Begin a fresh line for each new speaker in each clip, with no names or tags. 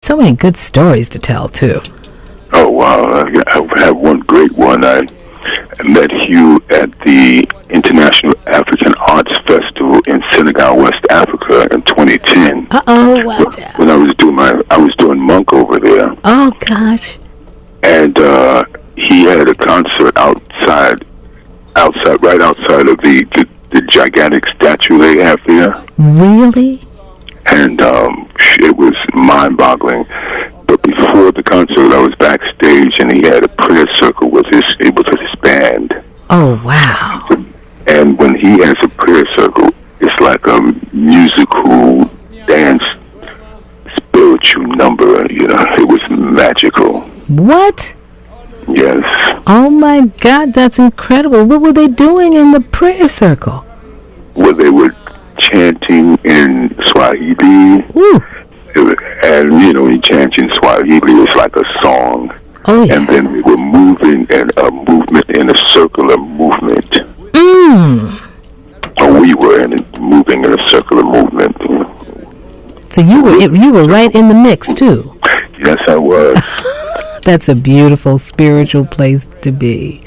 so many good stories to tell, too.
Oh, wow. I have one great one. I met Hugh at the International African Arts Festival in Senegal, West Africa in 2010.
Uh-oh, watch out.
When I was doing Monk over there.
Oh, gosh.
And he had a concert right outside of the gigantic statue they have there.
Really?
And it was mind-boggling. But before the concert, I was backstage, and he had a prayer circle with his band.
Oh, wow.
And when he has a prayer circle, it's like a musical dance, spiritual number. It was magical.
What?
Yes.
Oh, my God, that's incredible. What were they doing in the prayer circle?
Well, they were chanting in Swahili.
Ooh.
And, when you chant in Swahili, it's like a song.
Oh, yeah.
And then we were moving in a movement, in a circular movement. Or we were moving in a circular movement.
So you were right in the mix, too.
Yes, I was.
That's a beautiful spiritual place to be.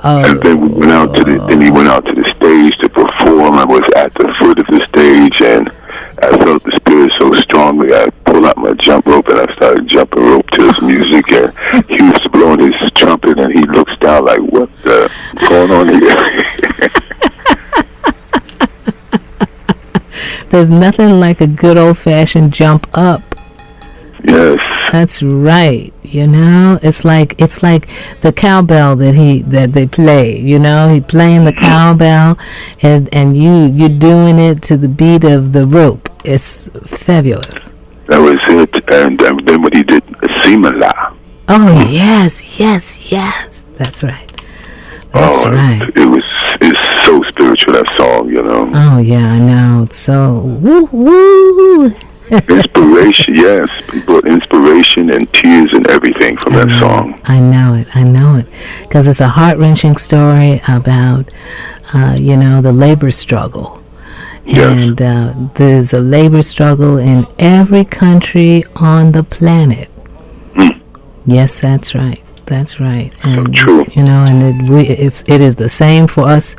Oh.
And then we went out he went out to the stage to perform. I was at the foot of the stage, and I felt the spirit so strongly. I pulled out my jump rope, and I started jumping rope to his music. And he was blowing his trumpet, and he looks down like, "What's going on here?"
There's nothing like a good old-fashioned jump up.
Yes.
That's right. It's like the cowbell that they play. He playing the cowbell, and you're doing it to the beat of the rope. It's fabulous.
That was it. And then when he did Simala.
Oh yes. That's right. Right.
It's so spiritual, that song.
Oh yeah, I know. It's so woo.
Inspiration, yes. People, inspiration and tears and everything from that song.
I know it. Because it's a heart-wrenching story about, the labor struggle.
Yes.
And there's a labor struggle in every country on the planet. Yes, that's right. And,
so true.
And it is the same for us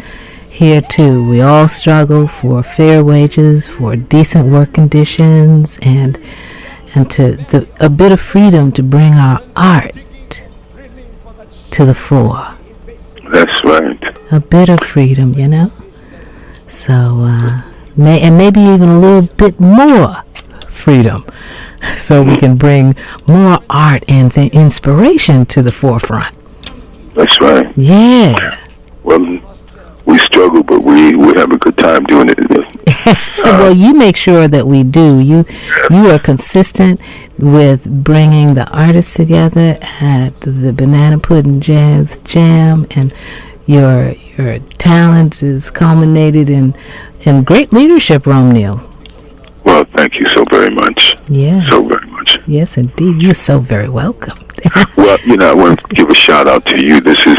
here too. We all struggle for fair wages, for decent work conditions, and a bit of freedom to bring our art to the fore.
That's right.
A bit of freedom, So, maybe even a little bit more freedom, so we can bring more art and inspiration to the forefront.
That's right.
Yeah.
Well, we struggle, but we have a good time doing it.
Well, you make sure that we do. You are consistent with bringing the artists together at the Banana Pudding Jazz Jam, and your talent is culminated in great leadership, Romneil.
Well, thank you so very much.
Yes.
So very much.
Yes, indeed. You're so very welcome.
Well, I want to give a shout out to you. This is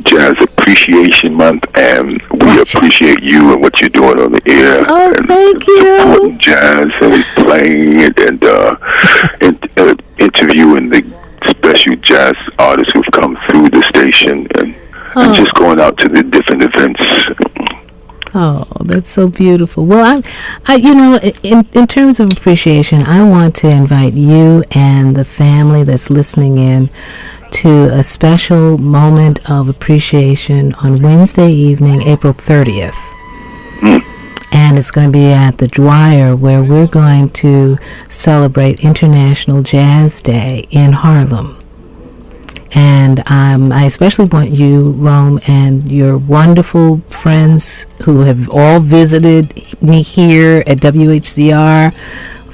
Jazz Appreciation Month, and we appreciate you and what you're doing on the air.
Oh,
and
thank you.
Supporting jazz and playing it and interviewing the special jazz artists who've come through the station and just going out to the different events.
Oh, that's so beautiful. Well, in terms of appreciation, I want to invite you and the family that's listening in to a special moment of appreciation on Wednesday evening, April 30th. And it's going to be at the Whcr, where we're going to celebrate International Jazz Day in Harlem. And I especially want you, Rome, and your wonderful friends who have all visited me here at WHCR,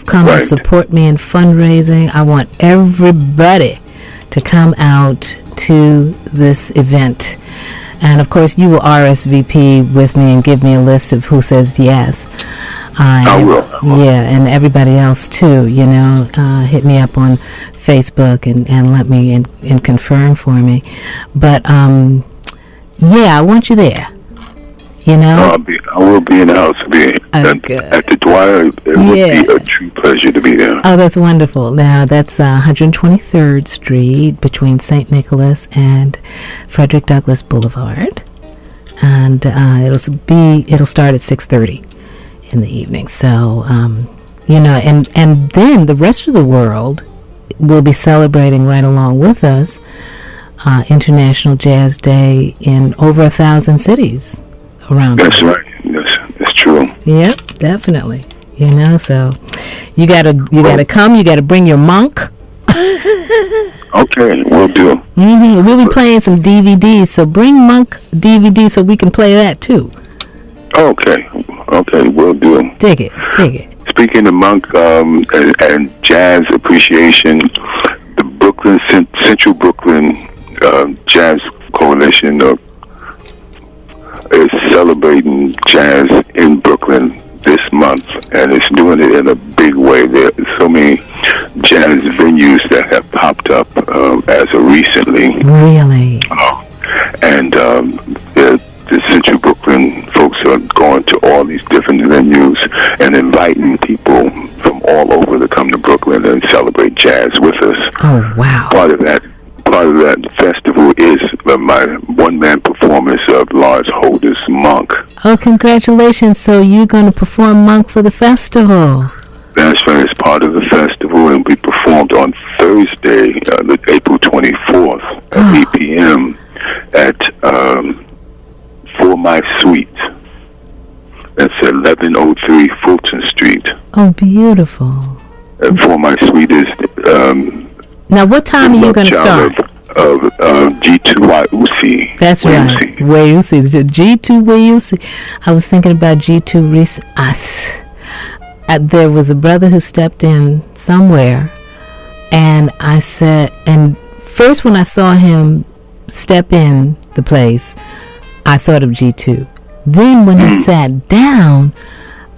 come to support me in fundraising. I want everybody to come out to this event. And, of course, you will RSVP with me and give me a list of who says yes.
I will.
Yeah, and everybody else, too, hit me up on Facebook and let me and confirm for me. But, I want you there. You know?
I will be in the house. At the Dwyer. It would be a true pleasure to be there.
Oh, that's wonderful. Now, that's 123rd Street between St. Nicholas and Frederick Douglass Boulevard. And it'll start at 6:30 in the evening. So, and then the rest of the world will be celebrating right along with us International Jazz Day in over 1,000 cities around.
That's right. That's true.
Yep, definitely. So you gotta come. You gotta bring your monk.
Okay, we'll do.
Mm-hmm. We'll be playing some DVDs, so bring monk DVD so we can play that too.
Okay, we'll do.
Dig it.
Speaking of monk and jazz appreciation, the Central Brooklyn Jazz Coalition is celebrating jazz in Brooklyn this month, and it's doing it in a big way. There are so many jazz venues that have popped up as of recently.
Really?
And the Central Brooklyn folks are going to all these different venues and inviting people from all over to come to Brooklyn and celebrate jazz with us.
Oh, wow.
Part of that festival is my one-man performance of Lars Holder's Monk.
Oh, congratulations. So you're going to perform Monk for the festival.
That's right. It's part of the festival, and we performed on Thursday, April 24th at 8 p.m. at For My Suite. That's 1103 Fulton Street.
Oh, beautiful.
And For My Suite is...
now, what time are you going to start?
Of G2 Whcr.
That's right. Whcr. G2 Whcr. I was thinking about G2 there was a brother who stepped in somewhere, and I said, and first when I saw him step in the place, I thought of G2. Then when he sat down,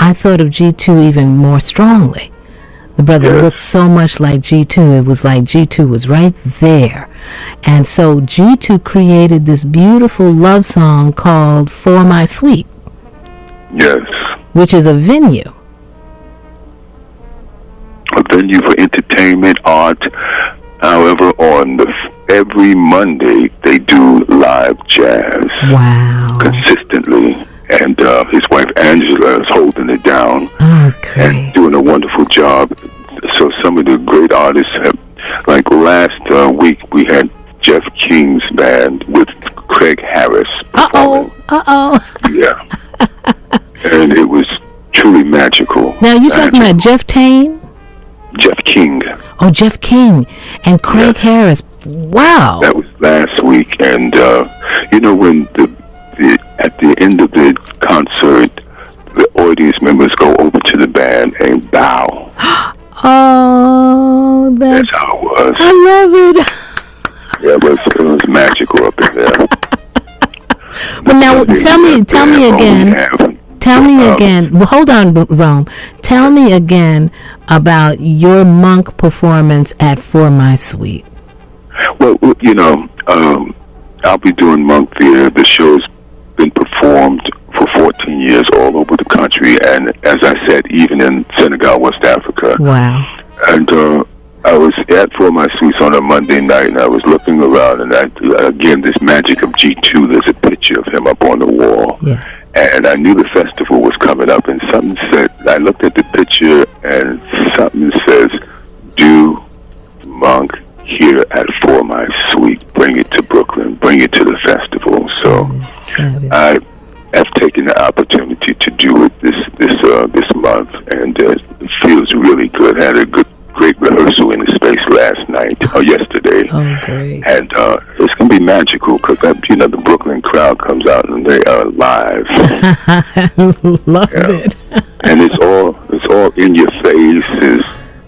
I thought of G2 even more strongly. The brother looked so much like G2. It was like G2 was right there. And so G2 created this beautiful love song called For My Suite.
Yes.
Which is a venue.
A venue for entertainment, art. However, every Monday, they do live jazz.
Wow.
Consistently. And his wife Angela is holding it down.
Oh, great.
And doing a wonderful job. So some of the great artists have, like last week, we had Jeff King's band with Craig Harris. Yeah. And it was truly magical.
Now, you're talking about Jeff Tain?
Jeff King.
Oh, Jeff King and Craig Harris. Wow.
That was last week. And, when at the end of the concert, the audience members go over to the band and bow.
Oh,
that's how it was.
I love it.
Yeah, it was magical up in there.
Well, now tell me again. Tell me again. Well, hold on, Rome. Tell me again about your Monk performance at For My Suite.
Well, I'll be doing Monk there. The show's been performed for 14 years all over the country, and as I said, even in Senegal, West Africa.
Wow.
And I was at For My Suite on a Monday night, and I was looking around, and again, this magic of G2, there's a picture of him up on the wall.
Yeah.
And I knew the festival was coming up, and something said, I looked at the picture, and something says, do Monk here at For My Suite. Bring it to Brooklyn. Bring it to the festival. So I have taken the opportunity to do it this month, and it feels really good. Had a great rehearsal in the space yesterday.
Oh, great.
And it's going to be magical because, the Brooklyn crowd comes out and they are live.
Love it.
And it's all in your face.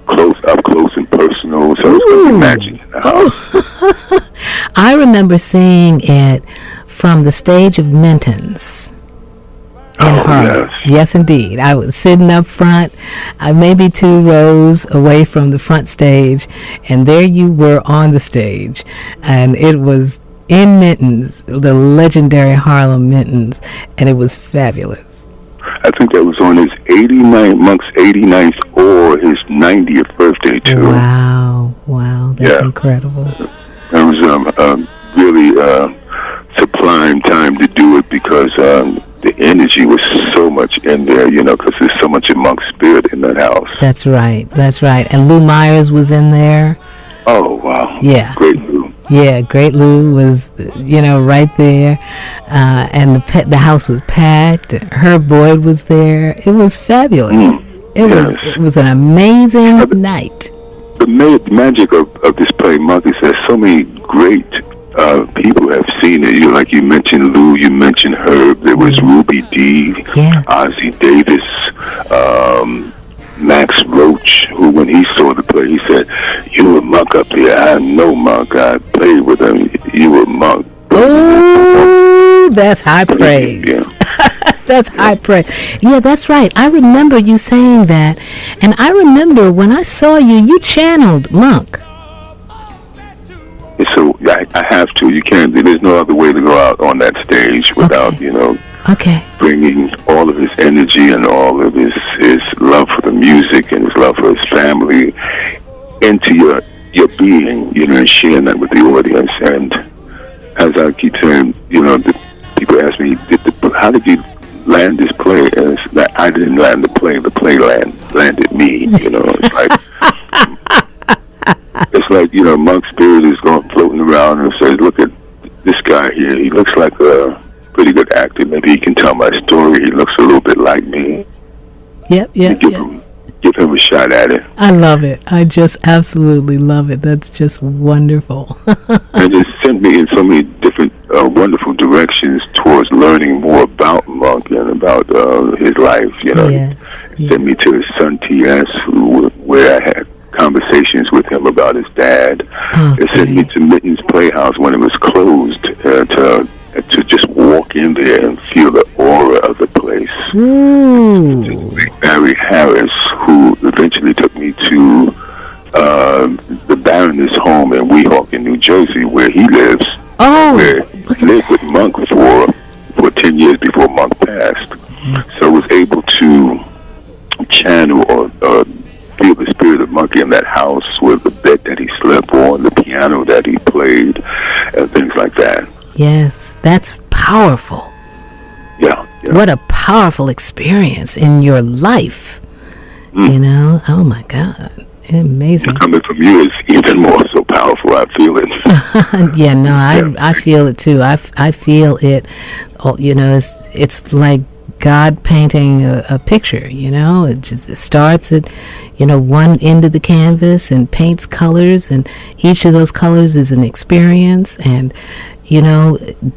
It's up close and personal. So it's going to be magic in the house.
I remember seeing it from the stage of Minton's in Harlem. Yes, indeed. I was sitting up front, maybe 2 rows away from the front stage, and there you were on the stage, and it was in Mittens, the legendary Harlem Mittens, and it was fabulous.
I think that was on his 89th, 89th or his 90th birthday, too.
Wow, that's incredible.
It was really sublime time to do it because the energy was so much in there, because there's so much monk spirit in that house.
That's right. And Lou Myers was in there.
Oh, wow.
Yeah.
Great Lou.
Yeah, Great Lou was, right there. And the house was packed. Herb Boyd was there. It was fabulous. It was an amazing night.
The magic of this play, Monk, is that so many great people have seen it. Like you mentioned Lou, you mentioned Herb. There was Ruby Dee, Ozzie Davis, Max Roach, who when he saw the play, he said, "You were Monk up here. I know Monk. I played with him. You were Monk."
Oh, that's high praise.
Yeah.
That's high praise. Yeah, that's right. I remember you saying that. And I remember when I saw you, you channeled Monk.
So I have to. You can't. There's no other way to go out on that stage without, bringing all of his energy and all of his love for the music and his love for his family into your being, and sharing that with the audience. And as I keep saying, the people ask me, how did you land this play? And it's that I didn't land the play landed me. It's like Monk Spirit is going floating around and says, "Look at this guy here. He looks like a pretty good actor. Maybe he can tell my story. He looks a little bit like me."
Yep.
Give him a shot at it.
I love it. I just absolutely love it. That's just wonderful.
And it sent me in so many different wonderful directions towards learning more about Monk and about his life. It sent me to his son T.S., where I had conversations with him about his dad. It sent me to Mittens Playhouse when it was closed to just walk in there and feel the aura of the place. Barry Harris, who eventually took me to the Baroness home in Weehawken, New Jersey, where he lives. Where he lived with Monk for 10 years before Monk passed. So I was able to channel or feel the spirit of Monk in that house with the bed that he slept on, the piano that he played, and things like that.
Yes, that's powerful.
Yeah.
What a powerful experience in your life. Oh my God. Amazing.
Coming from you is even more so powerful. I feel it.
Yeah, no, I feel it too. I feel it. It's like God painting a picture. It starts at one end of the canvas and paints colors, and each of those colors is an experience. And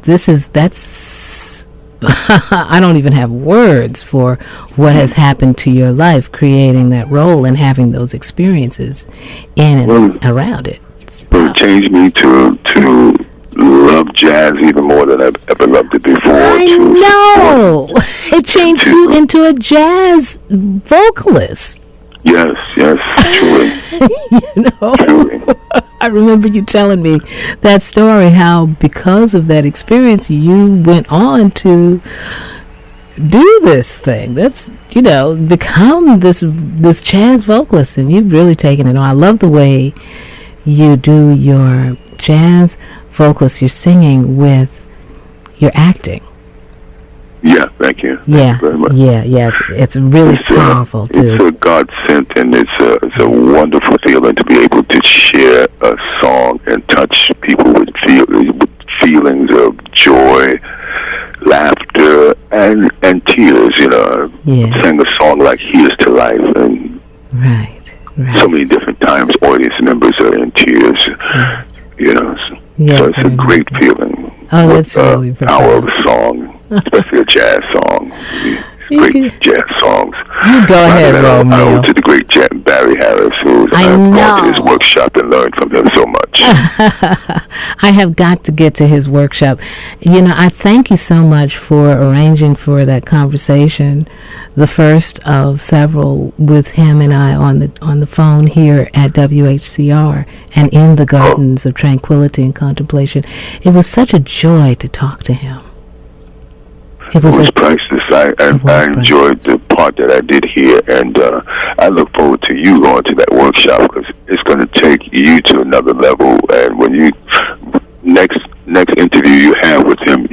that's I don't even have words for what has happened to your life creating that role and having those experiences in and around it.
It changed me to love jazz even more than I've ever loved it before.
I know. It changed you into a jazz vocalist.
Yes, truly. Truly.
I remember you telling me that story, how because of that experience you went on to do this thing. That's, become this jazz vocalist, and you've really taken it on. I love the way you do your jazz vocalist, your singing with your acting.
Yeah, thank you.
Yeah,
Thank you very much.
Yes. It's really powerful too.
It's a God sent, and it's a wonderful feeling to be able to share a song and touch people with feelings of joy, laughter, and tears.
Yes.
Sang a song like "Here's to Life," and
right.
so many different times audience members are in tears.
Yes.
So it's a great feeling.
Oh, that's really
the power of a song, especially a jazz song. Great jazz songs.
You go ahead, Romeo.
I owe to the great Barry Harris, who's I've gone to his workshop and learned from him so much.
I have got to get to his workshop. You know, I thank you so much for arranging for that conversation, the first of several with him and I on the phone here at Whcr and in the Gardens of Tranquility and Contemplation. It was such a joy to talk to him.
It was priceless. I enjoyed the part that I did here, and I look forward to you going to that workshop, because it's going to take you to another level. And when you next interview you have with him,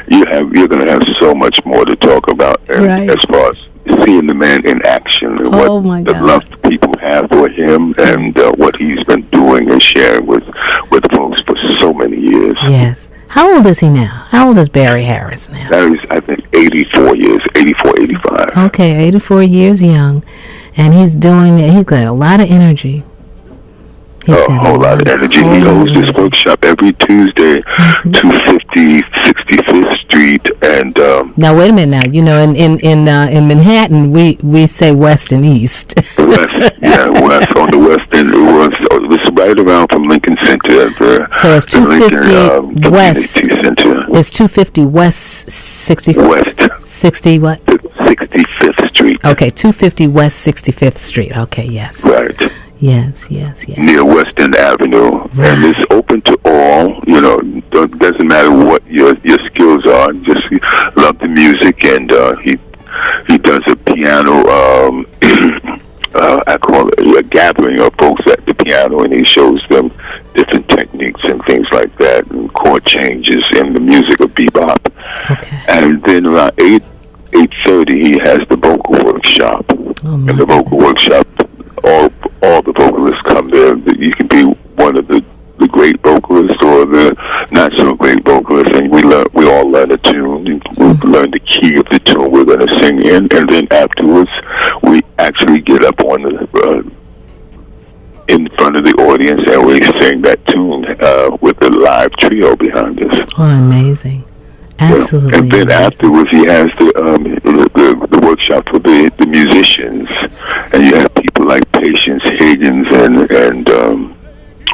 you're going to have so much more to talk about, and as far as seeing the man in action and what the love people have for him, and what he's been doing and sharing with folks for so many years.
Yes. How old is he now? How old is Barry Harris now?
Barry's, I think, 84 years, 84, 85.
Okay, 84 years young. And he's got a lot of energy.
He's got a whole lot of energy. He holds this workshop every Tuesday, 250 65th Street. And
now, wait a minute now. You know, in Manhattan, we say west and east.
West, west on the west end. It was right around from Lincoln Center.
So it's 250 West.
Center.
It's 250 West 65th.
West.
60 what?
65th Street.
Okay, 250 West 65th Street. Okay, yes.
Right.
Yes.
Near West End Avenue. Right. And it's open to all. You know, doesn't matter what your skills are. Just love the music, and he does a piano. I call it a gathering of folks at the piano, and he shows them different techniques and things like that, and chord changes in the music of bebop.
Okay.
And then around 8:30, he has the vocal workshop. And the vocal workshop, all the vocalists come there. You can be one of the great vocalists or the not so great vocalists, and we all learn a tune. We learn the key of the tune we're going to sing in, and then afterwards we actually get up on in front of the audience, and we sing that tune with a live trio behind us.
Oh, amazing! Absolutely.
And then afterwards, he has the workshop for the musicians, and you have people like Patience Higgins and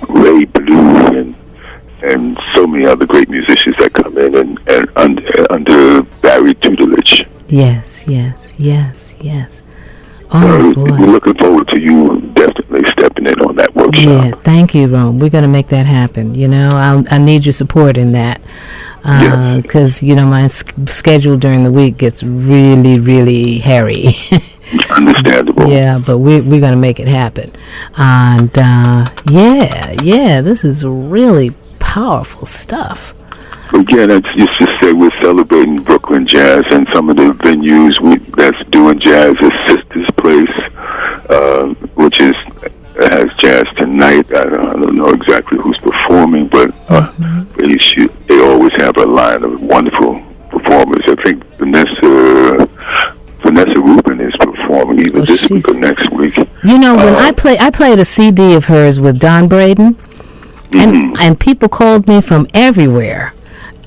Ray Blue and so many other great musicians that come in and under Barry tutelage.
Yes. Oh, boy.
We're looking forward to you definitely stepping in on that workshop.
Yeah, thank you, Rome. We're going to make that happen. You know, I need your support in that. Because, you know, my schedule during the week gets really, really hairy.
Understandable.
Yeah, but we're going to make it happen. And, this is really powerful stuff.
Again, it's just to say we're celebrating Brooklyn jazz, and some of the venues that's doing jazz is Sister's Place, which has jazz tonight. I don't know exactly who's performing, but they always have a line of wonderful performers. I think Vanessa Rubin is performing either this week or next week.
You know, when I played a CD of hers with Don Braden, and people called me from everywhere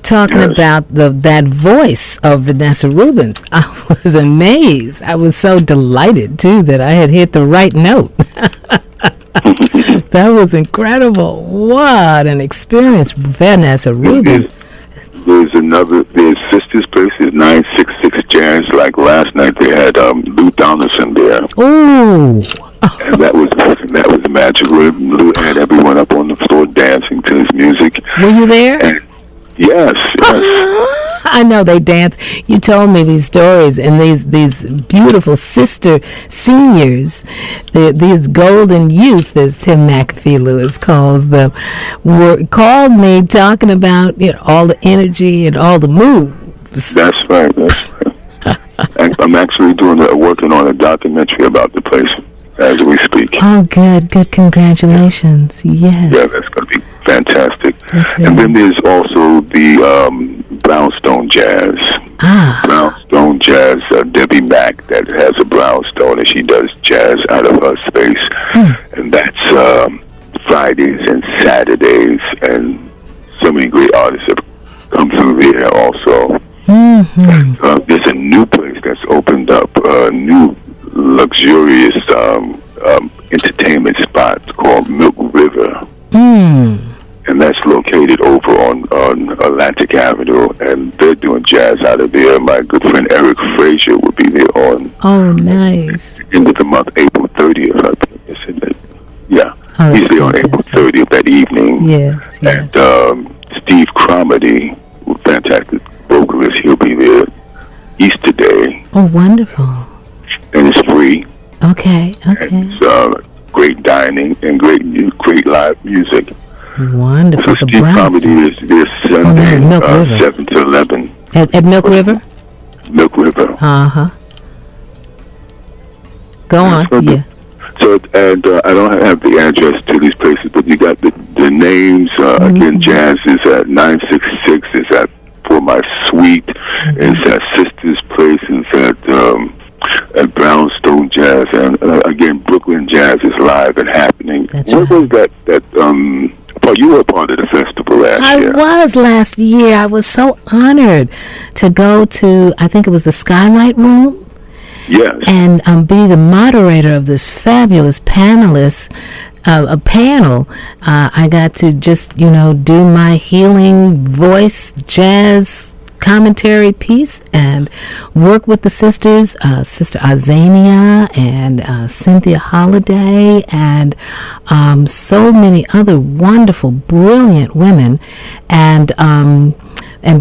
talking about that voice of Vanessa Rubin's. I was amazed. I was so delighted too that I had hit the right note. That was incredible. What an experience, Vanessa Rubin.
There's Sister's Place is 966 Jazz. Like last night, they had Lou Donaldson there.
Ooh.
And that was magical. Lou had everyone up on the floor dancing to his music.
Were you there?
And yes.
I know they dance. You told me these stories, and these beautiful sister seniors, these golden youth, as Tim McAfee Lewis calls them, called me talking about all the energy and all the moves.
That's right. I'm actually working on a documentary about the place as we speak.
Oh, good. Congratulations. Yes.
Yeah, that's going to be fantastic.
That's right.
And then there's also the Brownstone Jazz. Brownstone Jazz, Debbie Mack, that has a brownstone, and she does jazz out of her space. And that's Fridays and Saturdays, and so many great artists have come through there also. There's a new place that's opened up, a new luxurious entertainment spot called Milk River. And that's located over on Atlantic Avenue, and they're doing jazz out of there. My good friend Eric Frazier will be there on
nice.
End of the month, April 30th, I think. Isn't it? Yeah, he's there on April 30th that evening.
Yes.
And Steve Cromedy, fantastic vocalist, he'll be there Easter Day.
Oh, wonderful.
And it's free.
Okay.
And it's great dining and great live music.
Wonderful.
So Steve Comedy is this Sunday, 7 to 11.
At Milk River?
Milk River.
Go on. Yeah.
So, and I don't have the address to these places, but you got the names. Again, Jazz is at 966. Is at For My Suite. It's at Sister's Place. It's at Brownstone Jazz. And again, Brooklyn Jazz is live and happening.
That's
what
right.
was that Paul, you were a part of the festival last year.
I was last year. I was so honored to go to, I think it was the Skylight Room.
Yes.
And be the moderator of this fabulous panel. I got to just, do my healing voice jazz commentary piece and work with the sisters, Sister Azania and Cynthia Holliday and so many other wonderful, brilliant women, and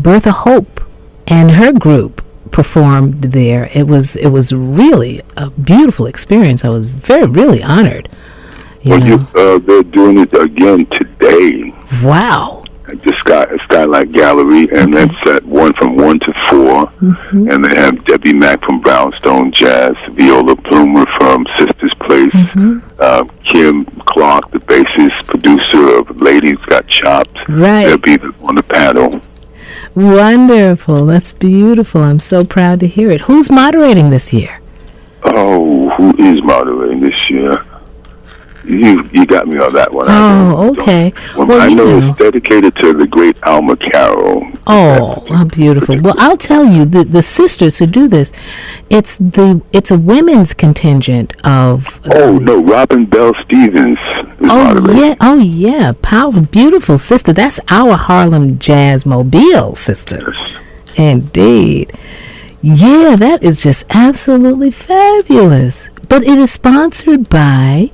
Bertha Hope and her group performed there. It was really a beautiful experience. I was really honored.
They're doing it again today.
Wow.
At the Skylight Gallery, and that's at from 1 to 4. And they have Debbie Mack from Brownstone Jazz, Viola Plumer from Sister's Place, Kim Clark, the bassist producer of Ladies Got Chopped.
Right.
They'll be on the panel.
Wonderful. That's beautiful. I'm so proud to hear it. Who's moderating this year?
Oh, who is moderating this year? You got me on that one.
Oh, okay.
Well, I know it's dedicated to the great Alma Carroll.
Oh, how beautiful. Well, I'll tell you, the sisters who do this, it's a women's contingent of...
Robin Bell Stevens is moderating.
Oh, yeah. Powerful, beautiful sister. That's our Harlem Jazz Mobile sister.
Yes.
Indeed. Yeah, that is just absolutely fabulous. But it is sponsored by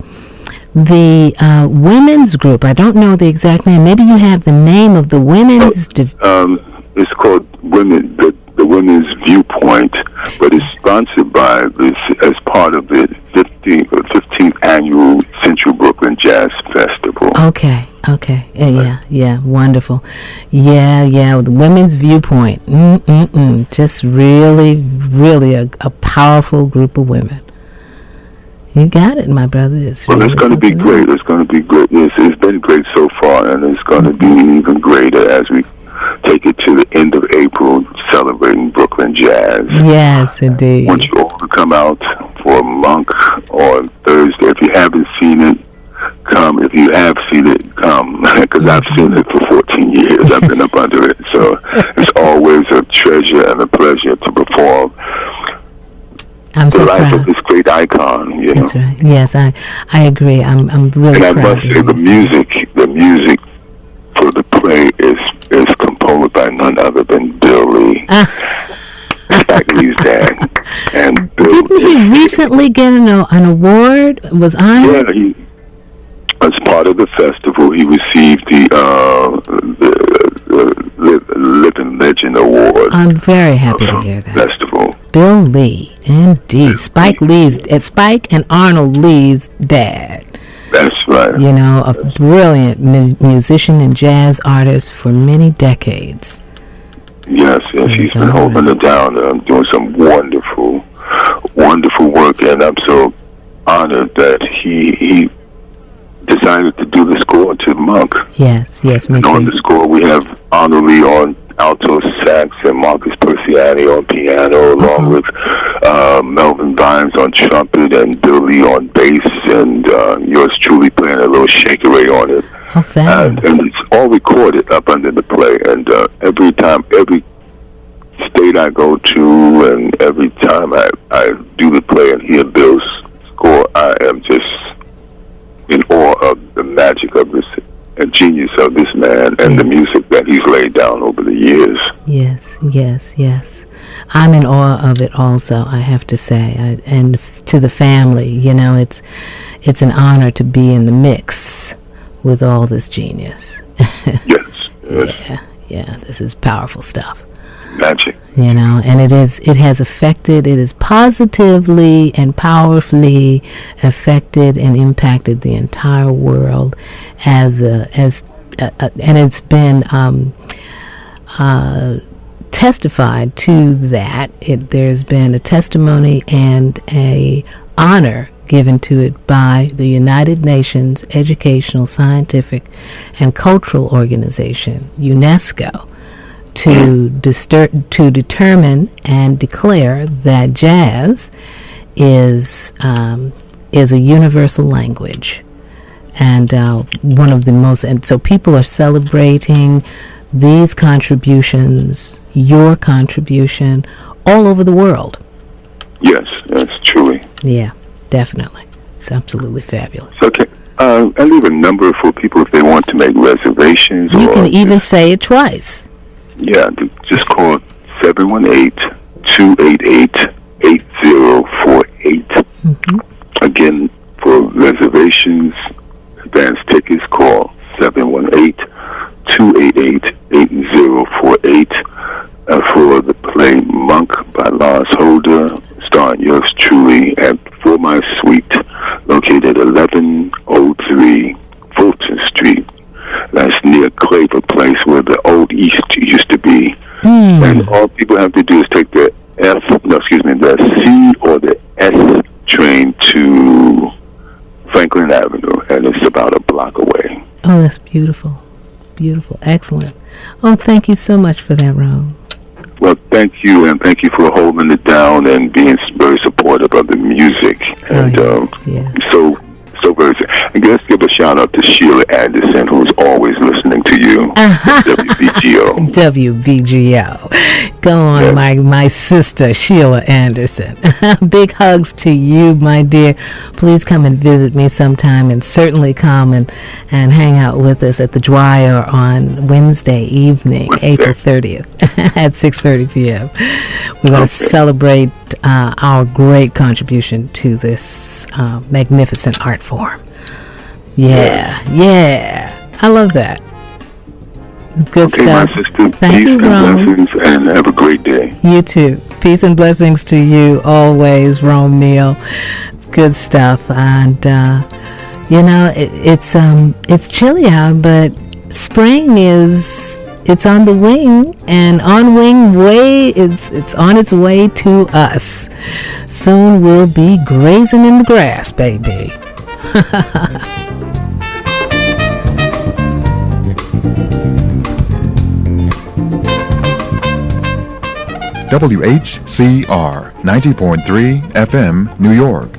the women's group. I don't know the exact name. Maybe you have the name of the women's...
It's called the Women's Viewpoint, but it's sponsored by as part of the 15th annual Central Brooklyn Jazz Festival.
Okay. Yeah, wonderful. Yeah, the Women's Viewpoint. Just really a powerful group of women. You got it, my brother. It's
going to be great. It's going to be great. It's been great so far, and it's going to be even greater as we take it to the end of April, celebrating Brooklyn Jazz.
Yes, indeed.
I want you all to come out for Monk on Thursday. If you haven't seen it, come. If you have seen it, come. Because I've seen it for 14 years. I've been up under it. So it's always a treasure and a pleasure to perform.
I'm so
the life
proud
of this great icon.
That's right. Yes, I agree. I'm really proud.
And I must say, the music for the play is composed by none other than Bill Lee. Spike Lee's dad. And
didn't he recently get an award? Was honored?
Yeah, as part of the festival, he received the Living Legend Award.
I'm very happy to hear that.
Festival.
Bill Lee, indeed. Spike and Arnold Lee's dad.
That's right.
A brilliant musician and jazz artist for many decades.
Yes, he's been holding it down, doing some wonderful work, and I'm so honored that he decided to do the score to Monk.
Yes, me too.
On the score, we have Arnold Lee on alto sax and Marcus Persiani on piano, along with Melvin Vines on trumpet and Bill Lee on bass, and yours truly playing a little shakeré on it.
How fabulous.
And it's all recorded up under the play, and every state I go to, and every time I do the play and hear Bill's score, I am just in awe of the magic of this and genius of this man and the music that he's laid down over the years.
Yes, yes, yes. I'm in awe of it also, I have to say. And to the family, you know, it's an honor to be in the mix with all this genius.
Yes.
Yeah, this is powerful stuff.
Magic.
You know, and it has positively and powerfully affected and impacted the entire world and it's been testified to that. There's been a testimony and a honor given to it by the United Nations Educational, Scientific, and Cultural Organization, UNESCO, to determine and declare that jazz is a universal language, and one of the most. And so people are celebrating these contributions, your contribution, all over the world.
Yes, truly.
Yeah, definitely. It's absolutely fabulous.
Okay. I leave a number for people if they want to make reservations.
You can even say it twice.
Yeah, just call 718-288-8048. Again, for reservations, advance tickets, call 718-288-8048. For the play Monk by Lars Holder, starring yours truly at For My Suite, located 1103 Fulton Street. That's near Claver Place, where the old East used to be. And all people have to do is take the the C or the S train to Franklin Avenue, and it's about a block away.
Oh, that's beautiful. Beautiful. Excellent. Oh, thank you so much for that, Ron.
Well, thank you, and thank you for holding it down and being very supportive of the music. So very. And let's give a shout out to Sheila Anderson, who's always listening to you. WBGO.
WBGO. Go on, my sister Sheila Anderson. Big hugs to you, my dear. Please come and visit me sometime, and certainly come and hang out with us at the Dwyer on Wednesday evening, April 30th at 6:30 p.m. We're going to celebrate our great contribution to this magnificent art form. Yeah. I love that. It's good stuff.
My sister.
Thank you, Rome.
Peace and blessings, and have a great day.
You too. Peace and blessings to you always, Rome Neal. It's good stuff, and it's chilly out, but spring it's on the wing, and it's on its way to us. Soon we'll be grazing in the grass, baby.
WHCR 90.3 FM, New York.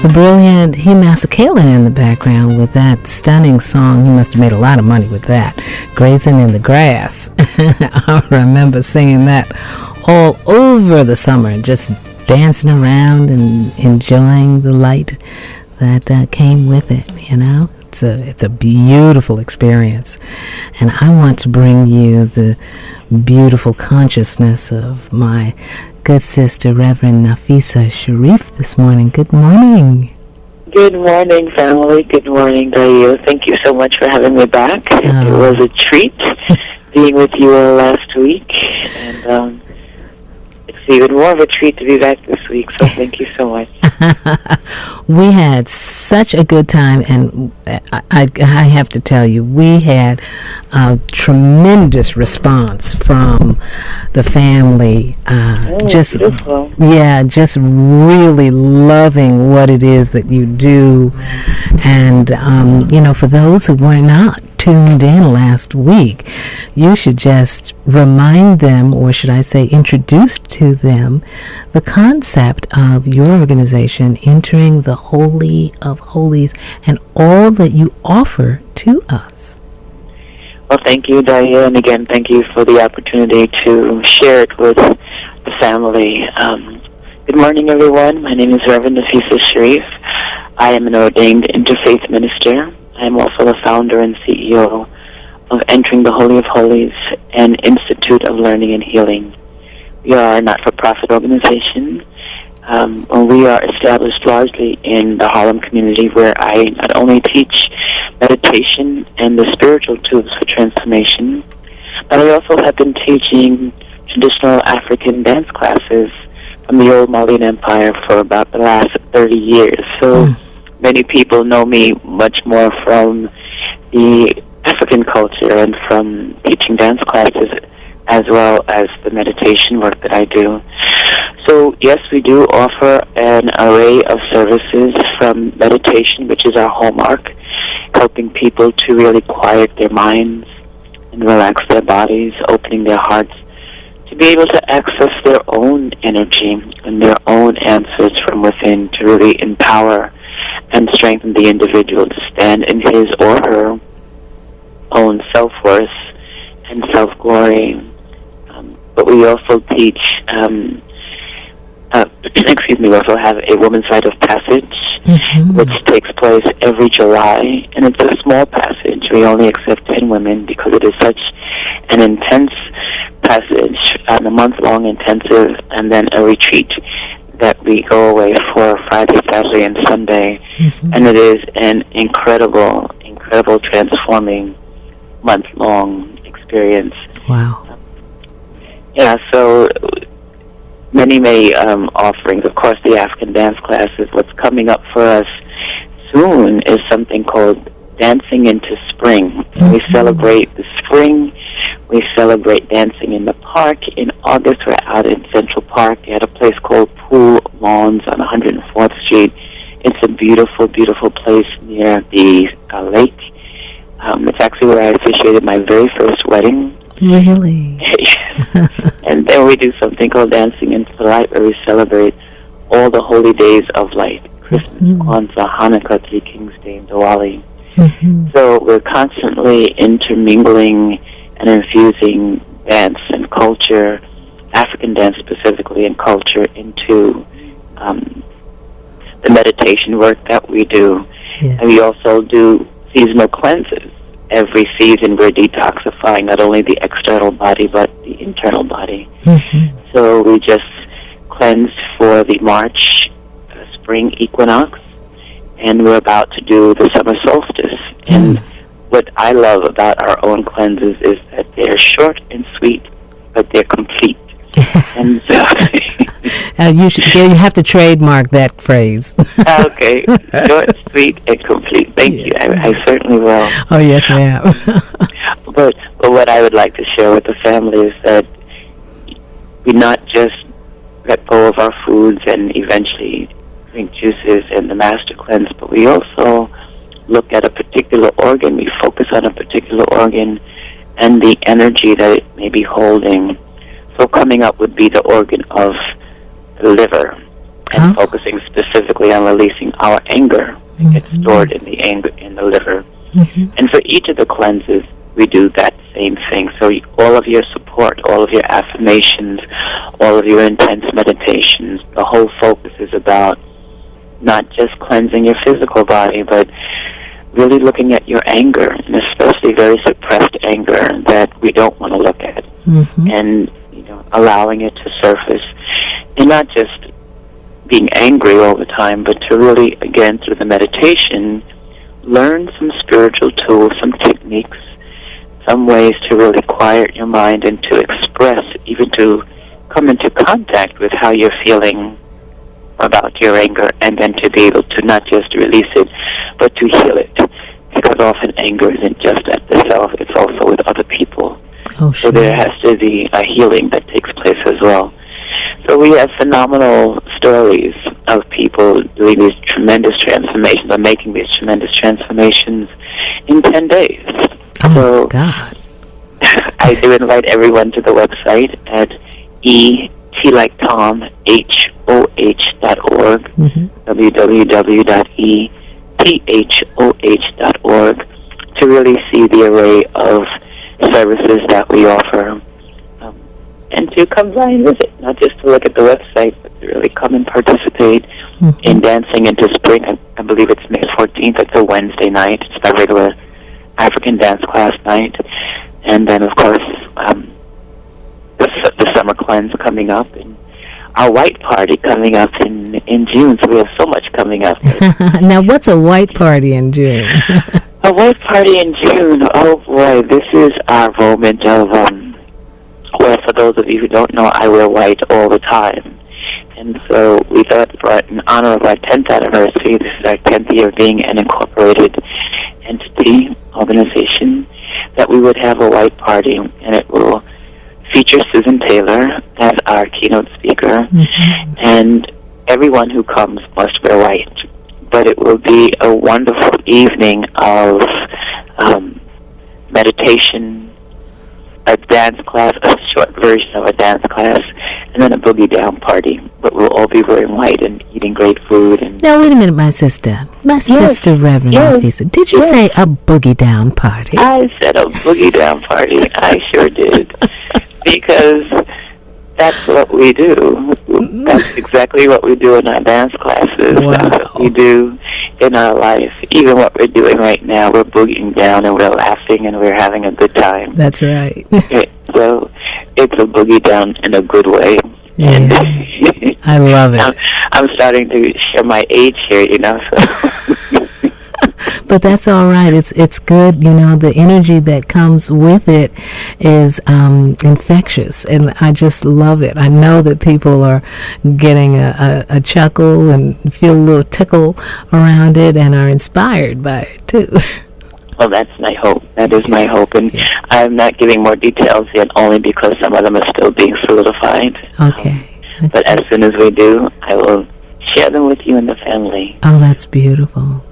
The brilliant Hugh Masekela in the background with that stunning song. He must have made a lot of money with that. Grazing in the Grass. I remember singing that all over the summer and just dancing around and enjoying the light that came with it, you know. It's a beautiful experience. And I want to bring you the beautiful consciousness of my good sister, Reverend Nafisa Sharif, this morning. Good morning.
Good morning, family. Good morning to you. Thank you so much for having me back. It was a treat being with you all last week. And It's even more of a treat to be back this week, so thank you so much.
We had such a good time, and I have to tell you, we had a tremendous response from the family. Just
beautiful.
just really loving what it is that you do, and for those who were not tuned in last week, you should just remind them, or should I say introduce to them, the concept of your organization entering the Holy of Holies and all that you offer to us.
Well, thank you, Daya, and again, thank you for the opportunity to share it with the family. Good morning, everyone. My name is Reverend Nafisa Sharif. I am an ordained interfaith minister. I am also the founder and CEO of Entering the Holy of Holies, an Institute of Learning and Healing. We are a not-for-profit organization. We are established largely in the Harlem community, where I not only teach meditation and the spiritual tools for transformation, but I also have been teaching traditional African dance classes from the old Malian Empire for about the last 30 years. So many people know me much more from the African culture and from teaching dance classes, as well as the meditation work that I do. So yes, we do offer an array of services, from meditation, which is our hallmark, helping people to really quiet their minds and relax their bodies, opening their hearts to be able to access their own energy and their own answers from within, to really empower and strengthen the individual to stand in his or her own self-worth and self-glory. But we also teach, we also have a Women's Rite of Passage, which takes place every July, and it's a small passage. We only accept 10 women because it is such an intense passage, a month-long intensive, and then a retreat that we go away for Friday, Saturday, and Sunday. And it is an incredible transforming month-long experience.
Wow.
Yeah, so many offerings. Of course, the African dance classes. What's coming up for us soon is something called Dancing into Spring. We celebrate the spring. We celebrate dancing in the park. In August, we're out in Central Park at a place called Pool Lawns on 104th Street. It's a beautiful, beautiful place near the lake. It's actually where I officiated my very first wedding.
Really?
And then we do something called Dancing into the Light, where we celebrate all the holy days of light. Christmas, Kwanzaa, Hanukkah, Three Kings Day, and Diwali. So we're constantly intermingling and infusing dance and culture, African dance specifically, and culture into the meditation work that we do.
Yes.
And we also do seasonal cleanses. Every season we're detoxifying not only the external body but the internal body. So we just cleansed for the March spring equinox, and we're about to do the summer solstice. And what I love about our own cleanses is that they're short and sweet, but they're complete. And so
you have to trademark that phrase.
Okay, short, sweet, and complete. Thank you. I certainly will.
Oh, yes, ma'am.
But what I would like to share with the family is that we not just let go of our foods and eventually drink juices and the master cleanse, but we also look at a particular organ. We focus on a particular organ and the energy that it may be holding. So coming up would be the organ of the liver, and focusing specifically on releasing our anger that gets stored in the liver. And for each of the cleanses, we do that same thing. So all of your support, all of your affirmations, all of your intense meditations, the whole focus is about not just cleansing your physical body, but really looking at your anger, and especially very suppressed anger that we don't want to look at, and allowing it to surface, and not just being angry all the time, but to really, again, through the meditation, learn some spiritual tools, some techniques, some ways to really quiet your mind and to express, even to come into contact with how you're feeling about your anger, and then to be able to not just release it, but to heal it. Because often anger isn't just at the self, it's also with other people.
Oh,
So
sure.
there has to be a healing that takes place as well. So we have phenomenal stories of people doing these tremendous transformations, or making these tremendous transformations in 10 days.
Oh,
So
my God.
I do invite everyone to the website at like Tom, HOH.org, www.ethhoh.org, to really see the array of services that we offer, and to come by and visit, not just to look at the website, but to really come and participate in Dancing into Spring. I believe it's May 14th. It's a Wednesday night. It's our regular African dance class night. And then, of course, the summer cleanse coming up, and our white party coming up in June. So we have so much coming up.
Now, what's a white party in June?
A white party in June. Oh boy, this is our moment of, well, for those of you who don't know, I wear white all the time. And so we thought, in honor of our 10th anniversary, this is our 10th year of being an incorporated entity, organization, that we would have a white party, and it will feature Susan Taylor as our keynote speaker, and everyone who comes must wear white. But it will be a wonderful evening of meditation, a dance class, a short version of a dance class, and then a boogie down party. But we'll all be wearing white and eating great food. And
Now, wait a minute, my sister. Sister, Reverend Nafisa. Did you say a boogie down party?
I said a boogie down party. I sure did. Because that's what we do. That's exactly what we do in our dance classes.
Wow.
That's what we do in our life. Even what we're doing right now, we're boogieing down and we're laughing and we're having a good time.
That's right.
So it's a boogie down in a good way.
Yeah. I love it.
I'm starting to share my age here, So.
But that's all right. It's good. The energy that comes with it is infectious, and I just love it. I know that people are getting a chuckle and feel a little tickle around it and are inspired by it, too.
Well, that's my hope. That is my hope. And I'm not giving more details yet, only because some of them are still being solidified.
Okay.
But as soon as we do, I will share them with you and the family.
Oh, that's beautiful.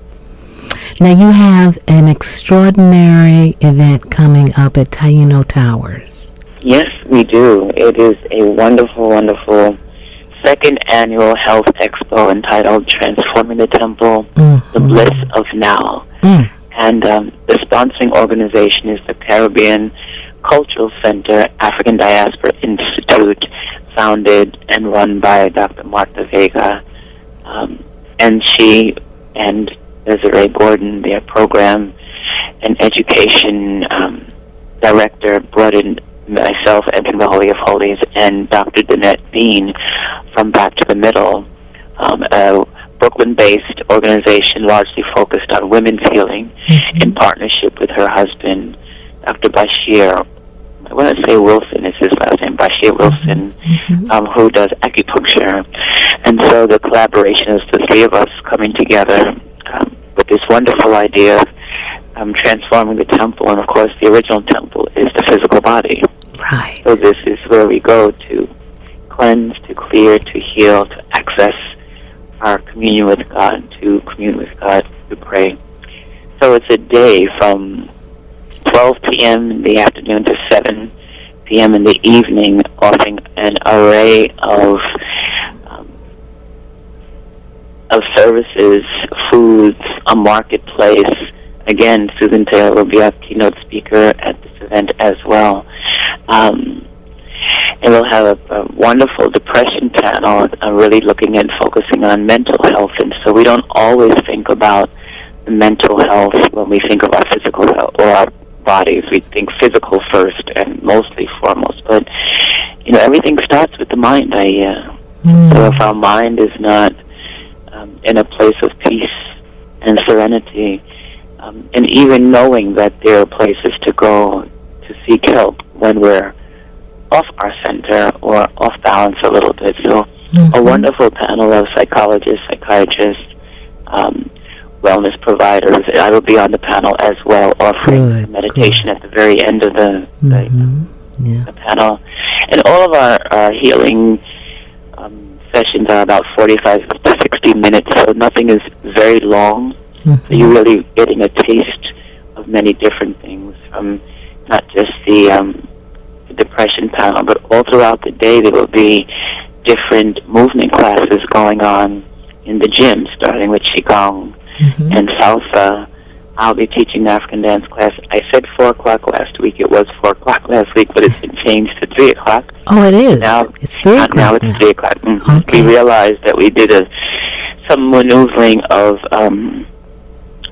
Now, you have an extraordinary event coming up at Taino Towers.
Yes, we do. It is a wonderful, wonderful second annual health expo entitled Transforming the Temple, the Bliss of Now. And the sponsoring organization is the Caribbean Cultural Center African Diaspora Institute, founded and run by Dr. Martha Vega. And she and Desiree Gordon, their program and education director, brought in myself, entering the Holy of Holies, and Dr. Danette Bean from Back to the Middle, a Brooklyn-based organization largely focused on women's healing, in partnership with her husband, Dr. Bashir. I want to say Wilson is his last name, Bashir Wilson, who does acupuncture. And so the collaboration is the three of us coming together with this wonderful idea of transforming the temple. And, of course, the original temple is the physical body.
Right.
So this is where we go to cleanse, to clear, to heal, to access our communion with God, to commune with God, to pray. So it's a day from 12 p.m. in the afternoon to 7 p.m. in the evening, offering an array of services, foods, a marketplace. Again, Susan Taylor will be our keynote speaker at this event as well. And we'll have a wonderful depression panel, really looking at focusing on mental health. And so we don't always think about the mental health when we think of our physical health or our bodies. We think physical first and mostly foremost. But, everything starts with the mind. So if our mind is not in a place of peace and serenity, and even knowing that there are places to go to seek help when we're off our center or off balance a little bit. So
Mm-hmm.
a wonderful panel of psychologists, psychiatrists, wellness providers. I will be on the panel as well, offering meditation at the very end of the panel. And all of our healing sessions are about 45 to 60 minutes, so nothing is very long. So you're really getting a taste of many different things, from not just the depression panel, but all throughout the day there will be different movement classes going on in the gym, starting with Qigong and Salsa. I'll be teaching the African dance class. I said 4 o'clock last week. It was 4 o'clock last week, but it's been changed to 3 o'clock.
Oh, it is?
Now,
it's 3 o'clock
now. It's 3 o'clock.
Okay.
We realized that we did some maneuvering of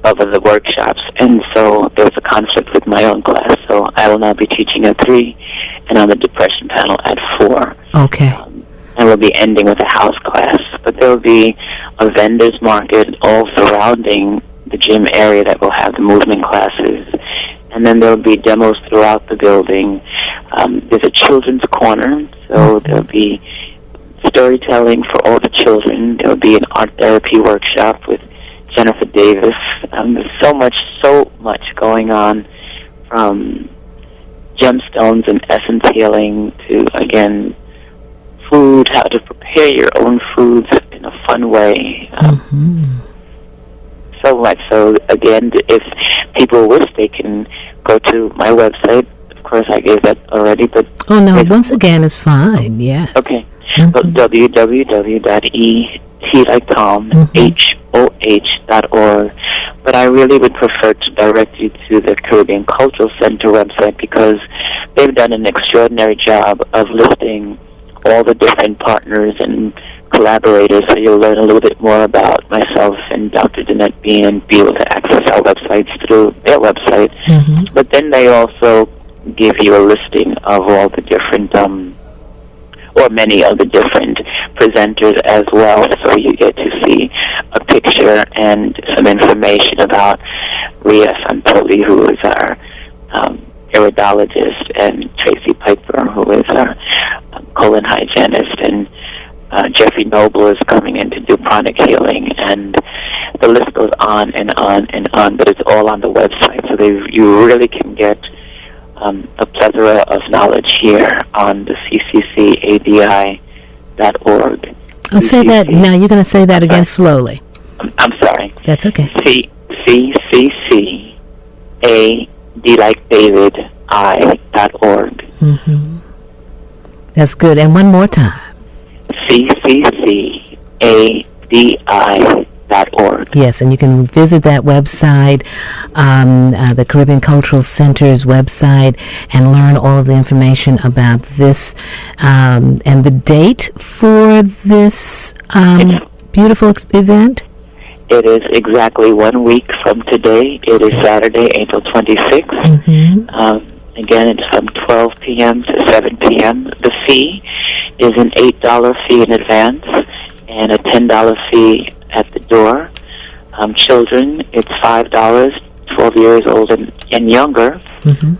the workshops, and so there was a conflict with my own class, so I will now be teaching at 3 and on the depression panel at 4.
Okay.
And we'll be ending with a house class. But there will be a vendor's market all surrounding the gym area that will have the movement classes. And then there will be demos throughout the building. There's a children's corner, so there will be storytelling for all the children. There will be an art therapy workshop with Jennifer Davis. There's so much going on, from gemstones and essence healing to, again, food, how to prepare your own foods in a fun way. So much. So, again, if people wish, they can go to my website. Of course, I gave that already, but...
Oh, no, once again, it's fine, yes.
Okay. www.hoh.org. But I really would prefer to direct you to the Caribbean Cultural Center website, because they've done an extraordinary job of listing all the different partners and collaborators, so you'll learn a little bit more about myself and Dr. Danette B, and be able to access our websites through their website. But then they also give you a listing of all the different, or many of the different presenters as well, so you get to see a picture and some information about Ria Santoli, who is our iridologist, and Tracy Piper, who is our colon hygienist, and Jeffrey Noble is coming in to do pranic healing, and the list goes on and on and on, but it's all on the website, so you really can get a plethora of knowledge here on the cccadi.org.
I'll say that, now you're going to say that again slowly.
I'm sorry.
That's okay.
CCCAD like David, I.org.
That's good. And one more time.
CCCADI.org.
Yes, and you can visit that website, the Caribbean Cultural Center's website, and learn all of the information about this, and the date for this beautiful event.
It is exactly 1 week from today. It is Saturday, April 26th. Again, it's from 12 p.m. to 7 p.m. The fee is an $8 fee in advance and a $10 fee at the door. Children, it's $5, 12 years old and younger.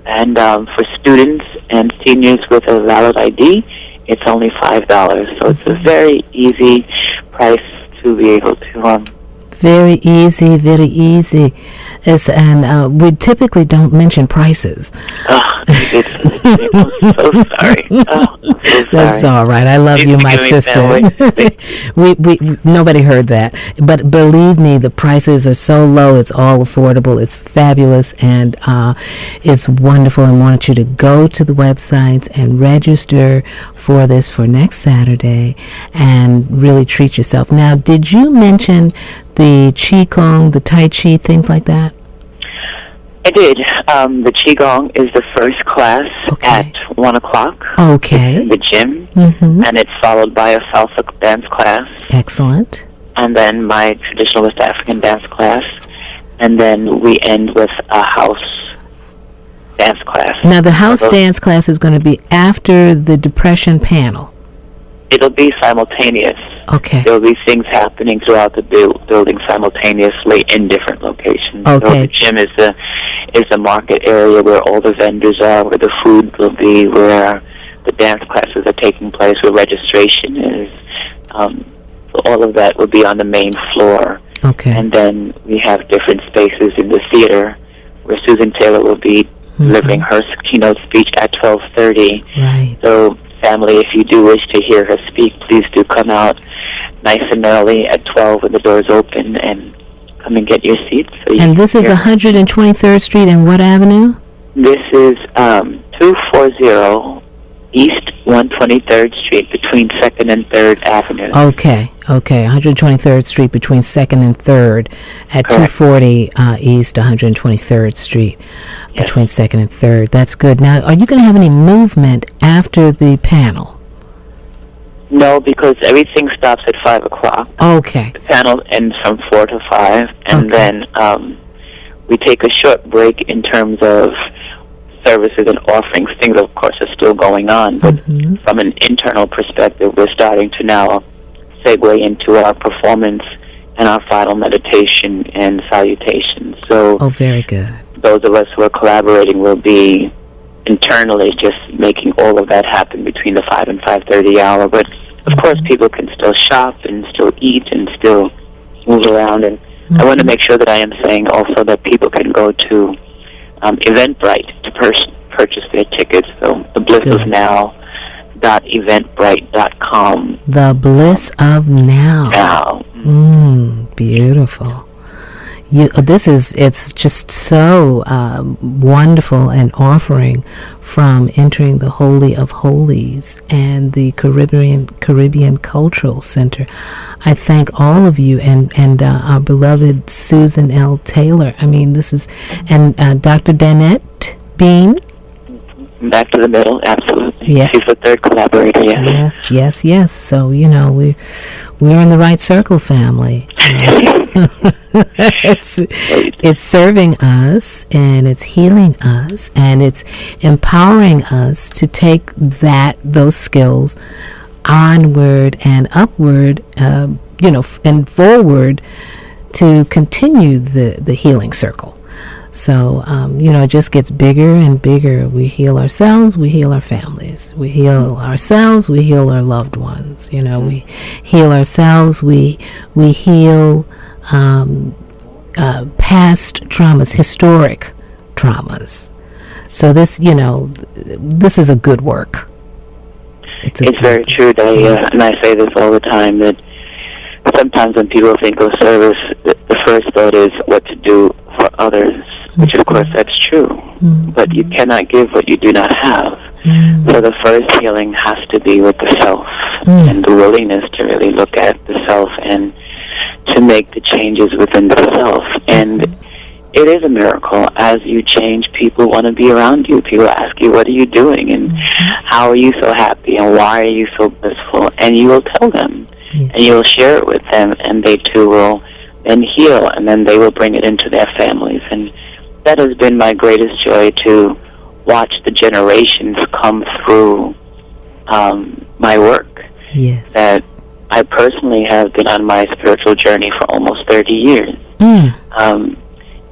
And for students and seniors with a valid ID, it's only $5. So it's a very easy price to be able to...
Very easy, very easy. And we typically don't mention prices.
I'm so sorry.
That's all right. I love you, my sister. we nobody heard that, but believe me, the prices are so low. It's all affordable. It's fabulous, and it's wonderful. I want you to go to the websites and register for this for next Saturday, and really treat yourself. Now, did you mention the Qigong, the Tai Chi, things like that?
I did. The Qigong is the first class at 1 o'clock.
Okay.
In the gym. And it's followed by a salsa dance class.
Excellent.
And then my traditional West African dance class. And then we end with a house dance class.
Now, the house dance class is going to be after the depression panel.
It'll be simultaneous.
Okay.
There'll be things happening throughout the building simultaneously in different locations.
Okay.
So the gym is the market area where all the vendors are, where the food will be, where the dance classes are taking place, where registration is. So all of that will be on the main floor.
Okay.
And then we have different spaces in the theater where Susan Taylor will be delivering her keynote speech at 12:30.
Right.
So, family, if you do wish to hear her speak, please do come out nice and early at 12 when the doors open and come and get your seats. So
And this is 123rd Street and what avenue?
This is 240 East 123rd Street between 2nd and 3rd Avenue.
Okay, 123rd Street between 2nd and 3rd at
Correct.
240 East 123rd Street between 2nd and 3rd. That's good. Now, are you going to have any movement after the panel?
No, because everything stops at 5 o'clock.
Okay.
The panel ends from 4 to 5, and then we take a short break in terms of services and offerings. Things, of course, are still going on, but from an internal perspective, we're starting to now segue into our performance and our final meditation and salutation. So,
very good.
Those of us who are collaborating will be internally just making all of that happen between the 5 and 5:30 hour. But of course, people can still shop and still eat and still move around. And I want to make sure that I am saying also that people can go to Eventbrite to purchase their tickets. So the Bliss of Now.eventbrite.com.
The Bliss of Now.
Now.
Beautiful. It's just so wonderful, an offering from entering the Holy of Holies and the Caribbean Cultural Center. I thank all of you and our beloved Susan L. Taylor. I mean, this is, and Dr. Danette Bean.
Back to the middle, absolutely.
Yeah.
She's the third collaborator, yes.
Yes. So, we're in the right circle, family. It's serving us, and it's healing us, and it's empowering us to take those skills onward and upward, and forward to continue the healing circle. So, it just gets bigger and bigger. We heal ourselves, we heal our families. We heal ourselves, we heal our loved ones. We heal ourselves, we heal past traumas, historic traumas. So this is a good work. It's
very true, Dahlia, and I say this all the time, that sometimes when people think of service, the first thought is what to do for others, which of course that's true, but you cannot give what you do not have. So the first healing has to be with the self, and the willingness to really look at the self and to make the changes within the self. And it is a miracle. As you change, people want to be around you. People ask you, what are you doing, and how are you so happy, and why are you so blissful? And you will tell them, and you will share it with them, and they too will then heal, and then they will bring it into their families. And that has been my greatest joy, to watch the generations come through my work.
Yes.
That I personally have been on my spiritual journey for almost 30 years.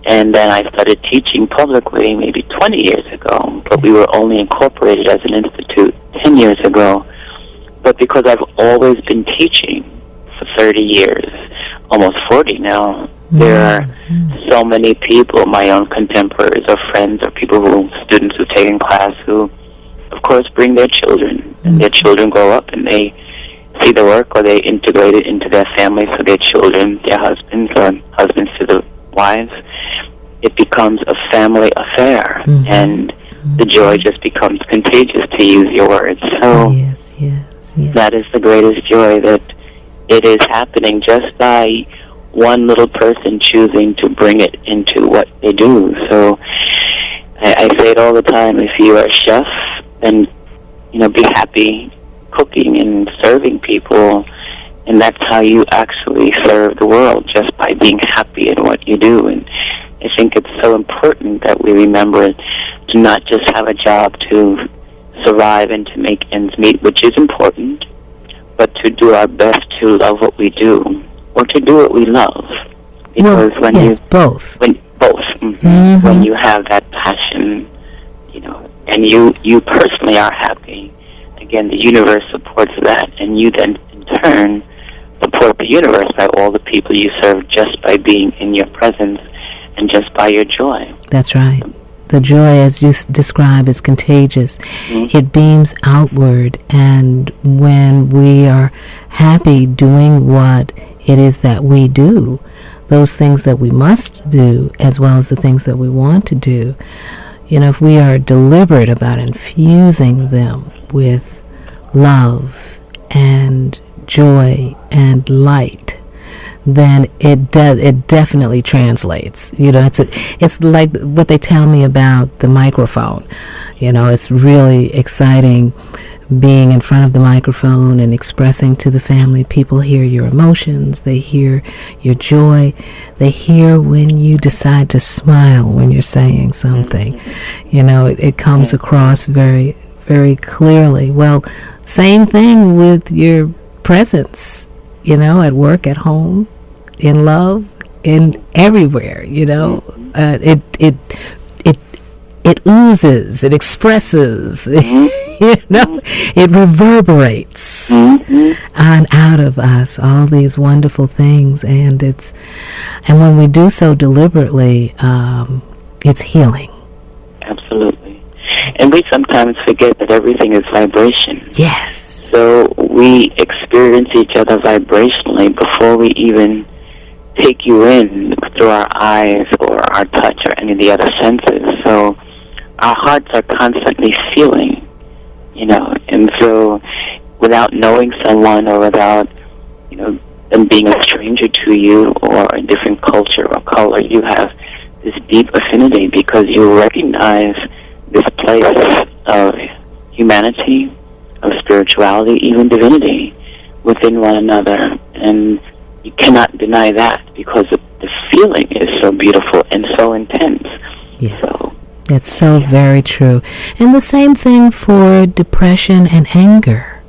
And then I started teaching publicly maybe 20 years ago, but we were only incorporated as an institute 10 years ago. But because I've always been teaching for 30 years, almost 40 now, there are so many people, my own contemporaries or friends or students who've taken class who, of course, bring their children, and their children grow up and they see the work, or they integrate it into their families, so their children, their husbands, or husbands to the wives. It becomes a family affair, and the joy just becomes contagious, to use your words. So that is the greatest joy, that it is happening just by one little person choosing to bring it into what they do. So I say it all the time, if you are a chef, then be happy cooking and serving people, and that's how you actually serve the world, just by being happy in what you do. And I think it's so important that we remember to not just have a job to survive and to make ends meet, which is important, but to do our best to love what we do, or to do what we love. Because when you have that passion, and you personally are happy, again, the universe supports that, and you then, in turn, support the universe by all the people you serve just by being in your presence and just by your joy.
That's right. The joy, as you describe, is contagious. Mm-hmm. It beams outward, and when we are happy doing what it is that we do, those things that we must do, as well as the things that we want to do, if we are deliberate about infusing them with love and joy and light, then it definitely translates. It's like what they tell me about the microphone. It's really exciting being in front of the microphone and expressing to the family. People hear your emotions, they hear your joy, they hear when you decide to smile when you're saying something. It comes across very, very clearly. Well, same thing with your presence, at work, at home, in love, in everywhere. It oozes, it expresses, it reverberates on out of us, all these wonderful things, and when we do so deliberately, it's healing.
Absolutely. And we sometimes forget that everything is vibration.
Yes.
So we experience each other vibrationally before we even take you in through our eyes or our touch or any of the other senses. So our hearts are constantly feeling, and so without knowing someone or without, them being a stranger to you or a different culture or color, you have this deep affinity because you recognize this place of humanity, of spirituality, even divinity within one another. And you cannot deny that because the feeling is so beautiful and so intense.
Yes. That's so very true. And the same thing for depression and anger.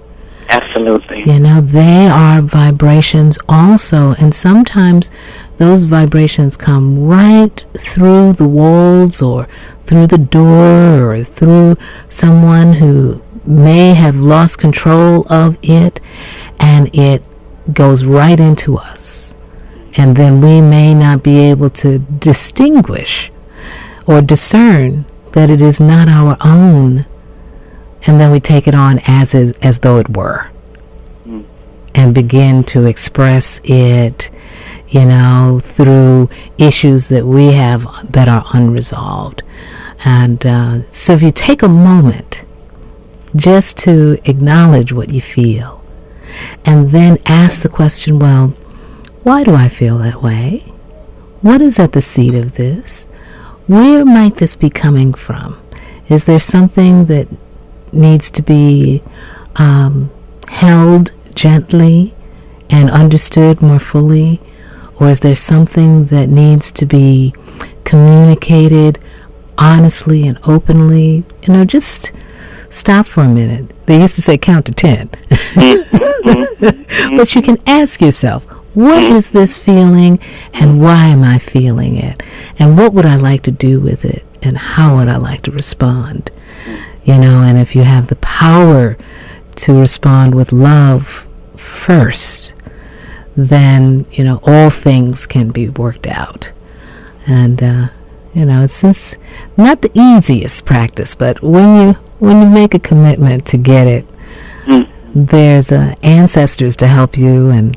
Absolutely.
They are vibrations also, and sometimes those vibrations come right through the walls or through the door or through someone who may have lost control of it, and it goes right into us. And then we may not be able to distinguish or discern that it is not our own, and then we take it on as though it were, and begin to express it, through issues that we have that are unresolved. And so if you take a moment just to acknowledge what you feel, and then ask the question, well, why do I feel that way? What is at the seat of this? Where might this be coming from? Is there something that needs to be held gently and understood more fully? Or is there something that needs to be communicated honestly and openly? Just stop for a minute. They used to say count to 10. But you can ask yourself, what is this feeling, and why am I feeling it? And what would I like to do with it? And how would I like to respond? And if you have the power to respond with love first, then, all things can be worked out. And, it's not the easiest practice, but when you make a commitment to get it, there's ancestors to help you, and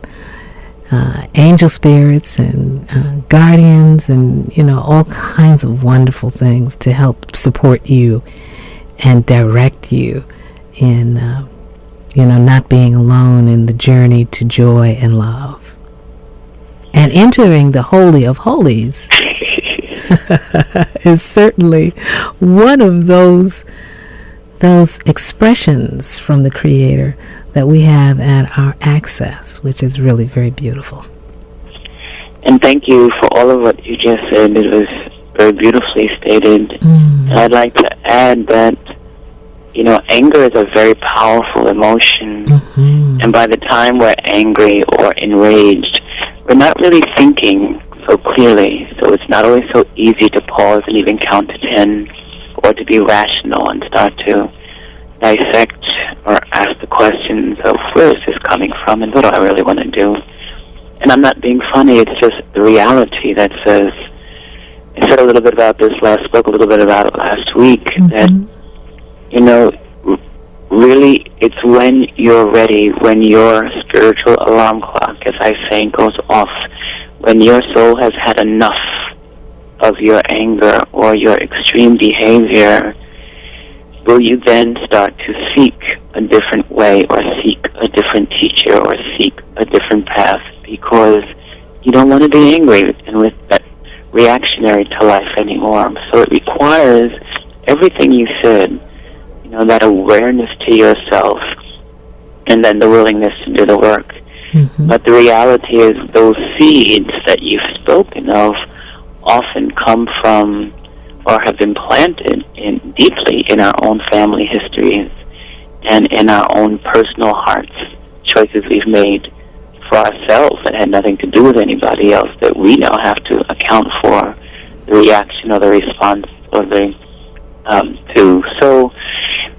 angel spirits and guardians and all kinds of wonderful things to help support you and direct you in not being alone in the journey to joy and love. And entering the Holy of Holies is certainly one of those expressions from the Creator that we have at our access, which is really very beautiful.
And thank you for all of what you just said. It was very beautifully stated. And I'd like to add that, anger is a very powerful emotion. And by the time we're angry or enraged, we're not really thinking so clearly. So it's not always so easy to pause and even count to 10 or to be rational and start to dissect or ask the questions of where is this coming from and what do I really want to do. And I'm not being funny, it's just the reality that says, I said a little bit about this spoke a little bit about it last week, that, you know, really it's when you're ready, when your spiritual alarm clock, as I say, goes off, when your soul has had enough of your anger or your extreme behavior, will you then start to seek a different way or seek a different teacher or seek a different path because you don't want to be angry and with that reactionary to life anymore. So it requires everything you said, you know, that awareness to yourself and then the willingness to do the work. But the reality is those seeds that you've spoken of often come from or have been planted deeply in our own family histories and in our own personal hearts, choices we've made for ourselves that had nothing to do with anybody else that we now have to account for the reaction or the response or the to. So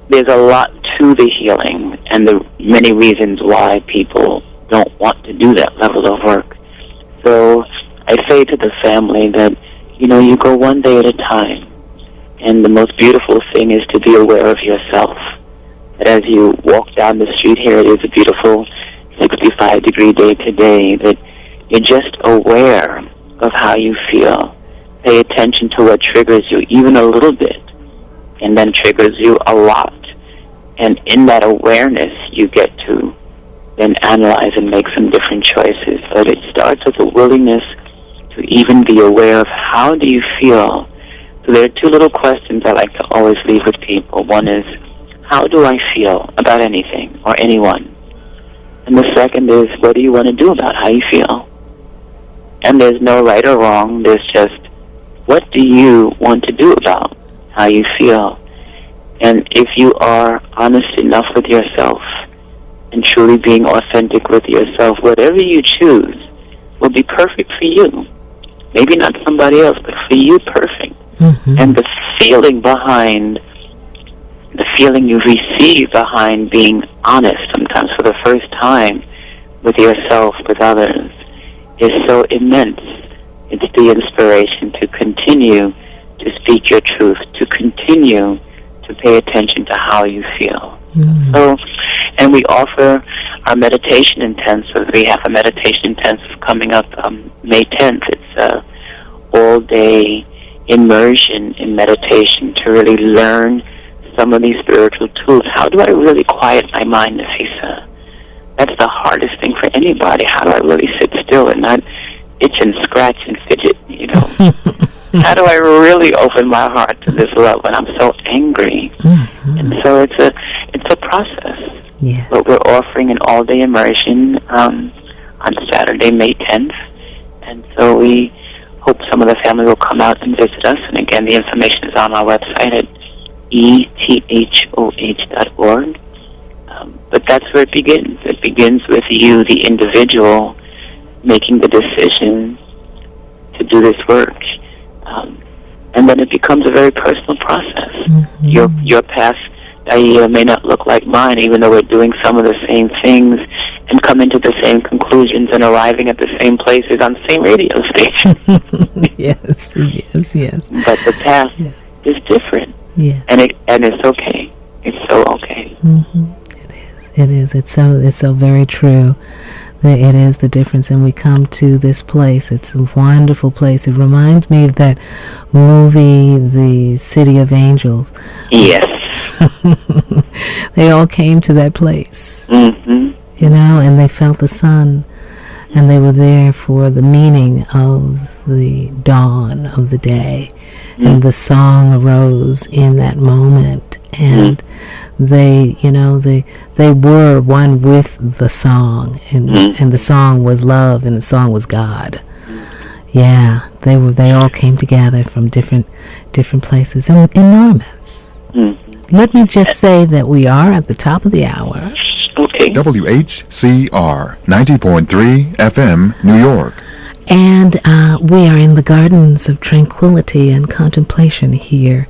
there's a lot to the healing and the many reasons why people don't want to do that level of work. So I say to the family that, you know, you go one day at a time. And the most beautiful thing is to be aware of yourself. That as you walk down the street here, it is a beautiful 65-degree day today, that you're just aware of how you feel. Pay attention to what triggers you, even a little bit, and then triggers you a lot. And in that awareness, you get to then analyze and make some different choices. But it starts with a willingness to even be aware of how do you feel. So there are two little questions I like to always leave with people. One is, how do I feel about anything or anyone? And the second is, what do you want to do about how you feel? And there's no right or wrong. There's just, what do you want to do about how you feel? And if you are honest enough with yourself and truly being authentic with yourself, whatever you choose will be perfect for you. Maybe not somebody else, but for you, perfect. And the feeling behind, the feeling you receive behind being honest, sometimes for the first time, with yourself, with others, is so immense. It's the inspiration to continue to speak your truth, to continue to pay attention to how you feel. So, and we offer our meditation intensive. We have a meditation intensive coming up May 10th. It's a all-day immersion in meditation to really learn some of these spiritual tools. How do I really quiet my mind, Nafisa? That's the hardest thing for anybody. How do I really sit still and not itch and scratch and fidget, you know? How do I really open my heart to this love when I'm so angry? And so it's a process.
Yes.
But we're offering an all-day immersion on Saturday, May 10th. And so we hope some of the family will come out and visit us. And again, the information is on our website at ethoh.org. But that's where it begins. It begins with you, the individual, making the decision to do this work. And then it becomes a very personal process. Your path may not look like mine, even though we're doing some of the same things and coming to the same conclusions and arriving at the same places on the same radio station.
Yes.
But the path is different.
Yes.
And it's okay. It's so okay.
It is. It's so very true. It is the difference, and we come to this place. It's a wonderful place. It reminds me of that movie, The City of Angels.
Yes.
They all came to that place, you know, and they felt the sun, and they were there for the meaning of the dawn of the day, and the song arose in that moment, and they, you know, they were one with the song, and the song was love, and the song was God. Yeah, they all came together from different places, and enormous. Let me just say that we are at the top of the hour.
Okay.
WHCR 90.3 FM, New York.
And we are in the gardens of tranquility and contemplation here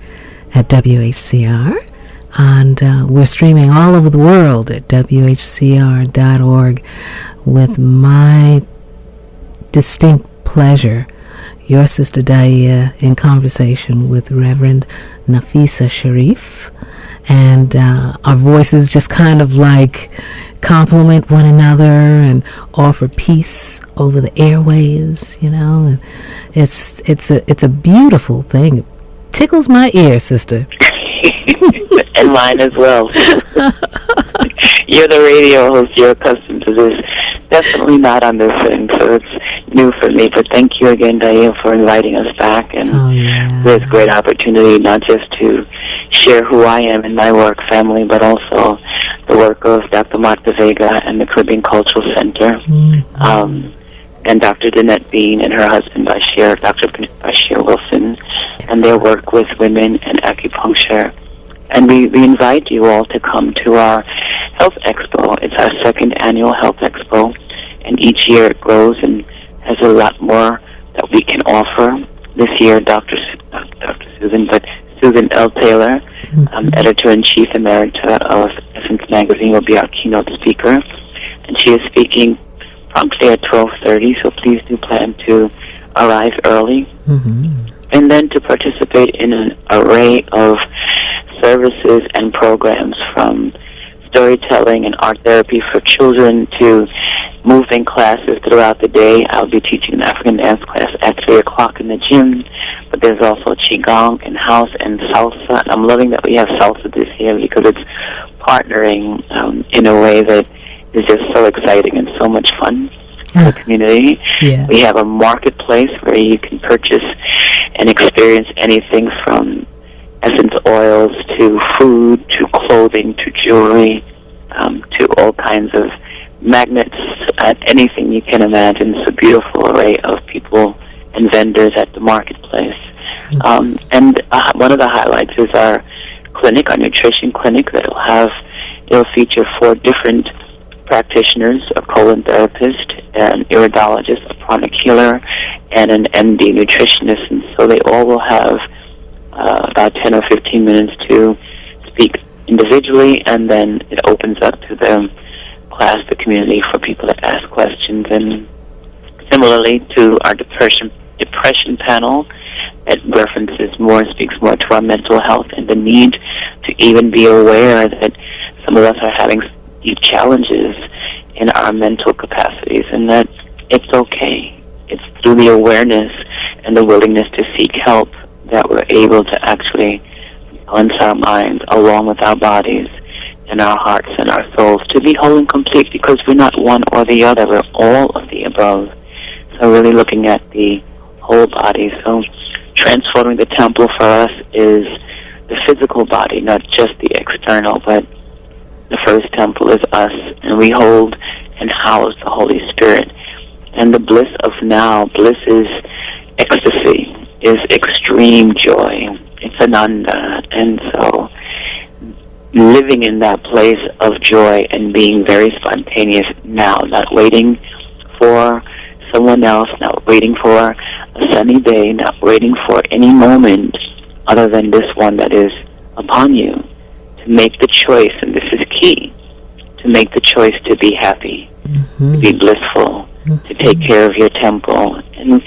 at WHCR. And we're streaming all over the world at whcr.org with my distinct pleasure. Your sister Daia in conversation with Reverend Nafisa Sharif. And our voices just kind of like compliment one another and offer peace over the airwaves, you know. And it's a beautiful thing. It tickles my ear, sister.
And mine as well. You're the radio host. You're accustomed to this. Definitely not on this end, so it's new for me. But thank you again, Diane, for inviting us back. And there's great opportunity not just to share who I am in my work family, but also the work of Dr. Martha Vega and the Caribbean Cultural Center, and Dr. Danette Bean and her husband, Dr. Bashir Wilson, and their work with women and acupuncture. And we invite you all to come to our Health Expo. It's our second annual Health Expo, and each year it grows and has a lot more that we can offer. This year, Susan L. Taylor, Editor-in-Chief Emerita of Essence Magazine, will be our keynote speaker, and she is speaking promptly at 12:30, so please do plan to arrive early. And then to participate in an array of services and programs, from storytelling and art therapy for children to moving classes throughout the day. I'll be teaching an African dance class at 3 o'clock in the gym, but there's also Qigong and house and salsa. And I'm loving that we have salsa this year because it's partnering in a way that is just so exciting and so much fun for the community.
Yes.
We have a marketplace where you can purchase and experience anything from essence oils to food to clothing to jewelry to all kinds of magnets, anything you can imagine. It's a beautiful array of people and vendors at the marketplace. And one of the highlights is our clinic, our nutrition clinic, it'll feature 4 different practitioners, a colon therapist, an iridologist, a pranic healer, and an MD nutritionist. And so they all will have about 10 or 15 minutes to speak individually, and then it opens up to the class, the community, for people to ask questions. And similarly to our depression panel, it speaks more to our mental health and the need to even be aware that some of us are having deep challenges in our mental capacities, and that it's okay. It's through the awareness and the willingness to seek help that we're able to actually balance our minds along with our bodies and our hearts and our souls to be whole and complete, because we're not one or the other. We're all of the above. So really looking at the whole body. So transforming the temple for us is the physical body, not just the external, but the first temple is us, and we hold and house the Holy Spirit. And the bliss of now, bliss is ecstasy, is extreme joy. It's ananda. And so living in that place of joy and being very spontaneous now, not waiting for someone else, not waiting for a sunny day, not waiting for any moment other than this one that is upon you, to make the choice, and this is key, to make the choice to be happy, to be blissful, to take care of your temple. And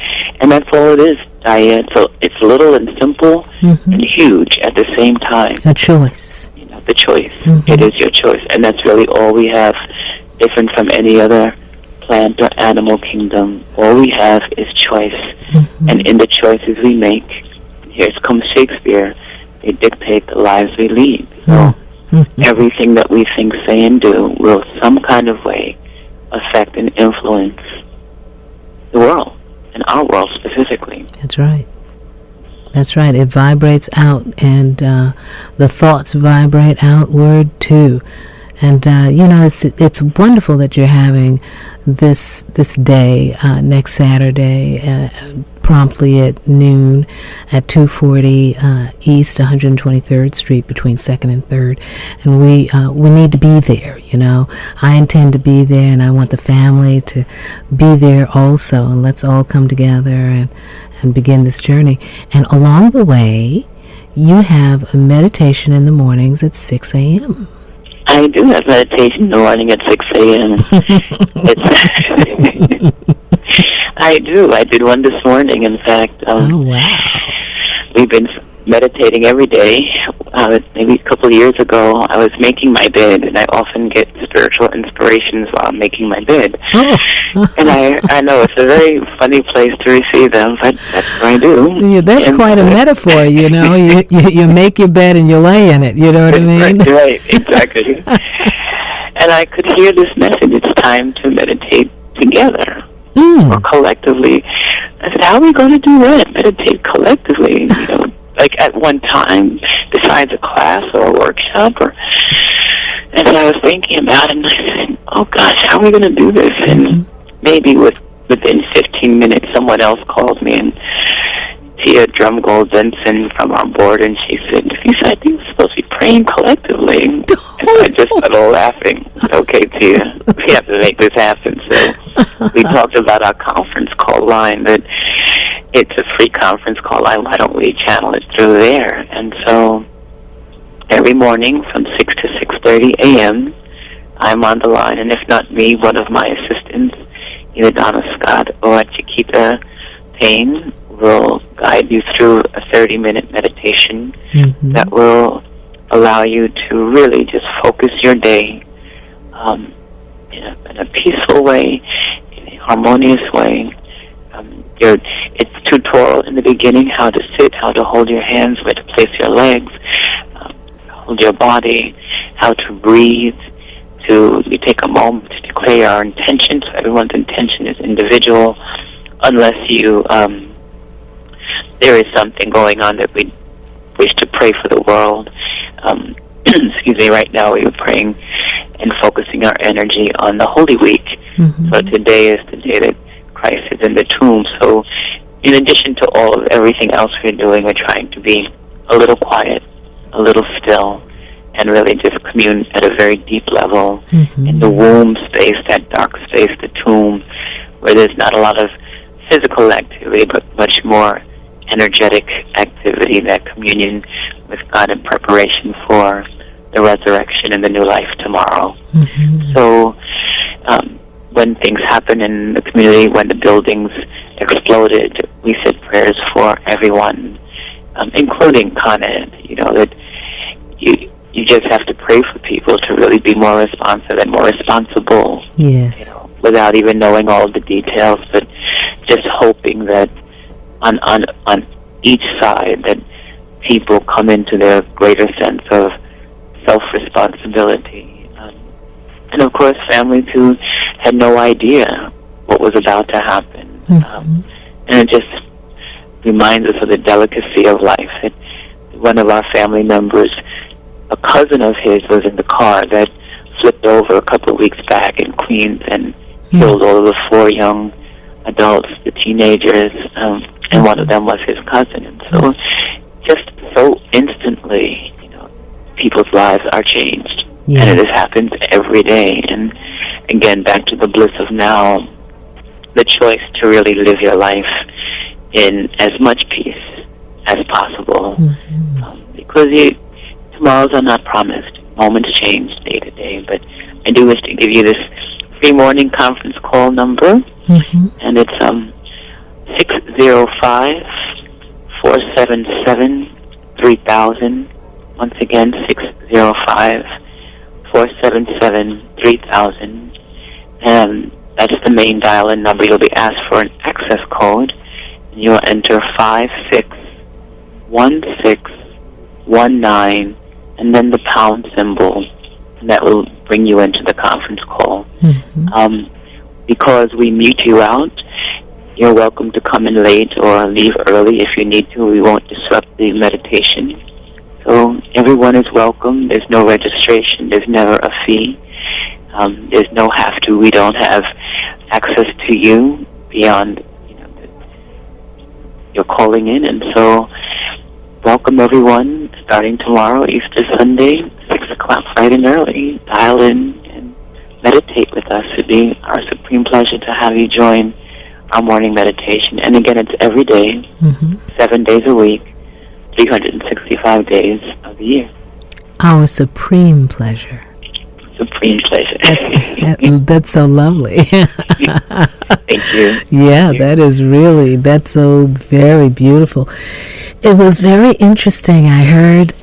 that's all it is, Diane. So it's little and simple and huge at the same time.
A choice.
You know, the choice. It is your choice. And that's really all we have, different from any other plant or animal kingdom. All we have is choice. And in the choices we make, here comes Shakespeare, they dictate the lives we lead. So everything that we think, say, and do will some kind of way affect and influence the world, and our world specifically.
That's right. That's right. It vibrates out, and the thoughts vibrate outward too. And it's wonderful that you're having this day next Saturday, promptly at noon at 240 East 123rd Street between 2nd and 3rd. And we need to be there, you know. I intend to be there, and I want the family to be there also. And let's all come together and begin this journey. And along the way, you have a meditation in the mornings at 6 a.m.
I do have meditation in the morning at 6 a.m. I do. I did one this morning, in fact.
Oh, wow.
We've been meditating every day. Maybe a couple of years ago, I was making my bed, and I often get spiritual inspirations while I'm making my bed.
Oh.
And I know it's a very funny place to receive them, but that's what I do.
Yeah, that's quite a metaphor, you know. You make your bed and you lay in it, you know what I mean?
Right, exactly. And I could hear this message, it's time to meditate together or collectively. I said, how are we going to do that? Meditate collectively, you know, like at one time, besides a class or a workshop. And so I was thinking about it, and I said, oh gosh, how are we going to do this? And maybe within 15 minutes, someone else called me, and Tia Drumgold Benson from our board, and she said, I think we're supposed to be praying collectively. And I just started laughing. Okay, Tia, we have to make this happen. So we talked about our conference call line, that it's a free conference call line. Why don't we channel it through there? And so every morning from 6 to 6:30 a.m., I'm on the line, and if not me, one of my assistants, either Donna Scott or Chiquita Payne, will guide you through a 30-minute meditation that will allow you to really just focus your day in a peaceful way, in a harmonious way. It's tutorial in the beginning, how to sit, how to hold your hands, where to place your legs, hold your body, how to breathe. We take a moment to declare our intention. So everyone's intention is individual, unless there is something going on that we wish to pray for the world. Excuse me, right now we are praying and focusing our energy on the Holy Week. So today is the day that Christ is in the tomb. So in addition to all of everything else we're doing, we're trying to be a little quiet, a little still, and really just commune at a very deep level in the womb space, that dark space, the tomb, where there's not a lot of physical activity, but much more energetic activity, that communion with God in preparation for the resurrection and the new life tomorrow. So when things happen in the community, when the buildings exploded, we said prayers for everyone, including Con Ed, you know, that you just have to pray for people to really be more responsive and more responsible.
Yes.
You know, without even knowing all the details, but just hoping that on each side that people come into their greater sense of self-responsibility. And of course, families who had no idea what was about to happen. And it just reminds us of the delicacy of life. One of our family members, a cousin of his, was in the car that flipped over a couple of weeks back in Queens and killed all of the 4 young adults, the teenagers, and one of them was his cousin. And so just so instantly, you know, people's lives are changed. Yes. And it happens every day. And again, back to the bliss of now, the choice to really live your life in as much peace as possible. Because tomorrows are not promised. Moments change day to day. But I do wish to give you this free morning conference call number. And it's 605-477-3000. Once again, 605-477-3000. And that's the main dial-in number. You'll be asked for an access code. And you'll enter 561619 and then the pound symbol. And that will bring you into the conference call. Because we mute you out, you're welcome to come in late or leave early if you need to. We won't disrupt the meditation. So everyone is welcome. There's no registration. There's never a fee. There's no have to. We don't have access to you beyond, you know, you're calling in. And so welcome everyone, starting tomorrow, Easter Sunday, 6 o'clock, bright and early. Dial in and meditate with us. It'd be our supreme pleasure to have you join our morning meditation. And again, it's every day, 7 days a week, 365 days of the year.
Our supreme pleasure.
Supreme pleasure.
That's so lovely.
Thank you.
Yeah, that's so very beautiful. It was very interesting. I heard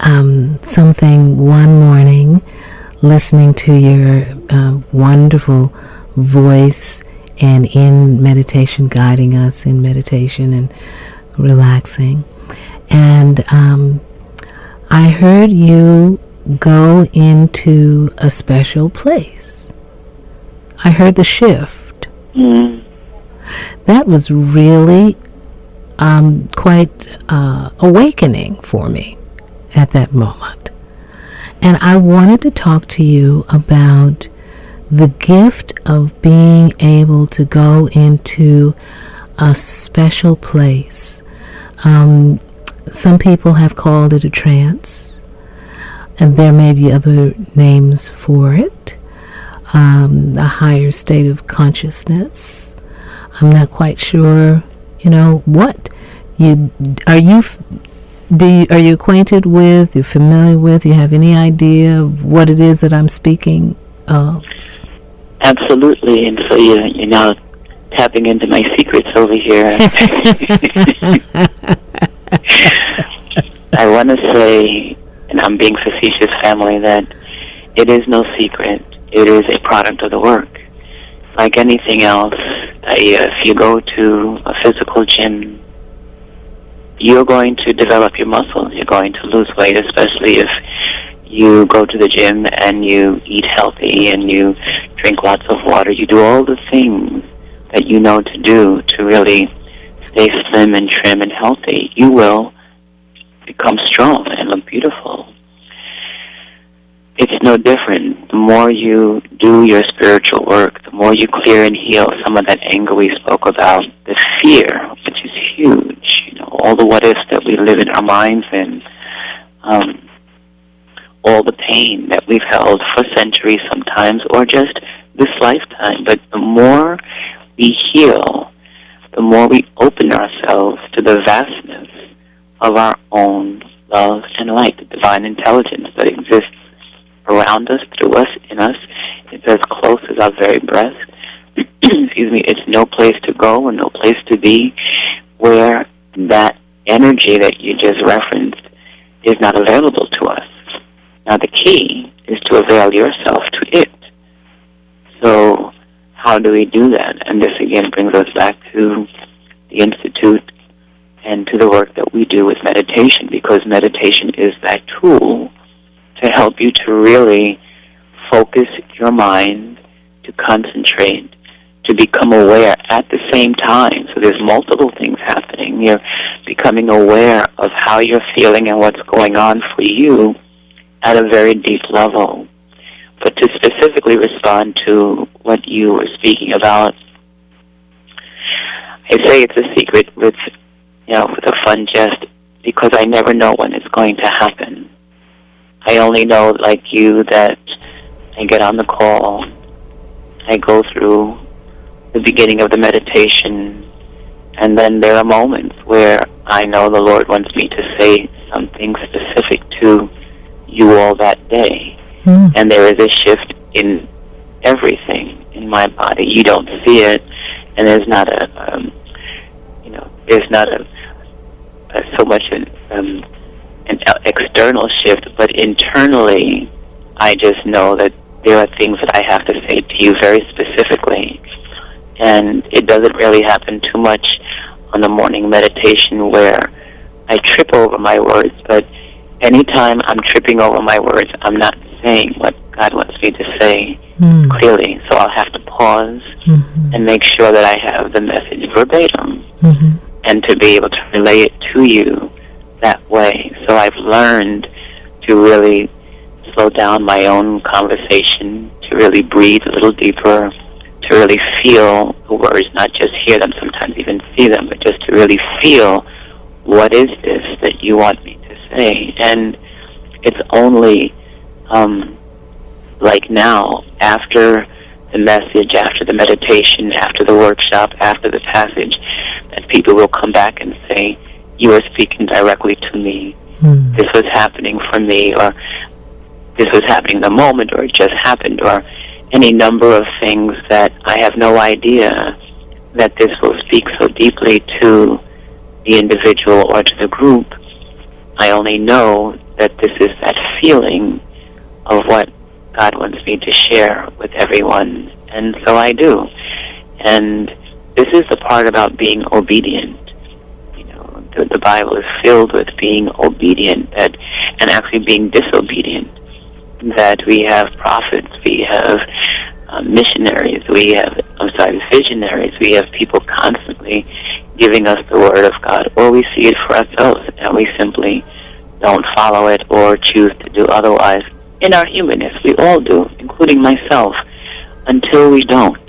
something one morning listening to your wonderful voice and in meditation, guiding us in meditation and relaxing. And I heard you go into a special place. I heard the shift. That was really quite awakening for me at that moment. And I wanted to talk to you about the gift of being able to go into a special place. Some people have called it a trance, and there may be other names for it. A higher state of consciousness. I'm not quite sure, what are you acquainted with? You're familiar with? You have any idea of what it is that I'm speaking of?
Absolutely, and so you're now tapping into my secrets over here. I want to say, and I'm being facetious, family, that it is no secret. It is a product of the work. Like anything else, if you go to a physical gym, you're going to develop your muscles. You're going to lose weight, especially if you go to the gym and you eat healthy and you drink lots of water. You do all the things that you know to do to really stay slim and trim and healthy. You will become strong and look beautiful. It's no different. The more you do your spiritual work, the more you clear and heal some of that anger we spoke about, the fear, which is huge, all the what-ifs that we live in our minds in, all the pain that we've held for centuries sometimes, or just this lifetime. But the more we heal, the more we open ourselves to the vastness of our own love and light, the divine intelligence that exists around us, through us, in us. It's as close as our very breath. Excuse me. It's no place to go and no place to be where that energy that you just referenced is not available to us. Now the key is to avail yourself to it. So how do we do that? And this again brings us back to the Institute and to the work that we do with meditation, because meditation is that tool to help you to really focus your mind, to concentrate, to become aware at the same time. So there's multiple things happening. You're becoming aware of how you're feeling and what's going on for you at a very deep level. But to specifically respond to what you were speaking about, I say it's a secret with a fun jest, because I never know when it's going to happen. I only know, like you, that I get on the call, I go through the beginning of the meditation, and then there are moments where I know the Lord wants me to say something specific to you all that day. And there is a shift in everything in my body. You don't see it, and there's not so much an external shift, but internally, I just know that there are things that I have to say to you very specifically. And it doesn't really happen too much on the morning meditation where I trip over my words, but anytime I'm tripping over my words, I'm not saying what God wants me to say clearly. So I'll have to pause and make sure that I have the message verbatim and to be able to relay it to you that way. So I've learned to really slow down my own conversation, to really breathe a little deeper, to really feel the words, not just hear them, sometimes even see them, but just to really feel, what is this that you want me to say? And it's only like now, after the message, after the meditation, after the workshop, after the passage, that people will come back and say, you are speaking directly to me. this was happening for me, or this was happening the moment, or it just happened, or any number of things that I have no idea that this will speak so deeply to the individual or to the group. I only know that this is that feeling of what God wants me to share with everyone, and so I do. And this is the part about being obedient. You know, the Bible is filled with being obedient and actually being disobedient. That we have prophets, we have missionaries, visionaries, we have people constantly giving us the Word of God, or we see it for ourselves and we simply don't follow it or choose to do otherwise. In our humanness, we all do, including myself, until we don't.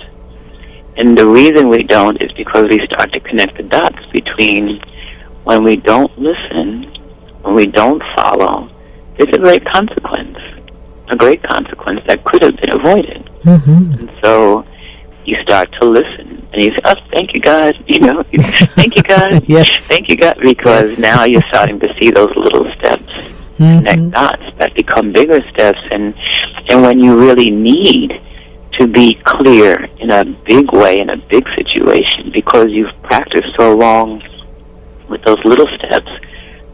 And the reason we don't is because we start to connect the dots between when we don't listen, when we don't follow. There's a great consequence that could have been avoided. And so you start to listen, and you say, oh, thank you, God, thank you, God,
yes,
thank you, God, because now you're starting to see those little steps, connect dots that become bigger steps, and when you really need to be clear in a big way, in a big situation, because you've practiced so long with those little steps,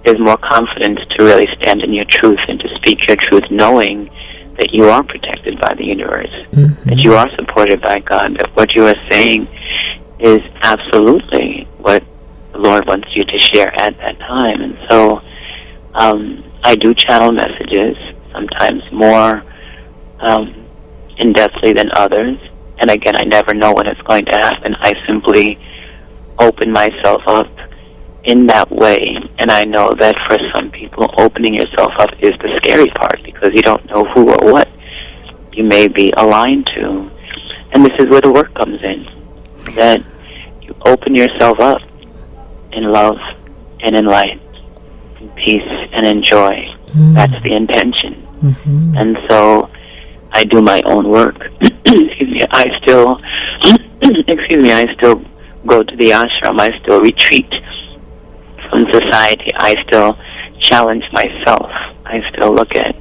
there's more confidence to really stand in your truth and to speak your truth, knowing that you are protected by the universe, that you are supported by God, that what you are saying is absolutely what the Lord wants you to share at that time. And so I do channel messages, sometimes more in-depthly than others. And again, I never know when it's going to happen. I simply open myself up in that way, and I know that for some people, opening yourself up is the scary part, because you don't know who or what you may be aligned to. And this is where the work comes in, that you open yourself up in love and in light, in peace and in joy. That's the intention. And so I do my own work. I still go to the ashram. I still retreat from society. I still challenge myself. I still look at,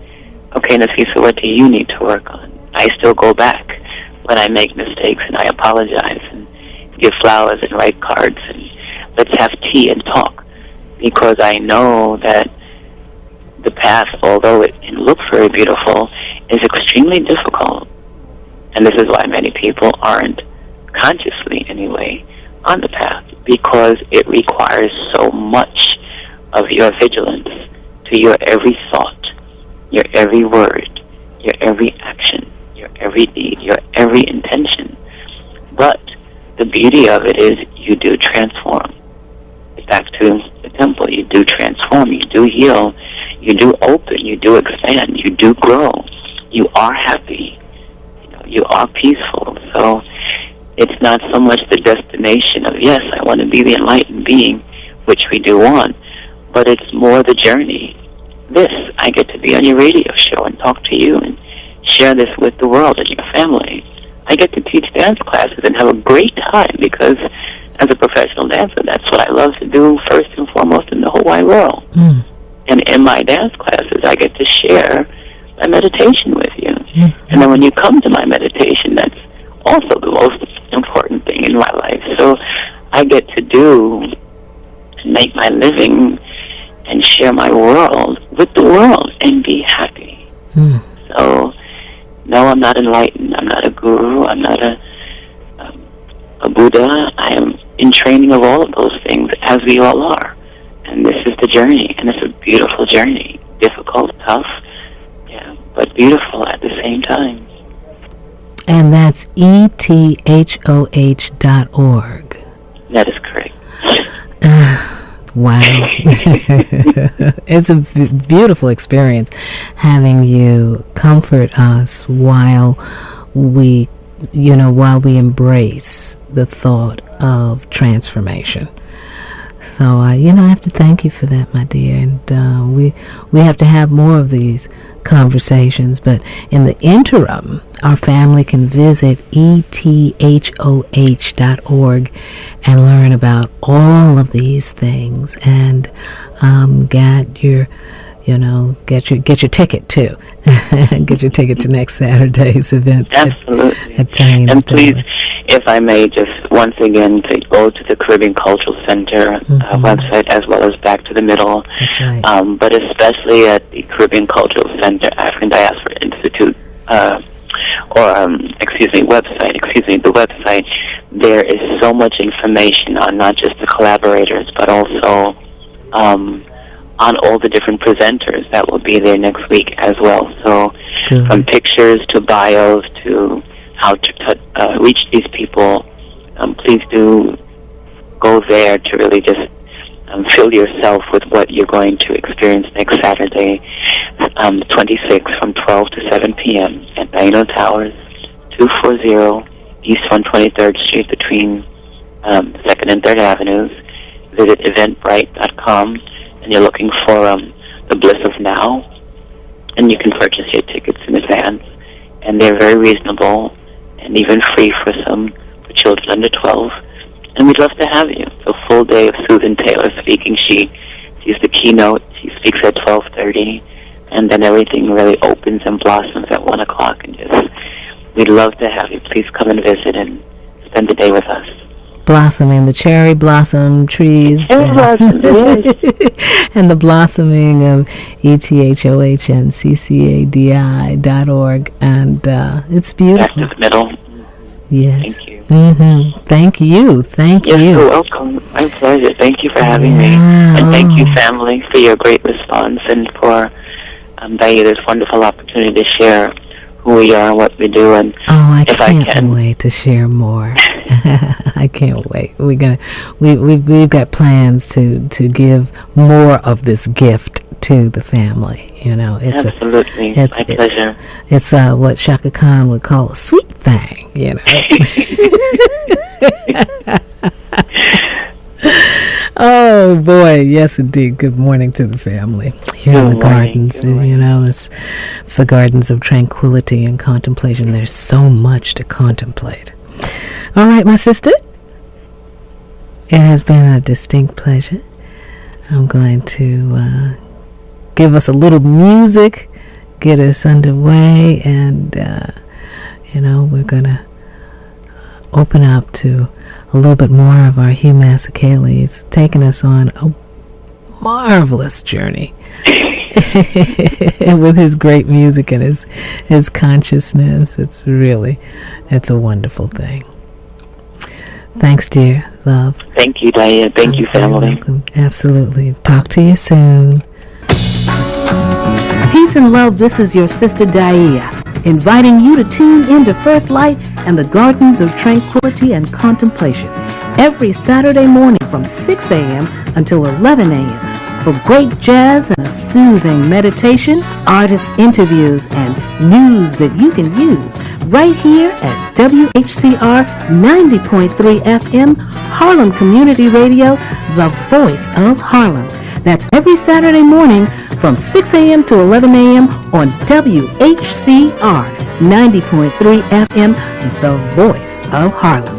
okay, Nafisa, what do you need to work on? I still go back when I make mistakes, and I apologize and give flowers and write cards and let's have tea and talk, because I know that the path, although it looks very beautiful, is extremely difficult. And this is why many people aren't, consciously anyway, on the path, because it requires so much of your vigilance to your every thought, your every word, your every action, your every deed, your every intention. But the beauty of it is you do transform. Back to the temple, you do transform, you do heal, you do open, you do expand, you do grow, you are happy, you are peaceful. So it's not so much the destination of, yes, I want to be the enlightened being, which we do want, but it's more the journey. I get to be on your radio show and talk to you and share this with the world and your family. I get to teach dance classes and have a great time, because as a professional dancer, that's what I love to do first and foremost in the whole wide world. And in my dance classes, I get to share my meditation with you. And then when you come to my meditation, that's also the most important thing in my life. So I get to do and make my living and share my world with the world and be happy. So, no, I'm not enlightened. I'm not a guru. I'm not a Buddha. I am in training of all of those things, as we all are. And this is the journey, and it's a beautiful journey. Difficult, tough, yeah, but beautiful at the same time.
And that's ethoh.org.
That is correct.
Wow. It's a beautiful experience having you comfort us while we embrace the thought of transformation. So, I have to thank you for that, my dear. And we have to have more of these conversations. But in the interim, our family can visit ethoh.org and learn about all of these things and get your ticket too. Get your ticket to next Saturday's event.
Absolutely.
At Tiny
and please,
Thomas.
if I may, just once again to go to the Caribbean Cultural Center website, as well as Back to the Middle.
That's right.
But especially at the Caribbean Cultural Center African Diaspora Institute, the website, there is so much information on not just the collaborators, but also on all the different presenters that will be there next week as well. So
Good.
From pictures to bios to how to reach these people, please do go there to really just fill yourself with what you're going to experience next Saturday, 26th from 12 to 7 p.m. at Dino Towers, 240 East 123rd Street between 2nd and 3rd Avenues. Visit eventbrite.com, and you're looking for the Bliss of Now, and you can purchase your tickets in advance, and they're very reasonable and even free for children under 12. And we'd love to have you. It's a full day of Susan Taylor speaking. She's the keynote. She speaks at 12:30, and then everything really opens and blossoms at 1 o'clock. And we'd love to have you. Please come and visit and spend the day with us.
Blossoming, the cherry blossom trees.
Cherry blossom, yes.
And the blossoming of ETHOH and CCADI.org. And it's beautiful.
Back to the Middle.
Yes.
Thank you.
Thank you. Thank you.
You're welcome. My pleasure. Thank you for having me. And thank you, family, for your great response and for this wonderful opportunity to share who we are and what we do. And
I
if
can't wait to share more. I can't wait. We've got plans to give more of this gift to the family.
Absolutely. My pleasure.
It's what Shaka Khan would call a sweet thing. Oh boy, yes indeed. Good morning to the family here in the gardens. It's the gardens of tranquility and contemplation. There's so much to contemplate. All right, my sister. It has been a distinct pleasure. I'm going to give us a little music, get us underway, and we're going to open up to a little bit more of our Hugh Masekela. He's taken us on a marvelous journey with his great music and his consciousness. It's a wonderful thing. Thanks, dear love.
Thank you, Diane. Thank you, family.
Welcome. Absolutely. Talk to you soon. Peace and love. This is your sister Dia, inviting you to tune into First Light and the Gardens of Tranquility and Contemplation every Saturday morning from 6 a.m. until 11 a.m. for great jazz and a soothing meditation, artist interviews, and news that you can use right here at WHCR 90.3 FM, Harlem Community Radio, the voice of Harlem. That's every Saturday morning from 6 a.m. to 11 a.m. on WHCR 90.3 FM, the voice of Harlem.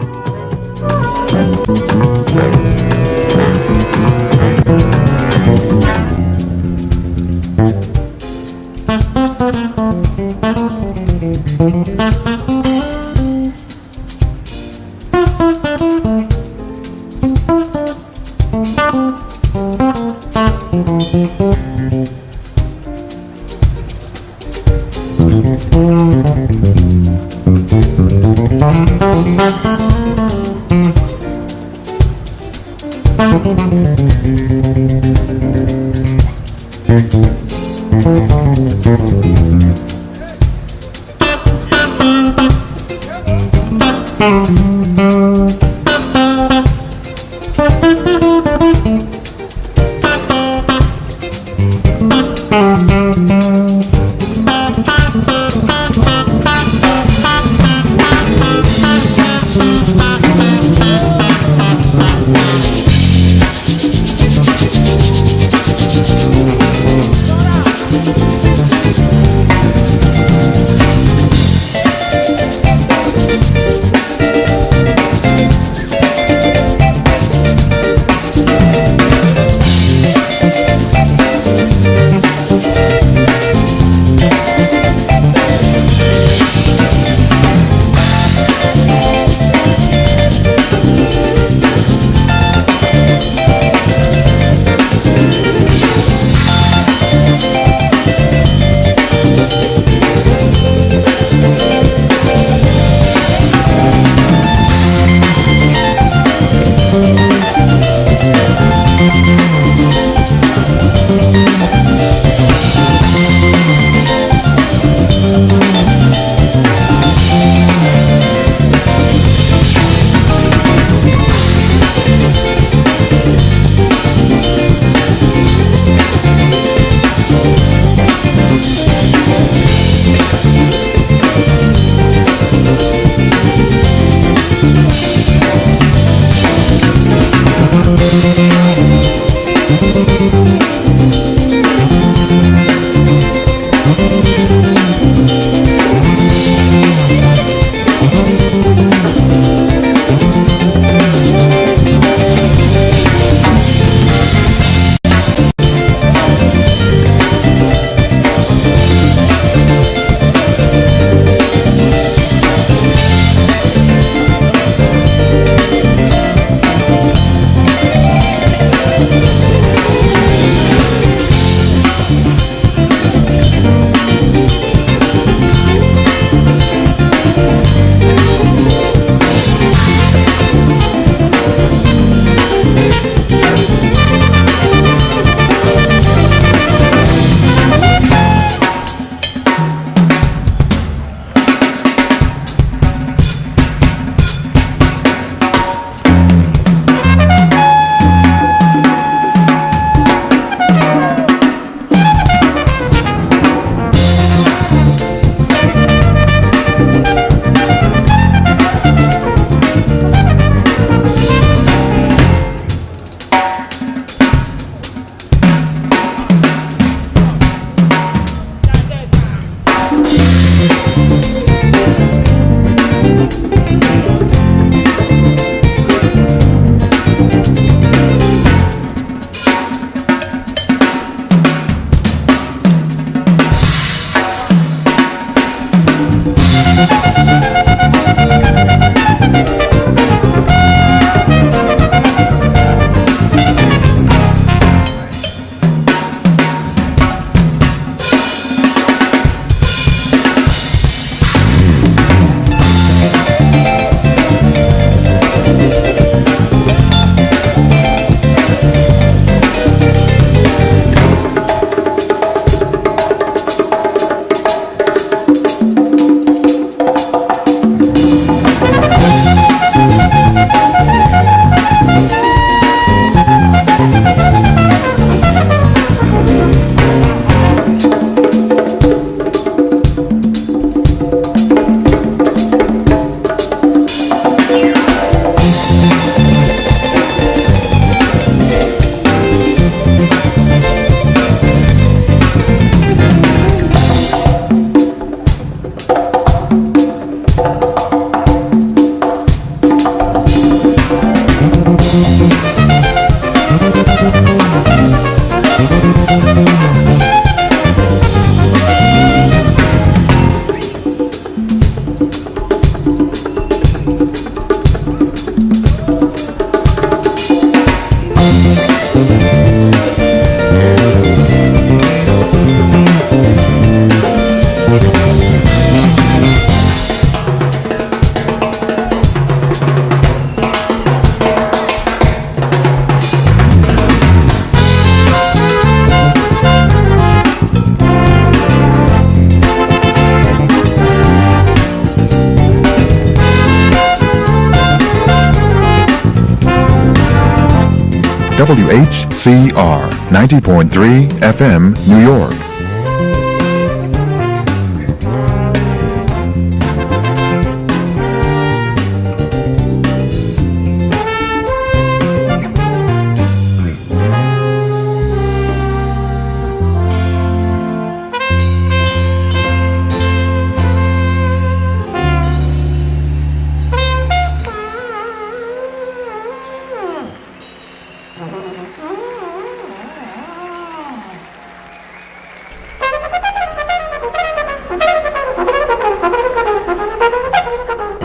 WHCR 90.3 FM, New York.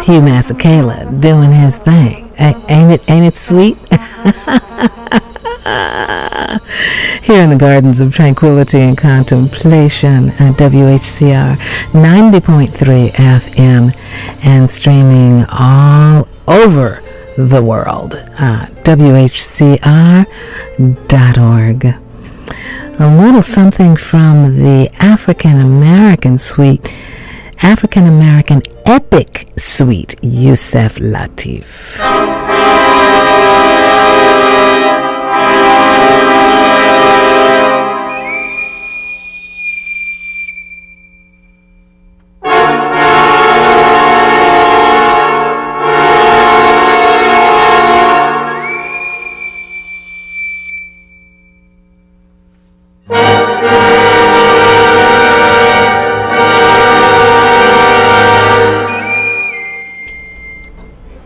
Hugh Masekela doing his thing. Ain't it sweet? Here in the Gardens of Tranquility and Contemplation at WHCR 90.3 FM and streaming all over the world. WHCR.org. A little something from the African American epic suite, Yusef Lateef.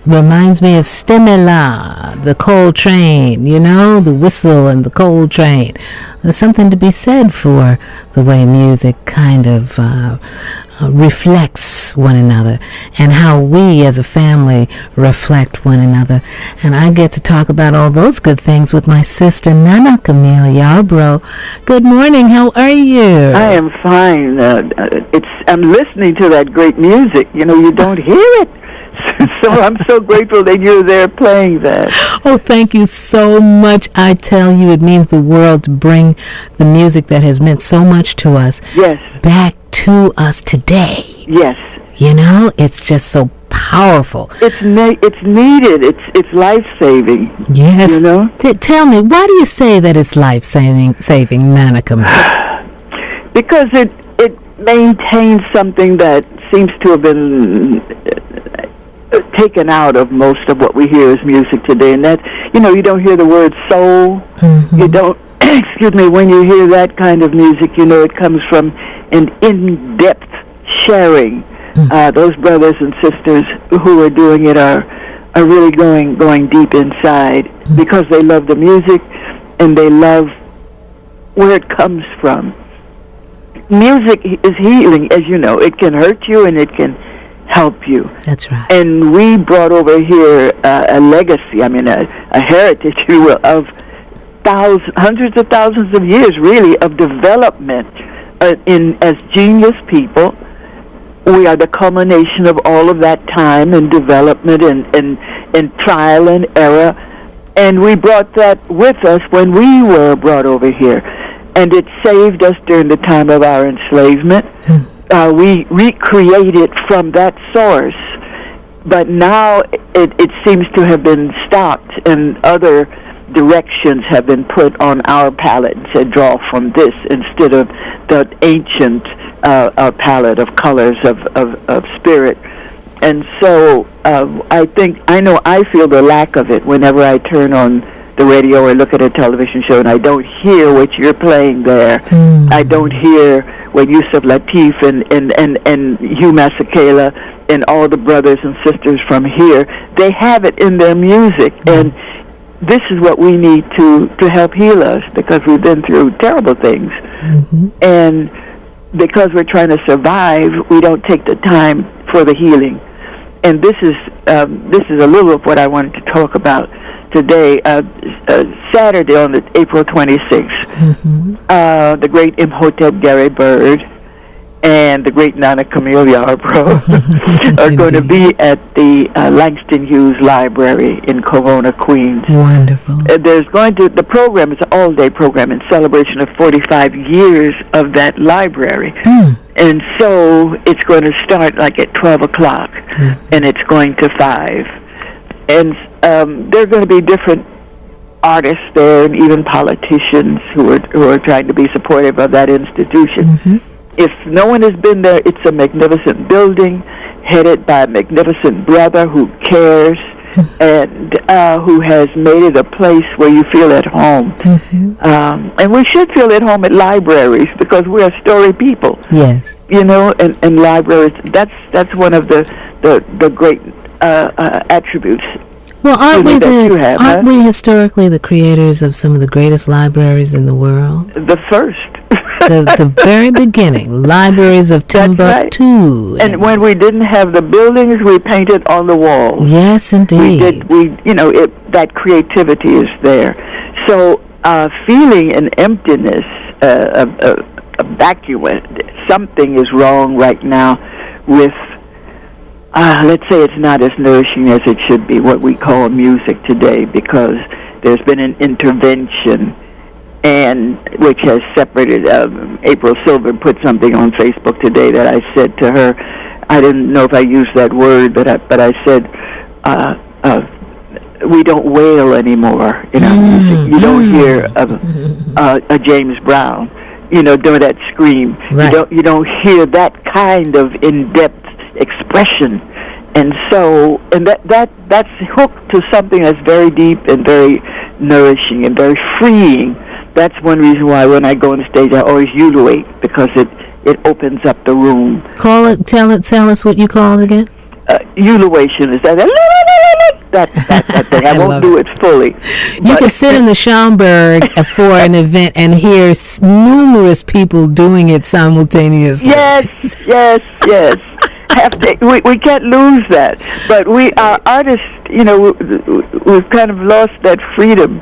Reminds me of Stimula, the coal train, the whistle and the coal train. There's something to be said for the way music kind of reflects one another and how we as a family reflect one another. And I get to talk about all those good things with my sister, Nana Camille Yarbrough. Good morning. How are you?
I am fine. I'm listening to that great music. You don't hear it. So I'm so grateful that you're there playing that.
Oh, thank you so much. I tell you, it means the world to bring the music that has meant so much to us back to us today.
Yes.
It's just so powerful.
It's needed. It's life-saving.
Yes. Tell me, why do you say that it's life-saving, Nana Camille?
Because it maintains something that seems to have been taken out of most of what we hear as music today, and that you don't hear the word soul. Mm-hmm. You don't when you hear that kind of music, it comes from an in-depth sharing. Mm-hmm. Those brothers and sisters who are doing it are really going deep inside, mm-hmm. because they love the music and they love where it comes from. Music is healing, as you know. It can hurt you and it can help you.
That's right.
And we brought over here a legacy, a heritage, if you will, of hundreds of thousands of years, really, of development as genius people. We are the culmination of all of that time and development and trial and error. And we brought that with us when we were brought over here. And it saved us during the time of our enslavement. We recreated from that source, but now it seems to have been stopped, and other directions have been put on our palette and said, draw from this instead of the ancient palette of colors of spirit. And so I feel the lack of it whenever I turn on the radio or look at a television show, and I don't hear what you're playing there. Mm. I don't hear what Yusef Lateef and Hugh Masekela and all the brothers and sisters from here, they have it in their music. Mm. And this is what we need to help heal us, because we've been through terrible things. Mm-hmm. And because we're trying to survive, we don't take the time for the healing. And this is a little of what I wanted to talk about today. Saturday on April 26th, mm-hmm. The great Imhotep Gary Bird and the great Nana Camille Yarbrough are going to be at the Langston Hughes Library in Corona, Queens.
Wonderful.
The program is an all-day program in celebration of 45 years of that library. Mm. And so it's going to start at 12 o'clock, and it's going to 5. And there are going to be different artists there and even politicians who are trying to be supportive of that institution.
Mm-hmm.
If no one has been there, it's a magnificent building headed by a magnificent brother who cares and who has made it a place where you feel at home.
Mm-hmm.
And we should feel at home at libraries because we are story people.
Yes.
You know, and libraries, that's one of the great attributes.
Well, aren't
that
we historically the creators of some of the greatest libraries in the world?
The first.
the very beginning, libraries of Timbuktu.
Right. And when we didn't have the buildings, we painted on the walls.
Yes, indeed.
That creativity is there. So feeling an emptiness, a vacuum, something is wrong right now with, let's say it's not as nourishing as it should be, what we call music today, because there's been an intervention and which has separated. April Silver put something on Facebook today that I said to her. I didn't know if I used that word, but I said we don't wail anymore in our music. You don't hear a James Brown, doing that scream.
Right.
You don't hear that kind of in-depth expression, and that's hooked to something that's very deep and very nourishing and very freeing. That's one reason why when I go on stage, I always ululate, because it opens up the room.
Tell us what you call it again.
Ululation is that thing. I won't do it fully.
You can sit in the Schaumburg for an event and hear numerous people doing it simultaneously.
Yes. We can't lose that. But we are artists. We've kind of lost that freedom.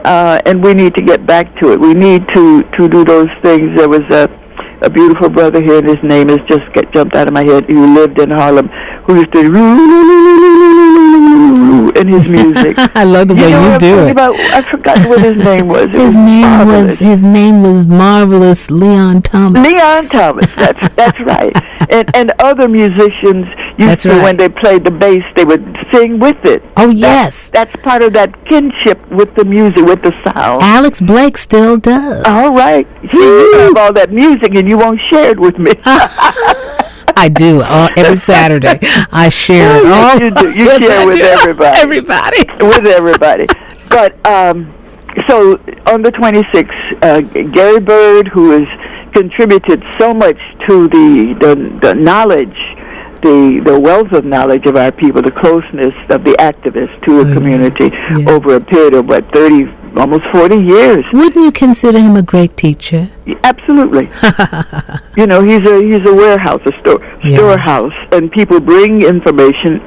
And we need to get back to it. We need to do those things. There was a beautiful brother here, and his name has just jumped out of my head, who lived in Harlem, who used to in his music.
I love the way you do it.
I forgot what his name was.
His name was Marvelous Leon Thomas.
Leon Thomas, that's right. And other musicians used to, when they played the bass, they would sing with it.
Oh, yes.
That's part of that kinship with the music, with the sound.
Alex Blake still does.
All right. You have all that music and you won't share it with me.
I do. Every Saturday, I share it all.
You do. You share with everybody. With everybody. But, so on the 26th, Gary Bird, who has contributed so much to the knowledge, the wealth of knowledge of our people, the closeness of the activists to a community over a period of, almost 40 years.
Wouldn't you consider him a great teacher?
Absolutely. He's a warehouse, a storehouse, and people bring information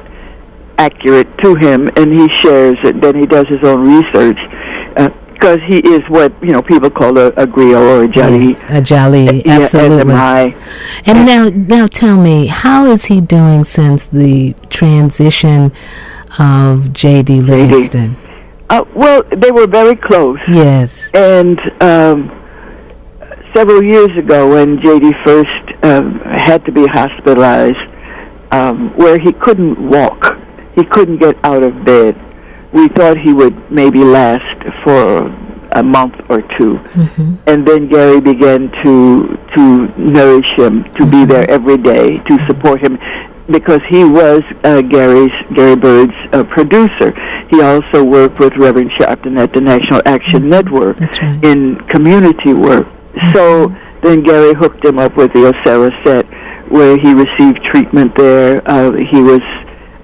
accurate to him, and he shares it. Then he does his own research, because he is what people call a griot or a jali.
Yes, a jali, absolutely. And now tell me, how is he doing since the transition of J.D. Livingston?
Well, they were very close.
Yes.
And several years ago, when J.D. first had to be hospitalized, where he couldn't walk, he couldn't get out of bed, we thought he would maybe last for a month or two. And then Gary began to nourish him, to be there every day, to support him, because he was Gary Bird's producer. He also worked with Reverend Sharpton at the National Action Network in community work. So then Gary hooked him up with the Whcr set, where he received treatment there. He was,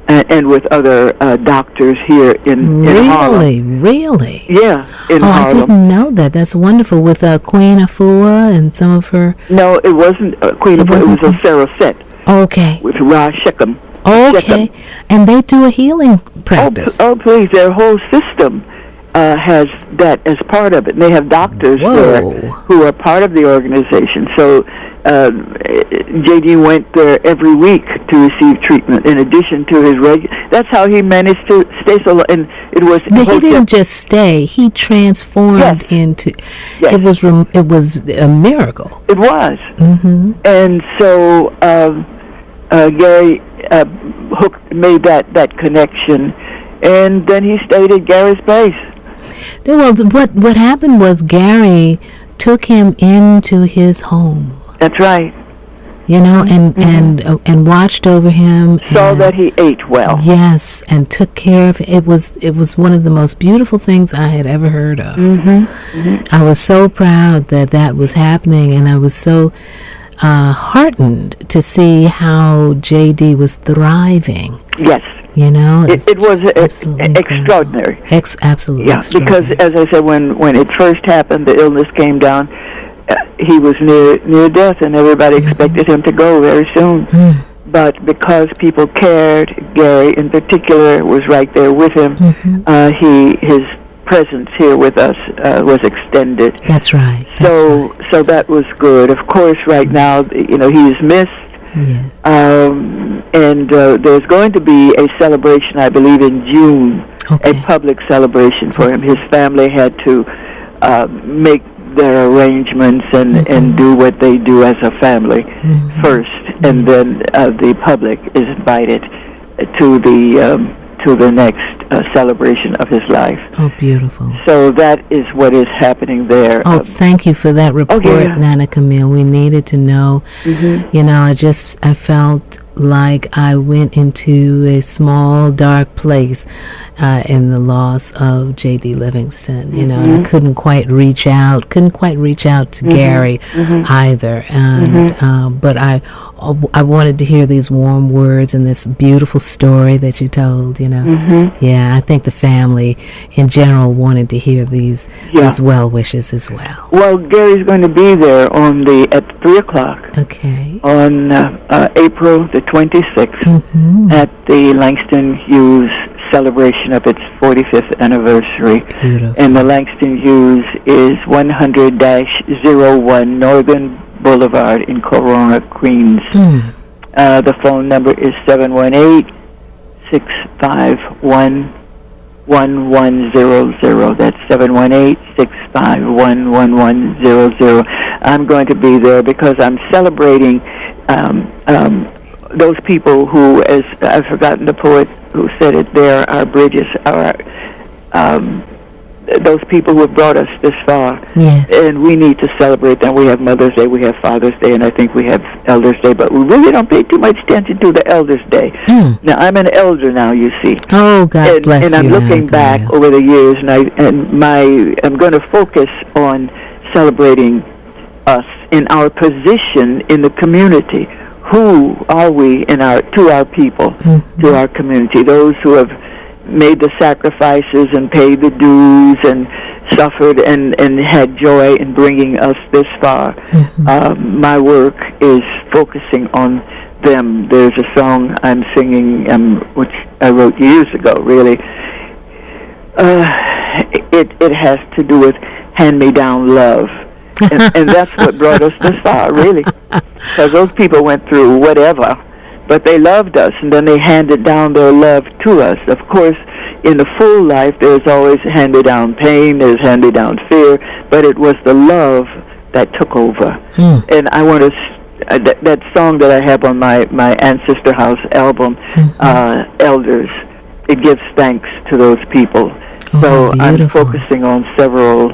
and with other doctors here in Harlem.
Really?
Yeah, in Harlem.
I didn't know that. That's wonderful. With Queen Afua and some of her...
No, it wasn't Queen Afua. It was Whcr set.
Okay.
With Ra Shechem.
Okay. And they do a healing practice.
Oh, please. Their whole system has that as part of it. And they have doctors there who are part of the organization. So J.D. went there every week to receive treatment in addition to his regular... That's how he managed to stay so long. And it was...
He didn't just stay. He transformed into... Yes. It was a miracle.
It was. And so Gary made that connection, and then he stayed at Gary's place.
Well, what happened was Gary took him into his home.
That's right.
You know, and watched over him.
Saw that he ate well.
Yes, and took care of it. It was one of the most beautiful things I had ever heard of. I was so proud that was happening, and I was so heartened to see how JD was thriving.
Yes.
You know,
it was extraordinary.
Absolutely.
Yeah,
extraordinary.
because as I said, when it first happened, the illness came down. He was near death, and everybody expected him to go very soon. But because people cared, Gary in particular was right there with him. His presence here with us was extended.
That's right.
So that was good. Of course, right now, he's missed.
Yeah.
And there's going to be a celebration, I believe, in June.
Okay.
A public celebration for him. His family had to make their arrangements and do what they do as a family first, and then the public is invited to the next celebration of his life.
Oh, beautiful.
So that is what is happening there.
Oh, thank you for that report, Nana Camille. We needed to know. You know, I felt like I went into a small, dark place in the loss of J.D. Livingston, you know, and I couldn't quite reach out to Gary either. And but I wanted to hear these warm words and this beautiful story that you told, you know. Yeah, I think the family in general wanted to hear these well wishes as well.
Well, Gary's going to be there at 3 o'clock.
Okay.
On April the 26th at the Langston Hughes celebration of its 45th anniversary.
Beautiful.
And the Langston Hughes is 100-01 Northern Boulevard in Corona, Queens. The phone number is 718-651-1100. That's 718-651-1100. I'm going to be there because I'm celebrating those people who, as I've forgotten the poet who said it, there are bridges, those people who have brought us this far.
Yes.
And we need to celebrate them. We have Mother's Day, we have Father's Day, and I think we have Elders' Day, but we really don't pay too much attention to the Elders' Day. Now, I'm an elder now, you see.
Oh, God bless you.
And I'm looking back over the years, and I'm going to focus on celebrating us in our position in the community. Who are we to our people, to our community? Those who have made the sacrifices and paid the dues and suffered and had joy in bringing us this far. My work is focusing on them. There's a song I'm singing, which I wrote years ago, really. It has to do with hand-me-down love. and that's what brought us this far, really. Because those people went through whatever, but they loved us, and then they handed down their love to us. Of course, in the full life, there's always handed-down pain, there's handed-down fear, but it was the love that took over. And I want to, that song that I have on my Ancestor House album, Elders, it gives thanks to those people. So I'm focusing on several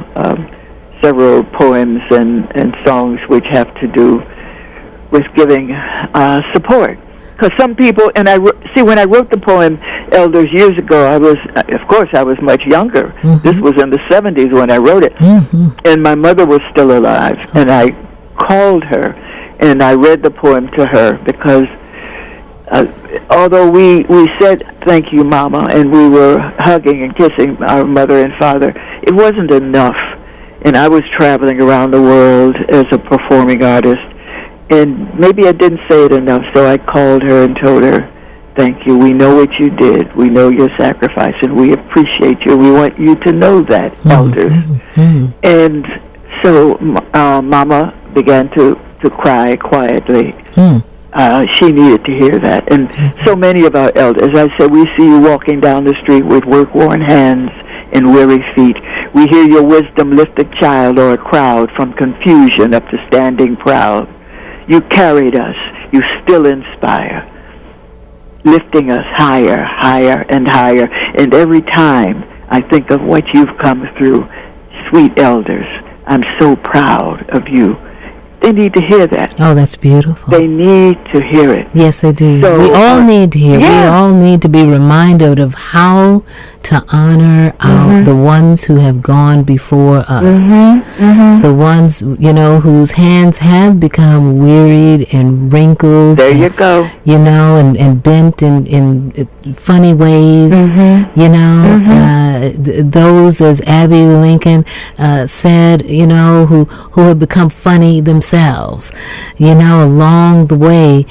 poems and songs which have to do with giving support. Because some people, and when I wrote the poem Elders years ago, I was much younger. This was in the 70s when I wrote it. And my mother was still alive. And I called her and I read the poem to her because although we said, "Thank you, Mama," and we were hugging and kissing our mother and father, it wasn't enough. And I was traveling around the world as a performing artist, and maybe I didn't say it enough, so I called her and told her, "Thank you. We know what you did. We know your sacrifice, and we appreciate you. We want you to know that, elders." And so Mama began to cry quietly. She needed to hear that. And so many of our elders, I said, we see you walking down the street with work-worn hands and weary feet. We hear your wisdom lift a child or a crowd from confusion up to standing proud. You carried us. You still inspire, lifting us higher, higher, and higher. And every time I think of what you've come through. Sweet elders, I'm so proud of you. They need to hear that.
Oh, that's beautiful.
They need to hear it.
Yes, they do.
So,
we all need to hear.
yeah.
We all need to be reminded of how to honor the ones who have gone before us. The ones, whose hands have become wearied and wrinkled.
There you go.
And bent in funny ways. Those, as Abby Lincoln said, who have become funny themselves, along the way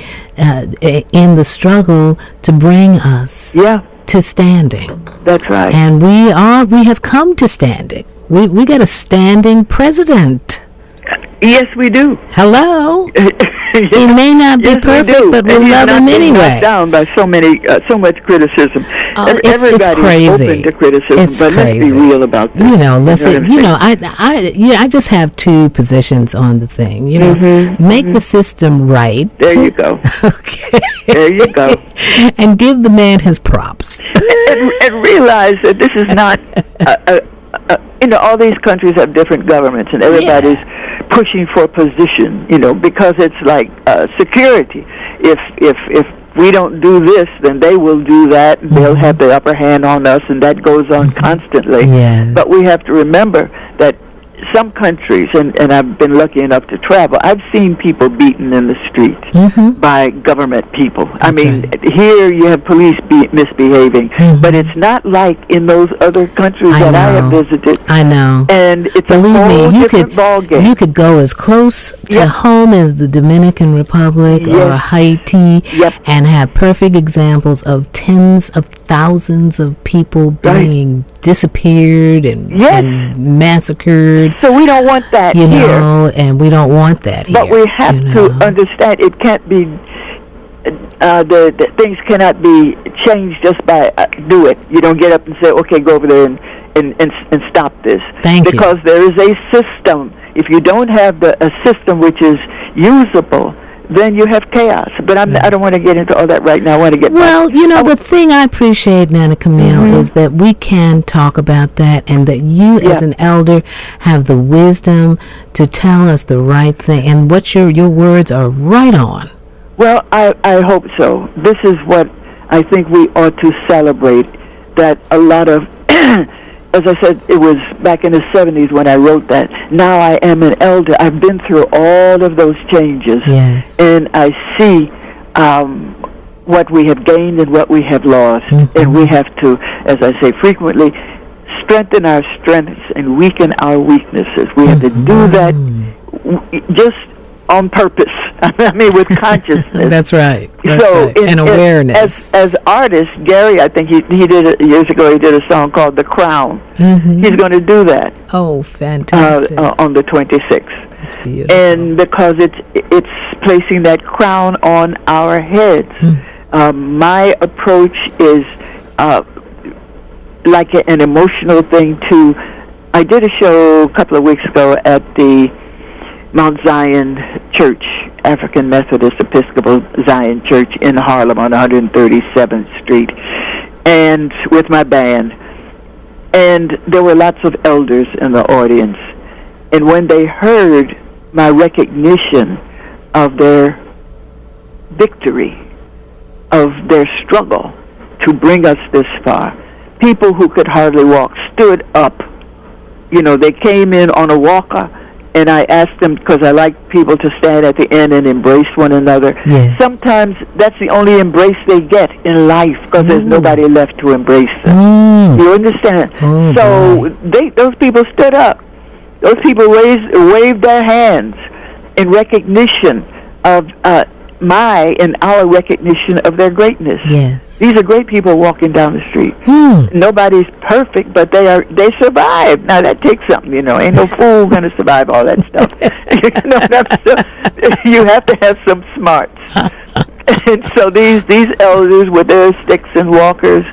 in the struggle to bring us to standing.
That's right.
And we have come to standing. We got a standing president.
Yes, we do.
Hello. He may not be perfect, but we love him anyway.
Down by so much criticism.
It's crazy.
Open to criticism,
it's
but
crazy.
Let's be real about that.
I just have two positions on the thing. Make the system right.
There you go.
Okay.
There you go.
And give the man his props.
and realize that this is not. All these countries have different governments, and everybody's pushing for a position, because it's like security. If we don't do this, then they will do that, and they'll have the upper hand on us, and that goes on constantly.
Yes.
But we have to remember that some countries, and I've been lucky enough to travel, I've seen people beaten in the street by government people. Here you have police misbehaving, but it's not like in those other countries I have visited.
I know.
And it's
Believe
a whole different ballgame.
You could go as close to home as the Dominican Republic or Haiti and have perfect examples of tens of thousands of people being disappeared and massacred.
So we don't want that here.
And we don't want that here.
But we have to understand it can't be, the things cannot be changed just by do it. You don't get up and say, okay, go over there and stop this. Because there is a system. If you don't have a system which is usable, then you have chaos. But I don't want to get into all that right now. I want to get back.
The thing I appreciate, Nana Camille, is that we can talk about that, and that you as an elder have the wisdom to tell us the right thing, and what your words are right on.
Well, I hope so. This is what I think we ought to celebrate, that a lot of as I said, it was back in the 70s when I wrote that. Now I am an elder. I've been through all of those changes.
Yes.
And I see what we have gained and what we have lost. And we have to, as I say frequently, strengthen our strengths and weaken our weaknesses. We have to do that just on purpose. With consciousness.
That's right.
And
awareness.
As artists, Gary, I think he did it years ago. He did a song called "The Crown." He's going to do that.
Oh, fantastic!
On the 26th.
That's beautiful.
And because it's placing that crown on our heads. My approach is like an emotional thing too. I did a show a couple of weeks ago at the Mount Zion Church, African Methodist Episcopal Zion Church in Harlem on 137th Street, and with my band. And there were lots of elders in the audience. And when they heard my recognition of their victory, of their struggle to bring us this far, people who could hardly walk stood up. They came in on a walker. And I asked them, because I like people to stand at the end and embrace one another.
Yes.
Sometimes that's the only embrace they get in life, because there's nobody left to embrace them. You understand? Those people stood up. Those people waved their hands in recognition of my and our recognition of their greatness.
Yes.
These are great people walking down the street. Nobody's perfect, but they survive. Now that takes something, Ain't no fool gonna survive all that stuff. You have to have some smarts. And so these elders with their sticks and walkers,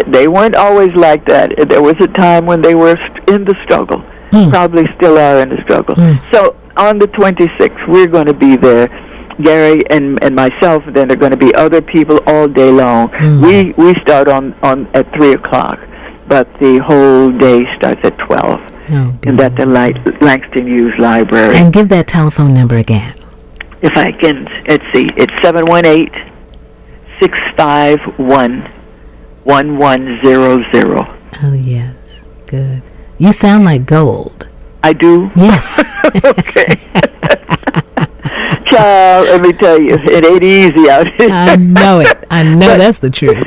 they weren't always like that. There was a time when they were in the struggle. Probably still are in the struggle. So on the 26th, we're going to be there. Gary and myself, then there are going to be other people all day long. We start on at 3 o'clock, but the whole day starts at 12.
Oh,
and at the Langston Hughes Library.
And give that telephone number again.
If I can, let's see, it's 718-651-1100.
Oh, yes. Good. You sound like gold.
I do?
Yes.
Okay. Child, let me tell you, it ain't easy out here.
I know it. I know that's the truth.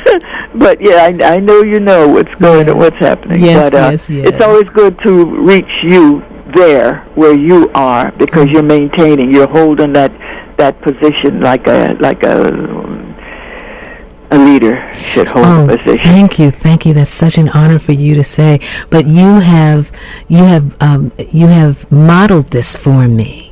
But yeah, I know you know what's going on, what's happening.
Yes,
but,
yes.
It's always good to reach you there where you are because you're maintaining, you're holding that position like a leader should hold a position.
Thank you. That's such an honor for you to say. But you have modeled this for me.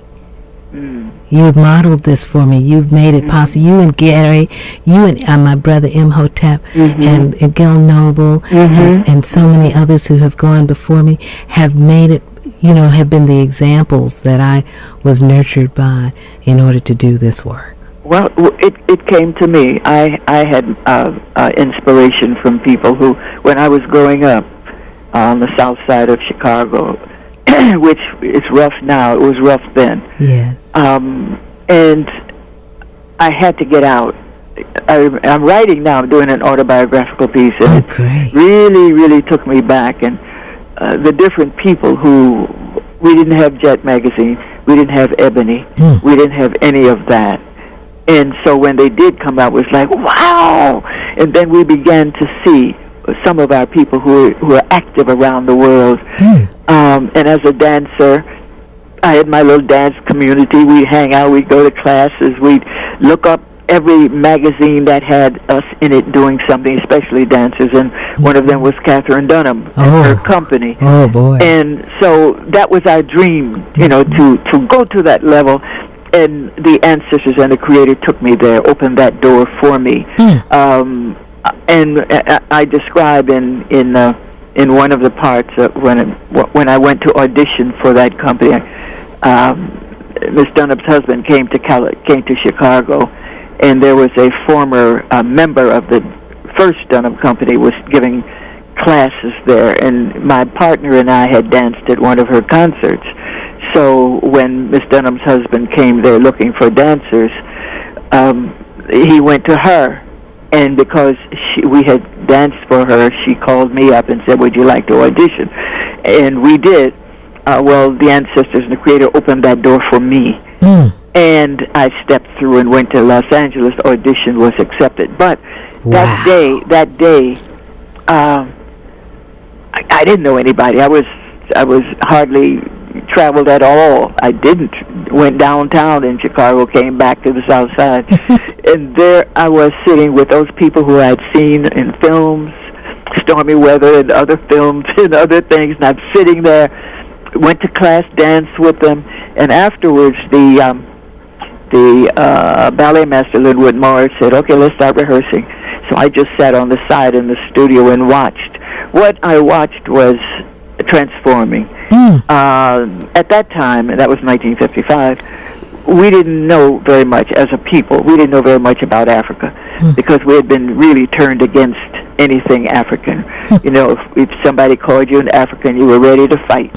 You've modeled this for me. You've made it possible. You and Gary, you and my brother Imhotep, and Gil Noble, and so many others who have gone before me have made it, have been the examples that I was nurtured by in order to do this work.
Well, it came to me. I had inspiration from people who, when I was growing up on the south side of Chicago, which is rough now, it was rough then.
Yes.
And I had to get out. I'm writing now. I'm doing an autobiographical piece, and it really, really took me back. And the different people who, we didn't have Jet Magazine, we didn't have Ebony, we didn't have any of that. And so when they did come out, it was like, wow! And then we began to see some of our people who are active around the world. And as a dancer, I had my little dance community. We'd hang out, we'd go to classes, we'd look up every magazine that had us in it doing something, especially dancers, and one of them was Catherine Dunham and her company.
Oh, boy.
And so that was our dream, to go to that level. And the ancestors and the Creator took me there, opened that door for me. And I describe in one of the parts when I went to audition for that company, Miss Dunham's husband came to Chicago, and there was a former member of the first Dunham company was giving classes there, and my partner and I had danced at one of her concerts. So when Miss Dunham's husband came there looking for dancers, he went to her. And because we had danced for her, she called me up and said, would you like to audition? And we did. The ancestors and the Creator opened that door for me. And I stepped through and went to Los Angeles. Audition was accepted. But that day, I didn't know anybody. I was hardly traveled at all. I didn't. Went downtown in Chicago, came back to the south side. And there I was sitting with those people who I had seen in films, Stormy Weather and other films and other things. And I'm sitting there, went to class, danced with them. And afterwards, the ballet master, Linwood Morris, said, okay, let's start rehearsing. So I just sat on the side in the studio and watched. What I watched was transforming. At that time, and that was 1955, we didn't know very much as a people. We didn't know very much about Africa because we had been really turned against anything African. If somebody called you an African, you were ready to fight.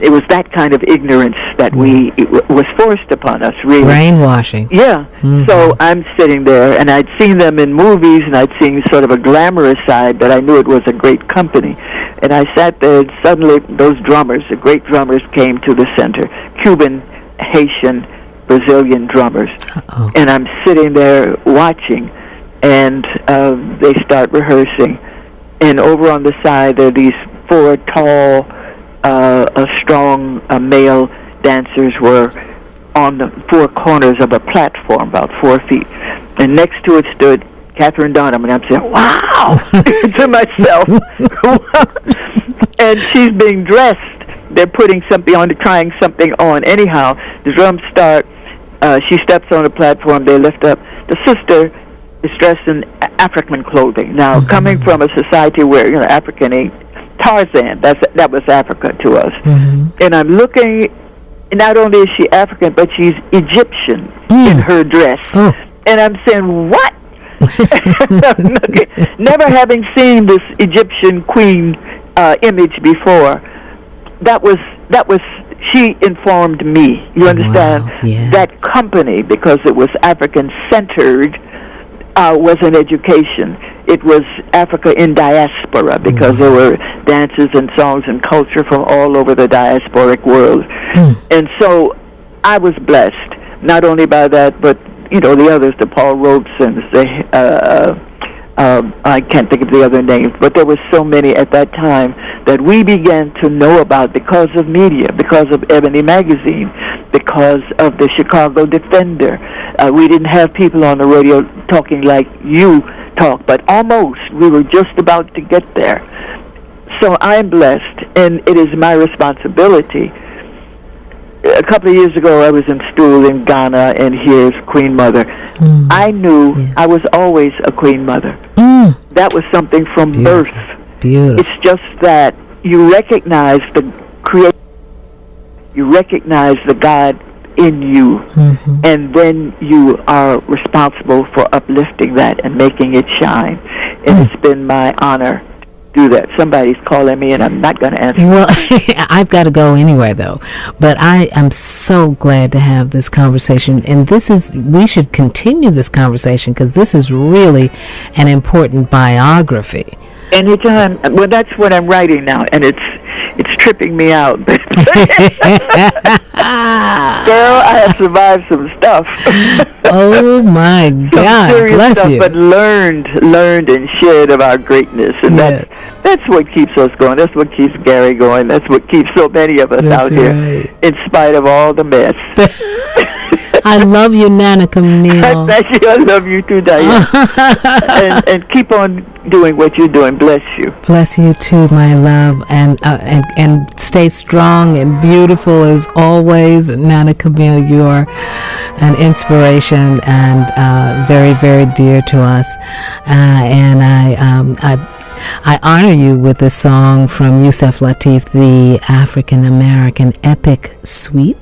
It was that kind of ignorance that was forced upon us, really.
Brainwashing.
Yeah. So I'm sitting there, and I'd seen them in movies, and I'd seen sort of a glamorous side, but I knew it was a great company. And I sat there, and suddenly those drummers, the great drummers, came to the center. Cuban, Haitian, Brazilian drummers. And I'm sitting there watching, and they start rehearsing. And over on the side, there are these four tall, strong male dancers were on the four corners of a platform, about 4 feet. And next to it stood Catherine Dunham, and I'm saying, wow, to myself. And she's being dressed. They're putting something on, trying something on. Anyhow, the drums start. She steps on the platform. They lift up. The sister is dressed in African clothing. Now, coming from a society where, African ain't Tarzan. That was Africa to us. And I'm looking, not only is she African, but she's Egyptian in her dress. And I'm saying, what? Never having seen this Egyptian queen image before, that was she informed me. You understand?
Wow, yes.
That company, because it was African centered, was an education. It was Africa in diaspora, because there were dances and songs and culture from all over the diasporic world. And so I was blessed, not only by that, but the others, the Paul Robesons, I can't think of the other names, but there were so many at that time that we began to know about because of media, because of Ebony Magazine, because of the Chicago Defender. We didn't have people on the radio talking like you talk, but almost. We were just about to get there. So I'm blessed, and it is my responsibility. A couple of years ago, I was in school in Ghana, and here's Queen Mother. I knew I was always a Queen Mother. That was something from birth.
Beautiful.
It's just that you recognize the creator, you recognize the God in you, and then you are responsible for uplifting that and making it shine. And it's been my honor do that. Somebody's calling me, and I'm not going to answer.
Well, I've got to go anyway, though. But I am so glad to have this conversation, and we should continue this conversation, because this is really an important biography.
Anytime. Well, that's what I'm writing now, and it's tripping me out. Girl, I have survived some stuff.
Oh my God!
Serious
Bless
stuff,
you.
But learned and shared of our greatness, and that's what keeps us going. That's what keeps Gary going. That's what keeps so many of us out here, in spite of all the mess.
I love you, Nana Camille.
Thank you. I love you too, Diane. and keep on doing what you're doing. Bless you.
Bless you too, my love, and stay strong and beautiful as always, Nana Camille. You are an inspiration and very, very dear to us. And I honor you with this song from Yusef Lateef, the African American epic suite,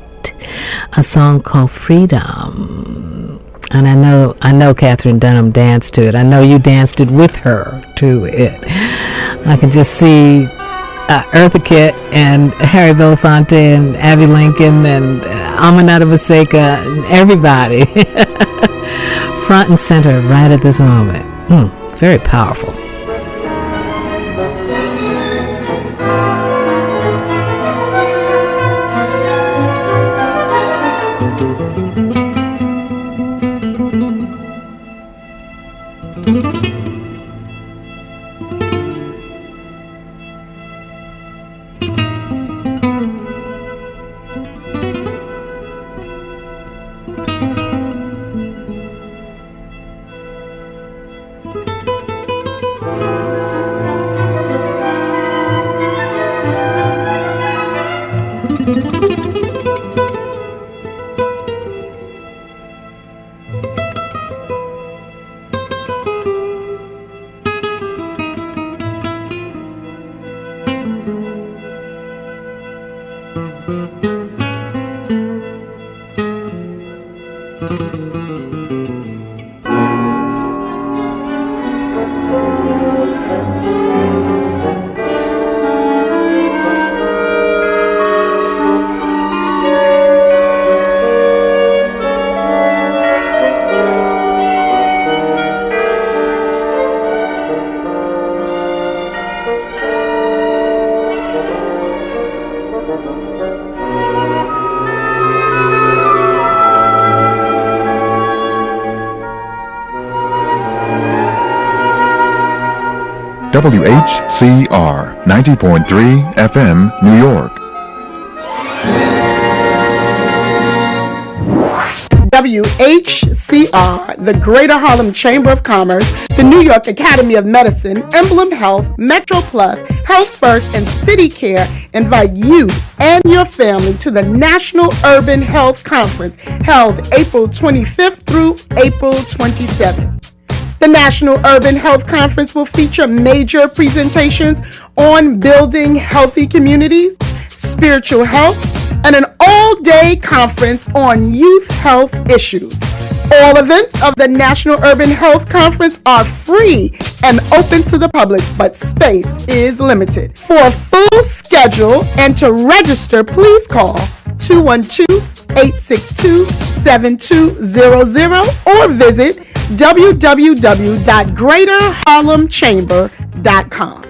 a song called Freedom. And I know Catherine Dunham danced to it. I know you danced it with her to it. I can just see Eartha Kitt and Harry Belafonte and Abby Lincoln and Aminata Maseka and everybody front and center right at this moment. Very powerful.
WHCR 90.3 FM, New York.
WHCR, the Greater Harlem Chamber of Commerce, the New York Academy of Medicine, Emblem Health, Metro Plus, Health First, and City Care invite you and your family to the National Urban Health Conference held April 25th through April 27th. The National Urban Health Conference will feature major presentations on building healthy communities, spiritual health, and an all-day conference on youth health issues. All events of the National Urban Health Conference are free and open to the public, but space is limited. For a full schedule and to register, please call 212-862-7200 or visit www.greaterharlemchamber.com.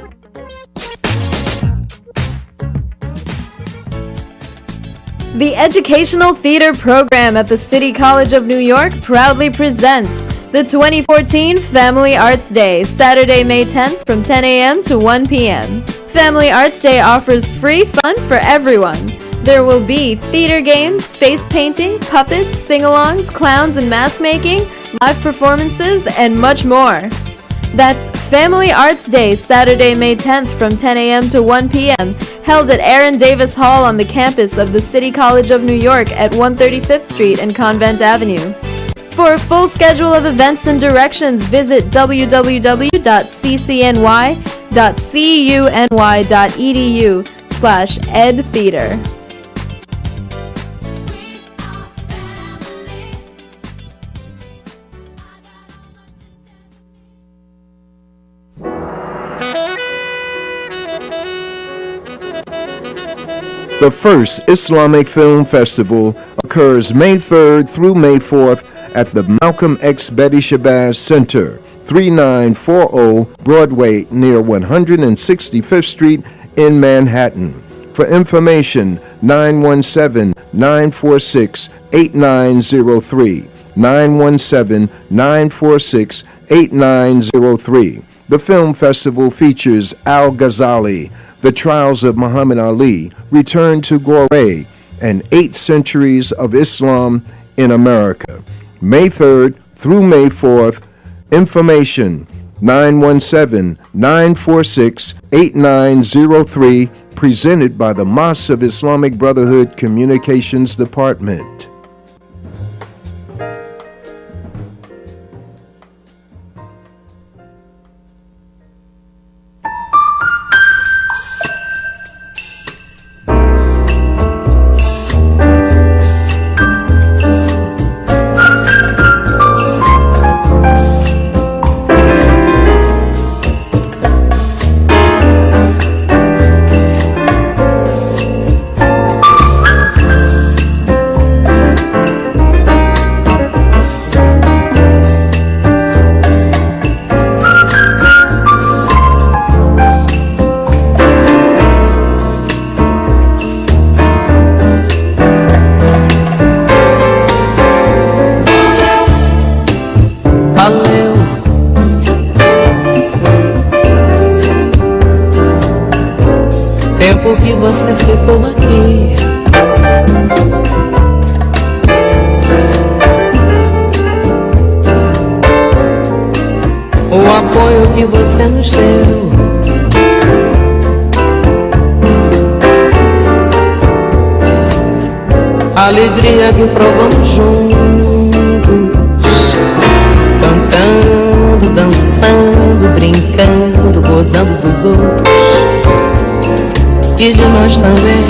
The Educational Theater Program at the City College of New York proudly presents the 2014 Family Arts Day, Saturday, May 10th from 10 a.m. to 1 p.m. Family Arts Day offers free fun for everyone. There will be theater games, face painting, puppets, sing-alongs, clowns and mask making, live performances, and much more. That's Family Arts Day, Saturday, May 10th from 10 a.m. to 1 p.m., held at Aaron Davis Hall on the campus of the City College of New York at 135th Street and Convent Avenue. For a full schedule of events and directions, visit www.ccuny.edu/edtheater.
The first Islamic Film Festival occurs May 3rd through May 4th at the Malcolm X Betty Shabazz Center, 3940 Broadway near 165th Street in Manhattan. For information, 917-946-8903, 917-946-8903. The film festival features Al Ghazali, The Trials of Muhammad Ali, Return to Goree, and 8 Centuries of Islam in America. May 3rd through May 4th. Information 917-946-8903, presented by the Mosque of Islamic Brotherhood Communications Department.
Tempo que você ficou aqui, o apoio que você nos deu, a alegria que provamos juntos, cantando, dançando, brincando, gozando dos outros e de nós também.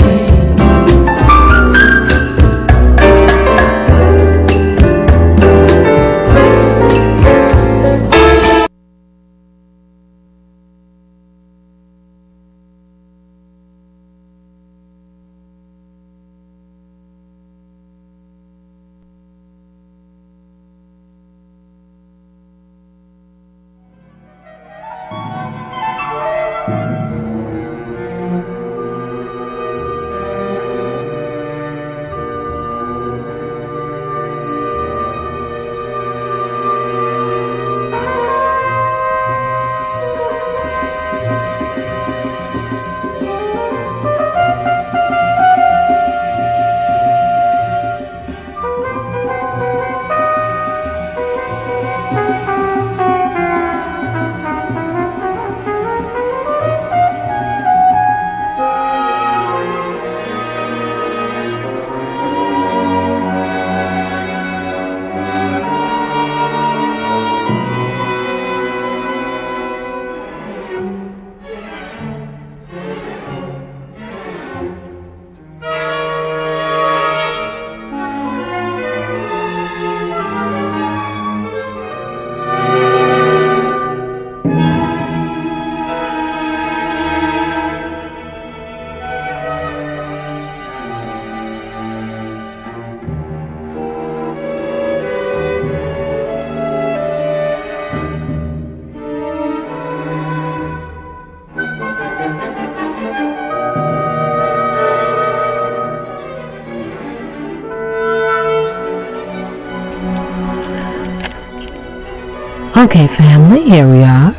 Okay, family, here we are.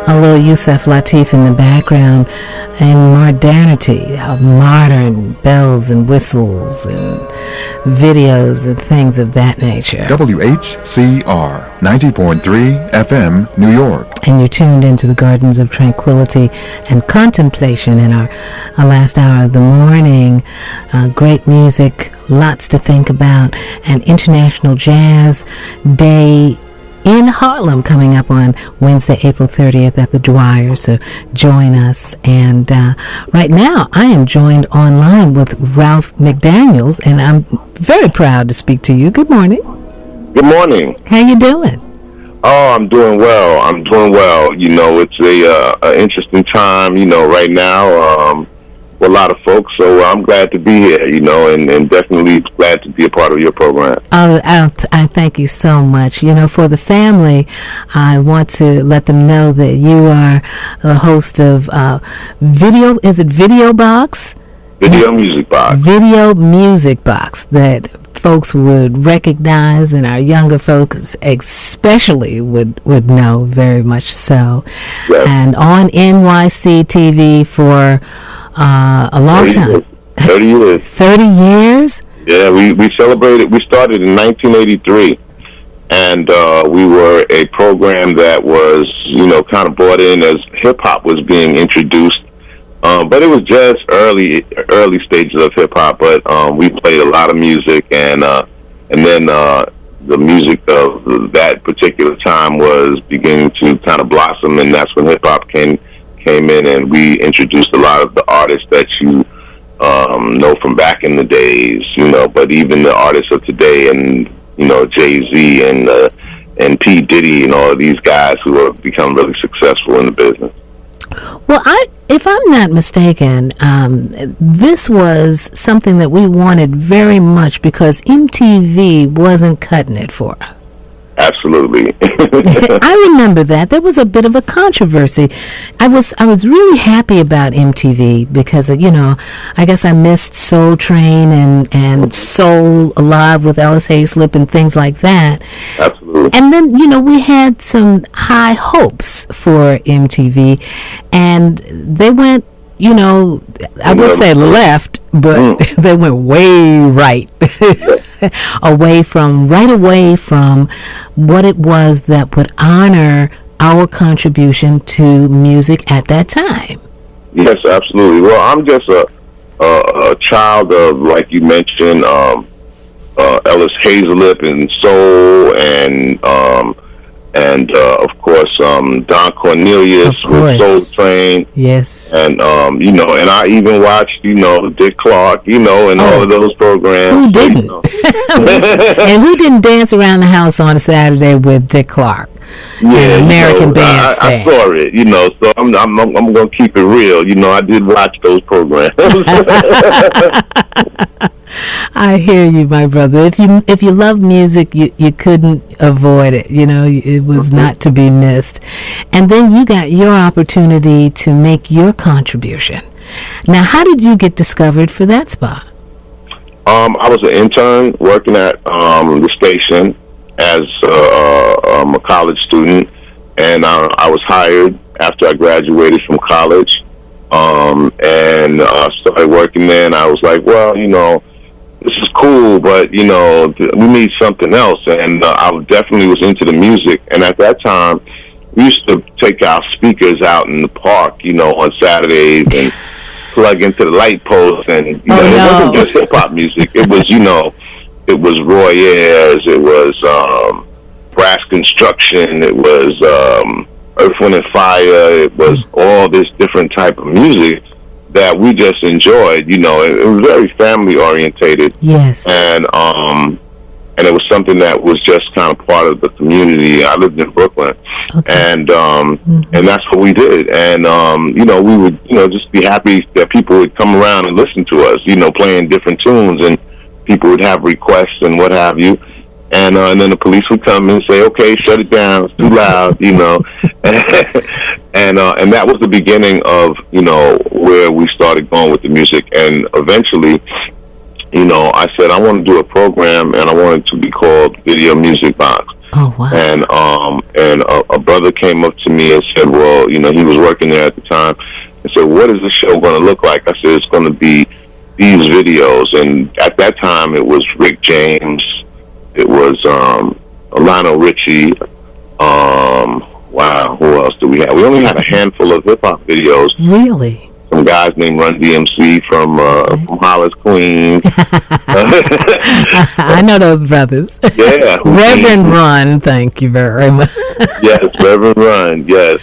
A little Yusef Lateef in the background, and modernity, modern bells and whistles and videos and things of that nature.
WHCR 90.3 FM, New York.
And you're tuned into the Gardens of Tranquility and Contemplation in our last hour of the morning. Great music, lots to think about, and International Jazz Day in Harlem coming up on Wednesday, April 30th at the Dwyer. So join us. And right now, I am joined online with Ralph McDaniels, and I'm very proud to speak to you. Good morning.
Good morning.
How you doing?
Oh, I'm doing well. You know, it's a interesting time, you know, right now for a lot of folks. So I'm glad to be here, you know, and definitely glad to be a part of your program.
I thank you so much. You know, for the family, I want to let them know that you are the host of Video Box?
Video Music Box.
Video Music Box that folks would recognize, and our younger folks especially would know very much so.
Yes.
And on NYC TV for a long time.
30 years.
30 years?
Yeah, we celebrated. We started in 1983, and we were a program that was, you know, kind of brought in as hip-hop was being introduced. But it was just early stages of hip-hop, but we played a lot of music, and then the music of that particular time was beginning to kind of blossom, and that's when hip-hop came in, and we introduced a lot of the artists that you know from back in the days, you know, but even the artists of today, and, you know, Jay-Z and P. Diddy and all of these guys who have become really successful in the business.
Well, if I'm not mistaken, this was something that we wanted very much because MTV wasn't cutting it for us.
Absolutely.
I remember that. There was a bit of a controversy. I was really happy about MTV because, you know, I guess I missed Soul Train and Soul Alive with Ellis Hayslip and things like that.
Absolutely.
And then, you know, we had some high hopes for MTV, and they went, you know, I would say left, but they went way right. away from what it was that would honor our contribution to music at that time.
Yes, absolutely. Well, I'm just a child of, like you mentioned, Ellis Hazlip and soul, and of course Don Cornelius with Soul Train.
Yes.
And you know, and I even watched, you know, Dick Clark, you know, and all of those programs.
Who didn't?
You know.
And who didn't dance around the house on a Saturday with Dick Clark?
Yeah,
American Bandstand.
I saw it, you know, so I'm gonna keep it real. You know, I did watch those programs.
I hear you, my brother. If you love music, you couldn't avoid it. You know, it was not to be missed. And then you got your opportunity to make your contribution. Now, how did you get discovered for that spot?
I was an intern working at the station as a college student, and I was hired after I graduated from college, and started working there. And I was like, well, you know, this is cool, but, you know, we need something else. And I definitely was into the music. And at that time, we used to take our speakers out in the park, you know, on Saturdays and plug into the light posts. And, you know, it wasn't just hip-hop music. It was, you know, it was Roy Ayers, it was Brass Construction, it was Earth, Wind and Fire, it was all this different type of music that we just enjoyed. You know, it was very family orientated.
Yes.
And it was something that was just kind of part of the community. I lived in Brooklyn. Okay. And and that's what we did. And you know, we would, you know, just be happy that people would come around and listen to us, you know, playing different tunes, and people would have requests and what have you. And then the police would come and say, okay, shut it down, it's too loud, you know. And that was the beginning of, you know, where we started going with the music. And eventually, you know, I said I want to do a program, and I want it to be called Video Music Box.
Oh, wow.
And a brother came up to me and said, well, you know, he was working there at the time, and said, what is the show going to look like? I said, it's going to be these videos. And at that time, it was Rick James, it was Lionel Richie. Wow, who else do we have? We only had a handful of hip hop videos.
Really?
Some guys named Run DMC from Hollis, Queens.
I know those brothers.
Yeah.
Reverend Run, thank you very much.
Yes, Reverend Run, yes.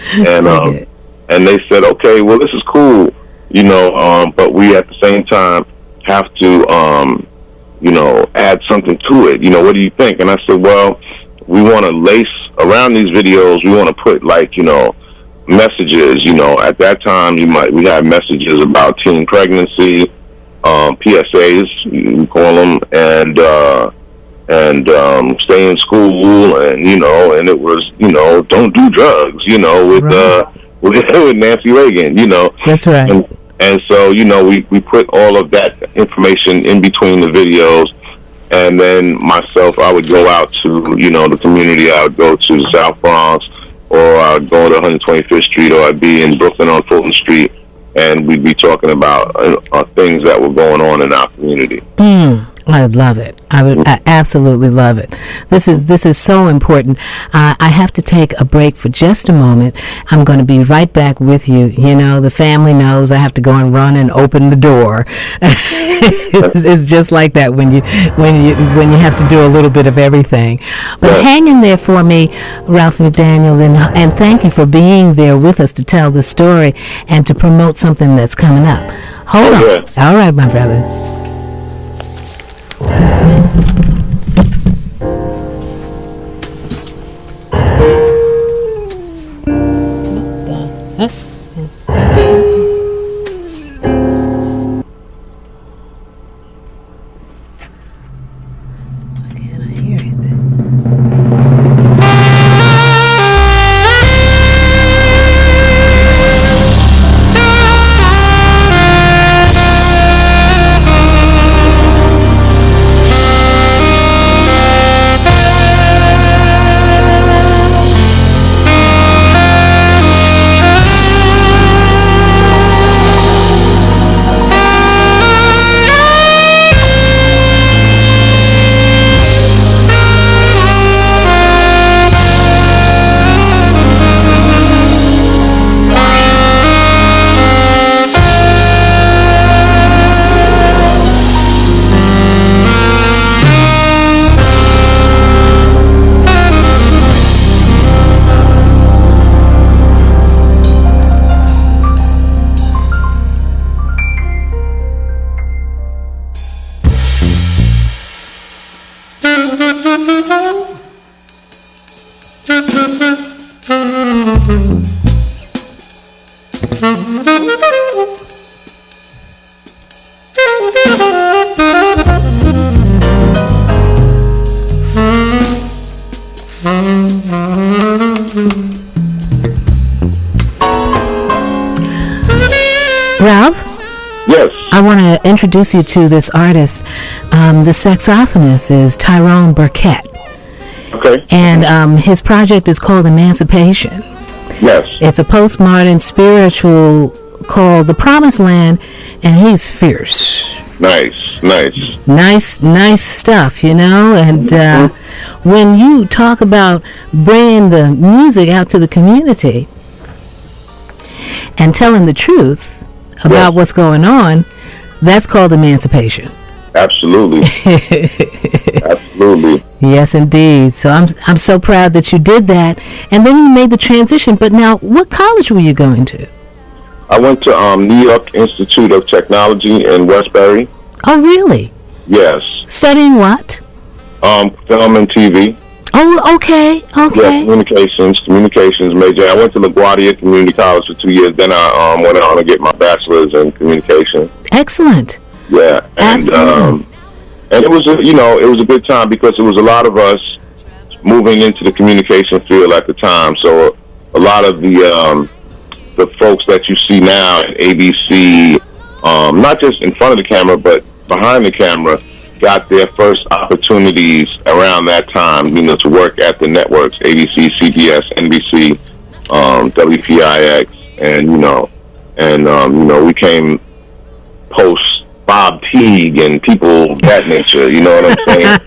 And they said, okay, well, this is cool, you know, but we at the same time have to, you know, add something to it. You know, what do you think? And I said, well, we want to lace around these videos, we want to put, like, you know, messages. You know, at that time we had messages about teen pregnancy, PSAs you call them, and stay in school, and you know, and it was, you know, don't do drugs, you know, with with Nancy Reagan, you know.
That's right.
And so, you know, we put all of that information in between the videos. And then myself, I would go out to, you know, the community. I would go to the South Bronx, or I'd go to 125th Street, or I'd be in Brooklyn on Fulton Street, and we'd be talking about things that were going on in our community.
I love it. I absolutely love it. This is so important. I have to take a break for just a moment. I'm going to be right back with you. You know, the family knows I have to go and run and open the door. It's just like that when you have to do a little bit of everything. But hang in there for me, Ralph McDaniels, and thank you for being there with us to tell the story and to promote something that's coming up. Hold on. All right, my brother. Ralph?
Yes.
I want to introduce you to this artist. The saxophonist is Tyrone Burkett.
Okay.
And his project is called Emancipation.
Yes.
It's a postmodern spiritual called The Promised Land, and he's fierce. Nice stuff, you know. And when you talk about bringing the music out to the community and telling the truth about what's going on, that's called emancipation.
Absolutely. Absolutely.
Yes, indeed. So I'm so proud that you did that, and then you made the transition. But now, what college were you going to?
I went to New York Institute of Technology in Westbury.
Oh, really?
Yes.
Studying what?
Film and TV.
Oh, okay.
Yeah, communications major. I went to LaGuardia Community College for 2 years. Then I went on to get my bachelor's in communication.
Excellent.
Yeah, and it was it was a good time because it was a lot of us moving into the communication field at the time. So a lot of the folks that you see now at ABC, not just in front of the camera but behind the camera, got their first opportunities around that time, to work at the networks, ABC, CBS, NBC, WPIX, and we came post Bob Teague and people of that nature. You know what I'm saying?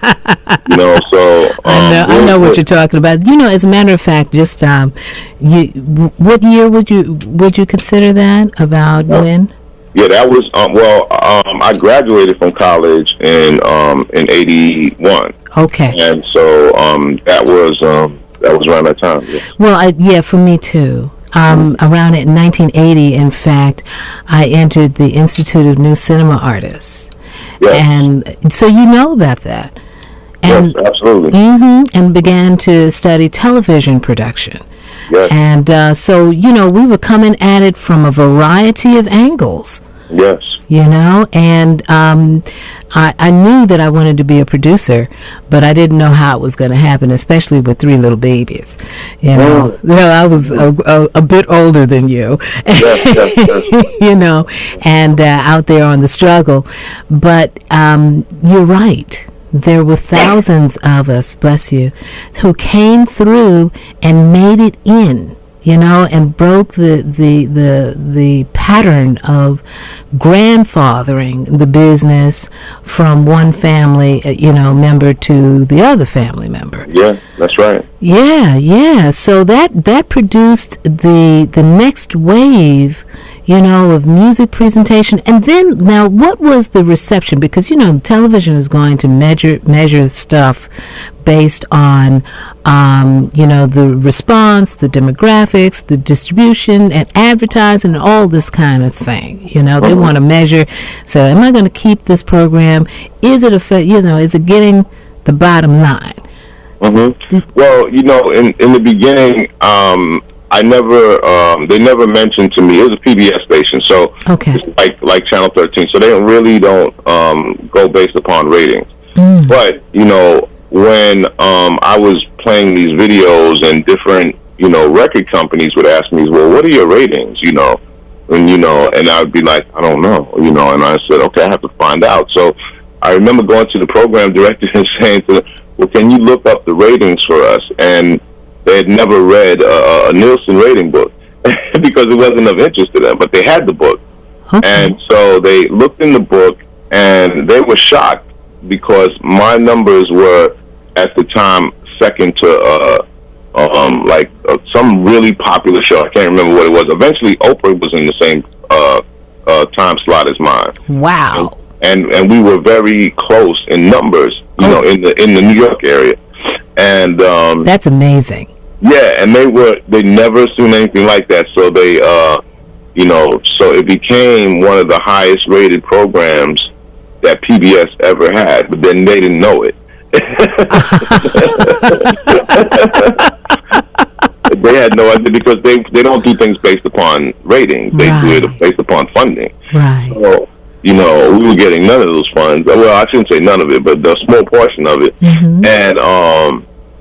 So
I know what you're talking about. As a matter of fact, just what year would you consider that? About when?
Yeah, that was I graduated from college in '81.
Okay.
And so that was around that time. Yes.
Well, for me too. Around in 1980, in fact, I entered the Institute of New Cinema Artists. Yes. And so you know about that. And,
yes, absolutely.
And began to study television production.
Yes.
And so, we were coming at it from a variety of angles.
Yes.
And I knew that I wanted to be a producer, but I didn't know how it was going to happen, especially with 3 little babies. I was a bit older than you,
yes.
And out there on the struggle. But you're right. There were thousands of us, bless you, who came through and made it in. And broke the pattern of grandfathering the business from one family, member to the other family member.
Yeah, that's right.
Yeah. So that produced the next wave, of music presentation. And then now, what was the reception? Because television is going to measure stuff based on the response, the demographics, the distribution, and advertising, and all this kind of thing. They want to measure. So, am I going to keep this program? Is it is it getting the bottom line?
Mm-hmm. Well, in the beginning, I never, they never mentioned to me, it was a PBS station, so it's like Channel 13, so they don't go based upon ratings. But, when I was playing these videos and different, record companies would ask me, well, what are your ratings, and, and I would be like, I don't know, and I said, okay, I have to find out. So I remember going to the program director and saying to them, well, can you look up the ratings for us? And they had never read a Nielsen rating book because it wasn't of interest to them, but they had the book. Okay. And so they looked in the book and they were shocked because my numbers were at the time second to some really popular show. I can't remember what it was. Eventually Oprah was in the same time slot as mine.
Wow.
And we were very close in numbers, in the New York area. And
that's amazing.
Yeah, and they never seen anything like that. So they so it became one of the highest rated programs that PBS ever had, but then they didn't know it. They had no idea because they don't do things based upon ratings. They do it based upon funding.
Right.
So, we were getting none of those funds. Well, I shouldn't say none of it, but a small portion of it.
Mm-hmm.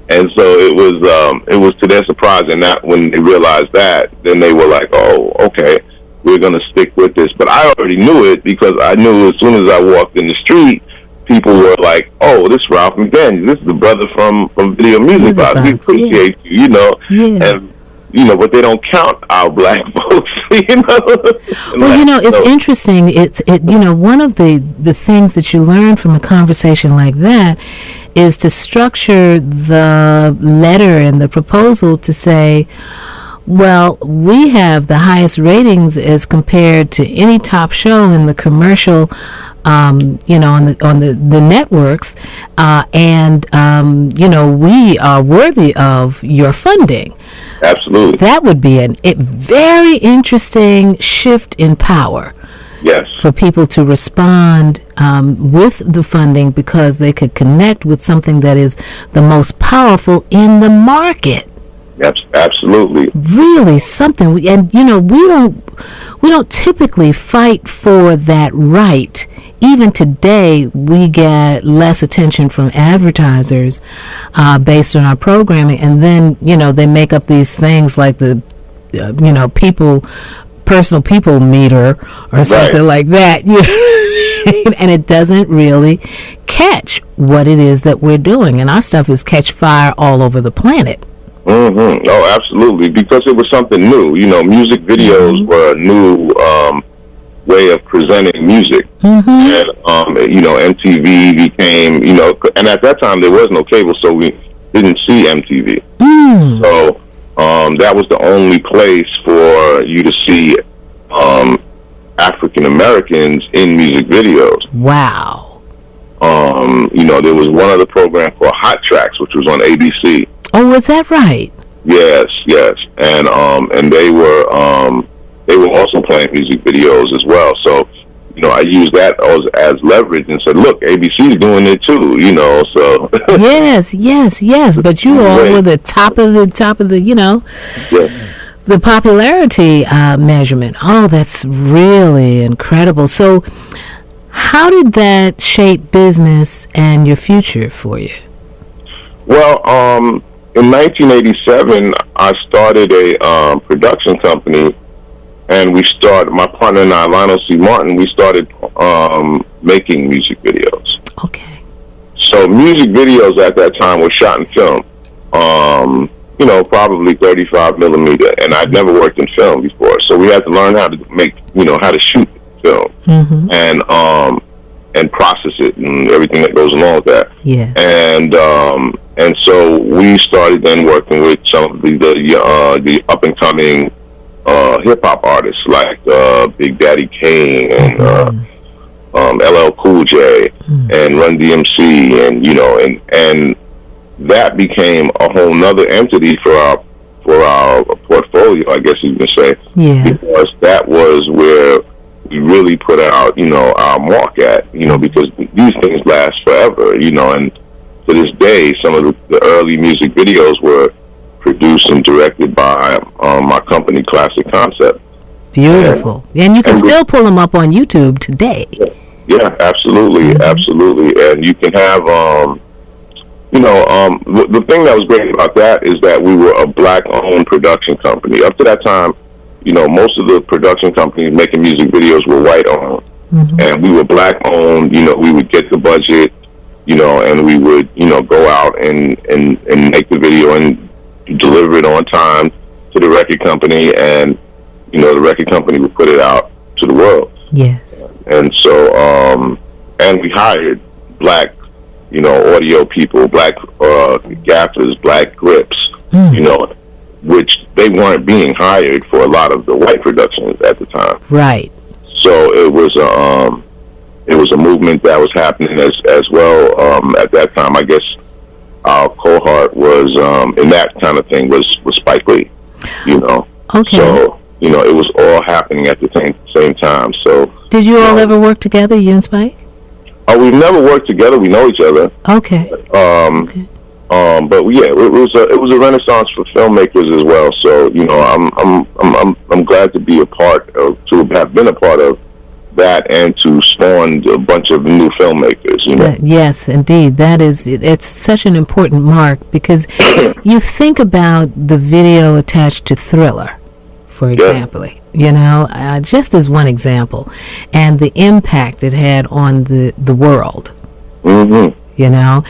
And so it was to their surprise, and that when they realized that, then they were like, oh, okay, we're going to stick with this. But I already knew it because I knew as soon as I walked in the street, people were like, oh, this is Ralph McDaniel. This is the brother from Video Music Box. We appreciate you,
Yeah.
And, but they don't count our black folks,
Well, it's interesting. It's one of the things that you learn from a conversation like that is to structure the letter and the proposal to say, well, we have the highest ratings as compared to any top show in the commercial, on the networks, and we are worthy of your funding.
Absolutely.
That would be a very interesting shift in power.
Yes.
For people to respond with the funding because they could connect with something that is the most powerful in the market.
Yes, absolutely.
Really something. We don't typically fight for that right. Even today, we get less attention from advertisers based on our programming, and then they make up these things like the personal people meter or something like that. and it doesn't really catch what it is that we're doing. And our stuff is catch fire all over the planet.
Mm-hmm. Oh, absolutely, because it was something new. You know, music videos were a new way of presenting music. And, you know, MTV became, you know, and at that time there was no cable, so we didn't see MTV. So that was the only place for you to see African Americans in music videos.
Wow.
You know, there was one other program called Hot Tracks, which was on ABC.
Oh, was that right?
Yes, and they were also playing music videos as well. So, you know, I used that as leverage and said, "Look, ABC's doing it too." You know, so
yes. But you all were the top of the, you know, the popularity measurement. Oh, that's really incredible. So, how did that shape business and your future for you?
Well, in 1987, I started a production company, and my partner and I, Lionel C. Martin, we started making music videos.
Okay.
So music videos at that time were shot in film, you know, probably 35 millimeter, and I'd never worked in film before, so we had to learn how to how to shoot film, and process it and everything that goes along with that.
Yeah.
And so we started then working with some of the up and coming hip hop artists like Big Daddy Kane and LL Cool J and Run DMC, and you know, and that became a whole nother entity for our portfolio, I guess you can say.
Yes.
Because that was where we really put out, you know, our mark at, you know, because these things last forever, you know, and to this day, some of the early music videos were produced and directed by my company, Classic Concept.
Beautiful. And you can still pull them up on YouTube today.
Yeah, absolutely, absolutely. And you can have, you know, the thing that was great about that is that we were a black-owned production company. Up to that time, you know, most of the production companies making music videos were white-owned. And we were black-owned. You know, we would get the budget, you know, and we would, you know, go out and make the video and deliver it on time to the record company, and, you know, the record company would put it out to the world.
Yes.
And so, and we hired black, you know, audio people, black gaffers, black grips, you know, which they weren't being hired for a lot of the white productions at the time.
Right.
So it was a movement that was happening as well. At that time, I guess our cohort was in that kind of thing was Spike Lee, you know.
Okay.
So, you know, it was all happening at the same time. So
did you all ever work together, you and Spike?
We've never worked together. We know each other.
Okay.
But yeah, it was a renaissance for filmmakers as well. So, you know, I'm glad to be to have been a part of that, and to spawn a bunch of new filmmakers, you know.
Yes, indeed. It's such an important mark, because you think about the video attached to Thriller, for example, you know, just as one example, and the impact it had on the world. You know,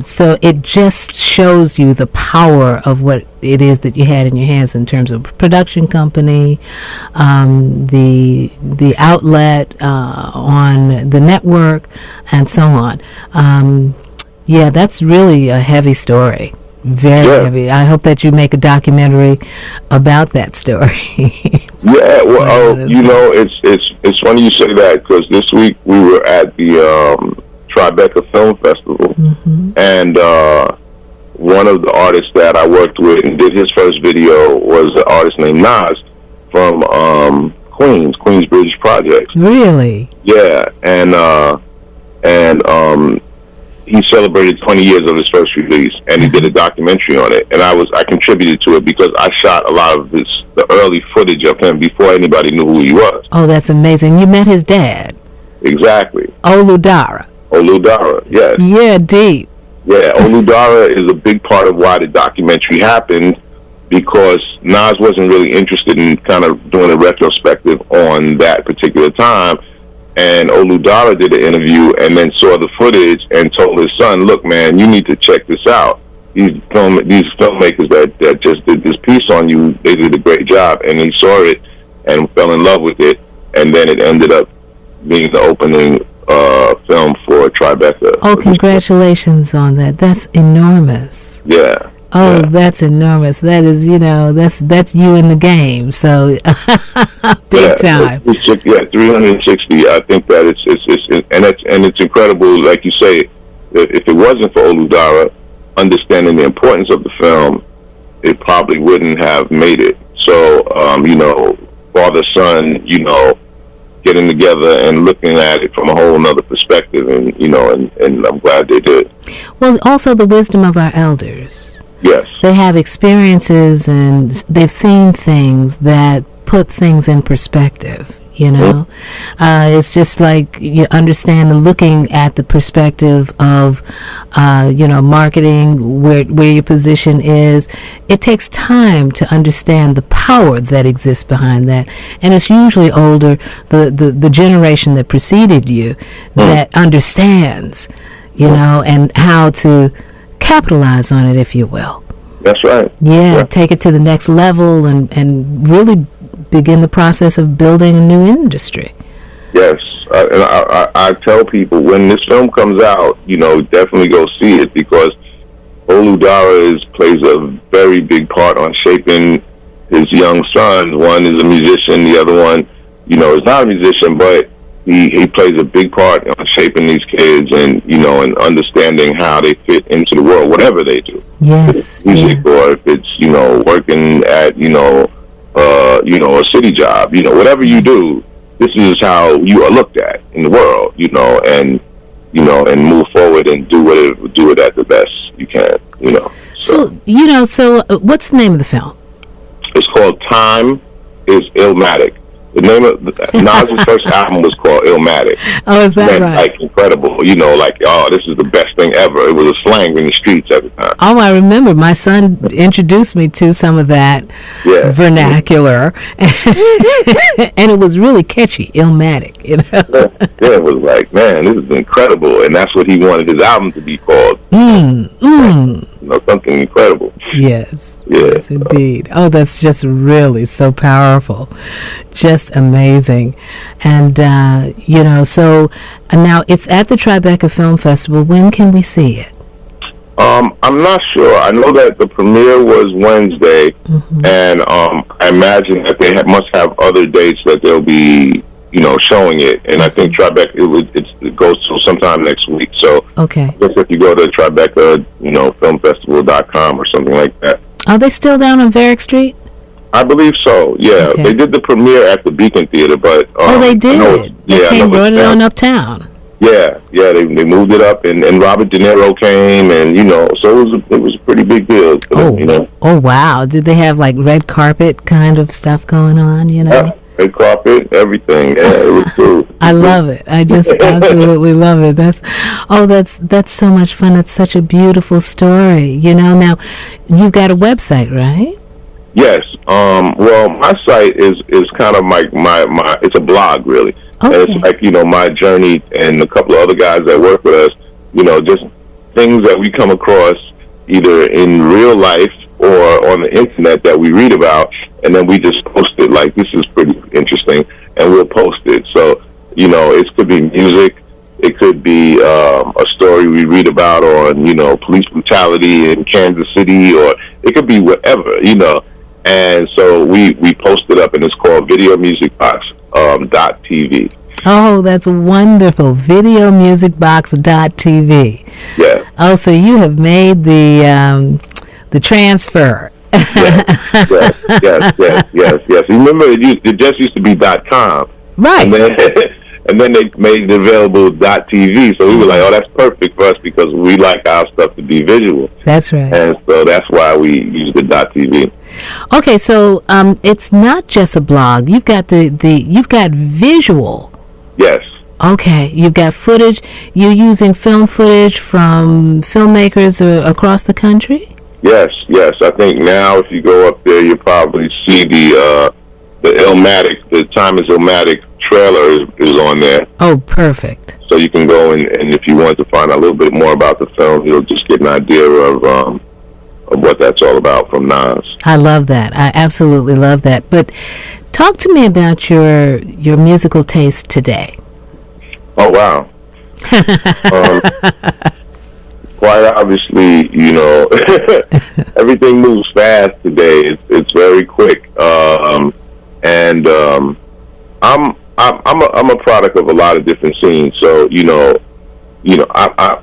so it just shows you the power of what it is that you had in your hands in terms of production company, the outlet on the network, and so on. Yeah, that's really a heavy story. Very heavy. I hope that you make a documentary about that story.
Yeah, well, you know, it's funny you say that, because this week we were at the Tribeca Film Festival, and one of the artists that I worked with and did his first video was an artist named Nas from Queensbridge Project.
Really?
Yeah, and he celebrated 20 years of his first release, and he did a documentary on it, and I contributed to it because I shot a lot of the early footage of him before anybody knew who he was.
Oh, that's amazing. You met his dad?
Exactly.
Oludara,
yes.
Yeah, deep.
Yeah, Oludara is a big part of why the documentary happened, because Nas wasn't really interested in kind of doing a retrospective on that particular time. And Oludara did an interview and then saw the footage and told his son, "Look, man, you need to check this out. These filmmakers that just did this piece on you, they did a great job." And he saw it and fell in love with it. And then it ended up being the opening film for Tribeca.
Oh, congratulations on that. That's enormous.
Yeah.
Oh,
yeah.
That's enormous. That is, that's you in the game. So big time.
Yeah, 360. I think that it's incredible. Like you say, if it wasn't for Oludara understanding the importance of the film, it probably wouldn't have made it. So, father son, getting together and looking at it from a whole nother perspective, and I'm glad they did.
Well, also the wisdom of our elders.
Yes.
They have experiences and they've seen things that put things in perspective, It's just like you understand looking at the perspective of, marketing, where your position is. It takes time to understand the power that exists behind that. And it's usually older, the generation that preceded you that understands, and how to capitalize on it, if you will.
That's right.
Yeah, take it to the next level and really begin the process of building a new industry.
Yes, and I tell people when this film comes out, definitely go see it, because Oludara plays a very big part on shaping his young sons. One is a musician, the other one, is not a musician, but he plays a big part on shaping these kids and, and understanding how they fit into the world, whatever they do.
Yes.
If it's music, or if it's, working at, a city job, whatever you do, this is how you are looked at in the world, and move forward and do it at the best you can,
So what's the name of the film?
It's called Time is Illmatic. The name of Nas's first album was called Illmatic.
Oh, is that right?
Like incredible, this is the best thing ever. It was a slang in the streets at the time.
Oh, I remember. My son introduced me to some of that vernacular, and it was really catchy. Illmatic,
Yeah, it was like, man, this is incredible, and that's what he wanted his album to be called. Something incredible.
Yes.
Yeah.
Yes, indeed. Oh, that's just really so powerful. Just amazing. And, so now it's at the Tribeca Film Festival. When can we see it?
I'm not sure. I know that the premiere was Wednesday, and I imagine that they must have other dates that they'll be, showing it. And I think Tribeca, it goes till sometime next week. So
okay.
I guess if you go to Tribeca, filmfestival.com or something like that.
Are they still down on Varick Street?
I believe so. Yeah,
okay.
They did the premiere at the Beacon Theater, but
they did. They brought it on uptown.
Yeah, they moved it up, and Robert De Niro came, and so it was a pretty big deal.
Oh wow! Did they have like red carpet kind of stuff going on?
Yeah, red carpet, everything. Yeah, it was cool.
I love it. I just absolutely love it. That's so much fun. It's such a beautiful story. Now you've got a website, right?
Yes. Well, my site is kind of my it's a blog, really.
Okay.
And it's like, my journey and a couple of other guys that work with us, just things that we come across either in real life or on the internet that we read about, and then we just post it like, this is pretty interesting, and we'll post it. So, it could be music, it could be a story we read about on, police brutality in Kansas City, or it could be whatever, And so we post it up, and it's called Video Music Box .tv.
Oh, that's wonderful. Videomusicbox.tv.
Yeah.
Oh, so you have made the transfer.
Yes. Remember, it just used to be .com.
Right.
And then they made it available .tv. So we were like, oh, that's perfect for us because we like our stuff to be visual.
That's right.
And so that's why we use the .tv.
Okay, so it's not just a blog. You've got you've got visual.
Yes.
Okay, you've got footage. You're using film footage from filmmakers across the country?
Yes. I think now if you go up there, you'll probably see the the Time is Illmatic trailer is on there.
Oh, perfect.
So you can go and if you want to find out a little bit more about the film, you'll just get an idea of what that's all about from Nas.
I love that. I absolutely love that. But talk to me about your musical taste today.
Oh, wow. Quite obviously, you know, everything moves fast today. It's very quick, and I'm a product of a lot of different scenes. So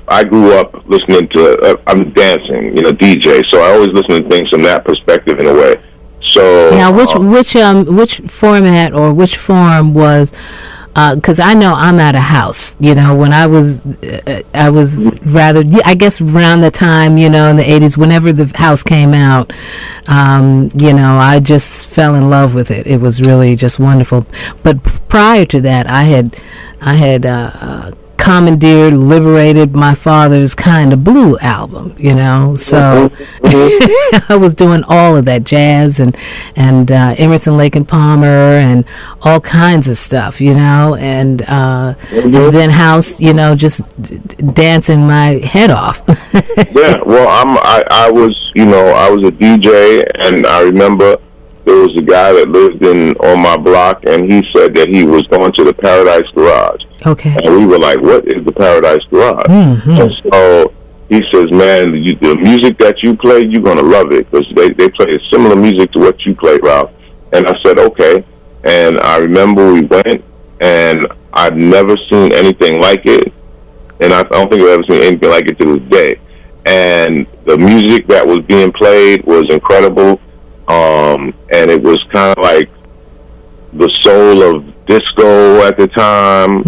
I grew up listening to I'm dancing, DJ. So I always listen to things from that perspective in a way. So
now, which format or which form was? Because I know I'm at a house, when I was rather, I guess around the time, in the 80s, whenever the house came out, I just fell in love with it. It was really just wonderful. But prior to that, I had commandeered, liberated my father's Kind of Blue album, so I was doing all of that jazz and Emerson, Lake and Palmer and all kinds of stuff, and then house, just dancing my head off.
Yeah, well, I was a DJ, and I remember there was a guy that lived on my block, and he said that he was going to the Paradise Garage.
Okay.
And we were like, what is the Paradise Garage? Mm-hmm. And so he says, man, the music that you play, you're going to love it, because they play similar music to what you play, Ralph. And I said, okay. And I remember we went, and I've never seen anything like it. And I don't think I've ever seen anything like it to this day. And the music that was being played was incredible. And it was kind of like the soul of disco at the time,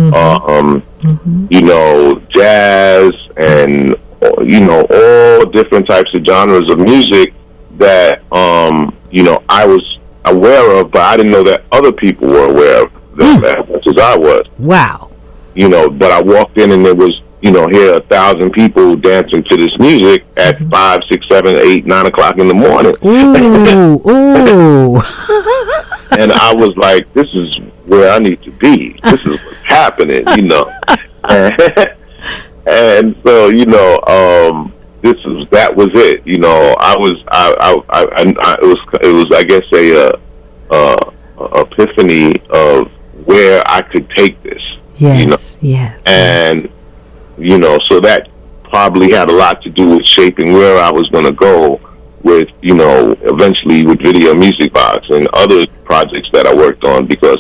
jazz and, all different types of genres of music that, I was aware of, but I didn't know that other people were aware of them as much as I was.
Wow.
But I walked in and there was, here 1,000 people dancing to this music at 5, 6, 7, 8, 9 o'clock in the morning.
Ooh.
And I was like, this is where I need to be. This is what's happening, And so, that was it. It was I guess a epiphany of where I could take this.
Yes.
And so that probably had a lot to do with shaping where I was going to go with, eventually with Video Music Box and other projects that I worked on, because,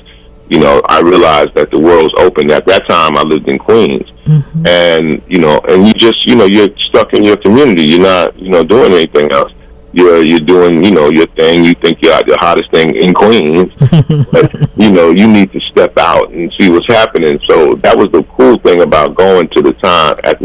I realized that the world's open. At that time, I lived in Queens. Mm-hmm. And, and you just, you're stuck in your community. You're not, doing anything else. You're doing, your thing. You think you're the hottest thing in Queens. But, you need to step out and see what's happening. So that was the cool thing about going at the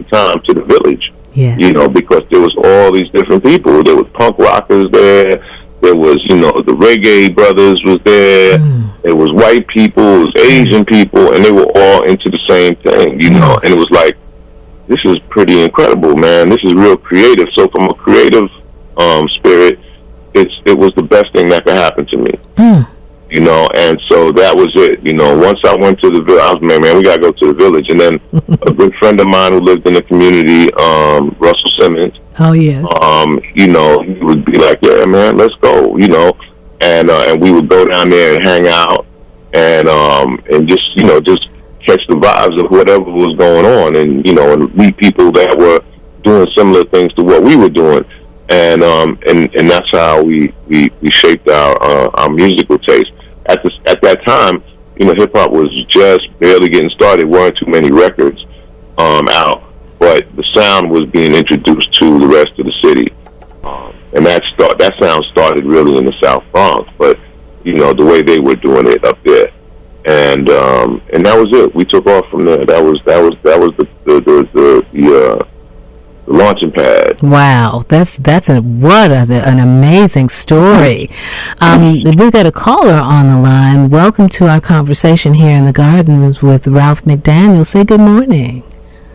time, to the Village.
Yes.
Because there was all these different people. There was punk rockers there. There was, the reggae brothers was there. There was white people, it was Asian people, and they were all into the same thing, And it was like, this is pretty incredible, man. This is real creative. So from a creative spirit, it was the best thing that could happen to me. And so that was it. Once I went to the Village, I was, man, we gotta go to the Village. And then a good friend of mine who lived in the community, Russell Simmons.
Oh yes.
He would be like, yeah, man, let's go. And we would go down there and hang out, and just just catch the vibes of whatever was going on, and and meet people that were doing similar things to what we were doing. And that's how we shaped our musical taste. At that time, hip hop was just barely getting started. Weren't too many records out, but the sound was being introduced to the rest of the city, and that sound started really in the South Bronx. But the way they were doing it up there, and that was it. We took off from there. That was the launching pad.
Wow, that's an amazing story. We've got a caller on the line. Welcome to our conversation here in the Gardens with Ralph McDaniel. Say good morning.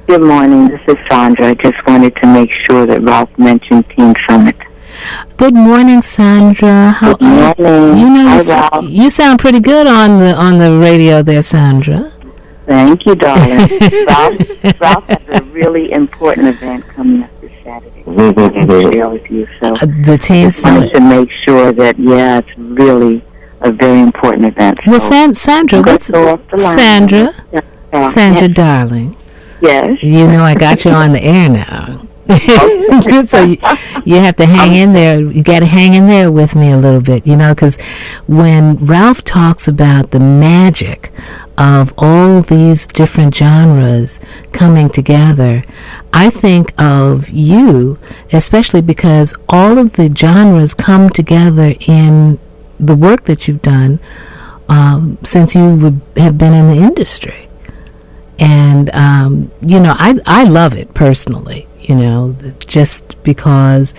Good morning. This is Sandra. I just wanted to make sure that Ralph mentioned Teen Summit.
Good morning, Sandra.
Good morning.
You sound pretty good on the radio there, Sandra.
Thank you, darling. Ralph has a really important event coming up this Saturday. I'm going to share with you. So
the Teen Summit.
To make sure that it's really a very important event.
Well, Sandra, Sandra,
yes.
Darling.
Yes.
You know I got you on the air now. So you have to hang in there. You got to hang in there with me a little bit, because when Ralph talks about the magic of all these different genres coming together, I think of you, especially because all of the genres come together in the work that you've done since you have been in the industry. And, I love it personally, just because,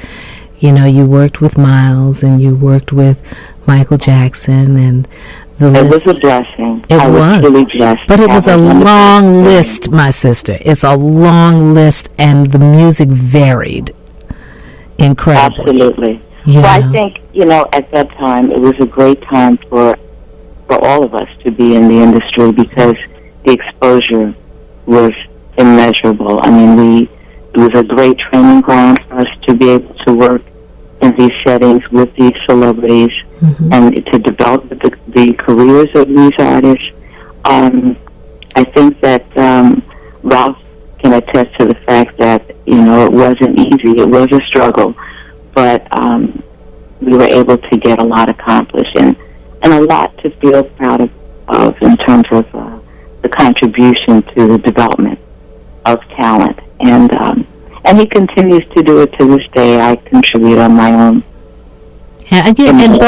you worked with Miles and you worked with Michael Jackson and the list.
It was a blessing.
It was.
Really blessed.
But it was a long list, my sister. It's a long list, and the music varied incredibly.
Absolutely. Well, I think, at that time, it was a great time for all of us to be in the industry because the exposure was immeasurable. I mean, it was a great training ground for us to be able to work in these settings with these celebrities and to develop the careers of these artists. I think that Ralph can attest to the fact that, it wasn't easy. It was a struggle, but we were able to get a lot accomplished and a lot to feel proud of in terms of the contribution to the development of talent. And he continues to do it to this day. I contribute on my own.
Yeah, and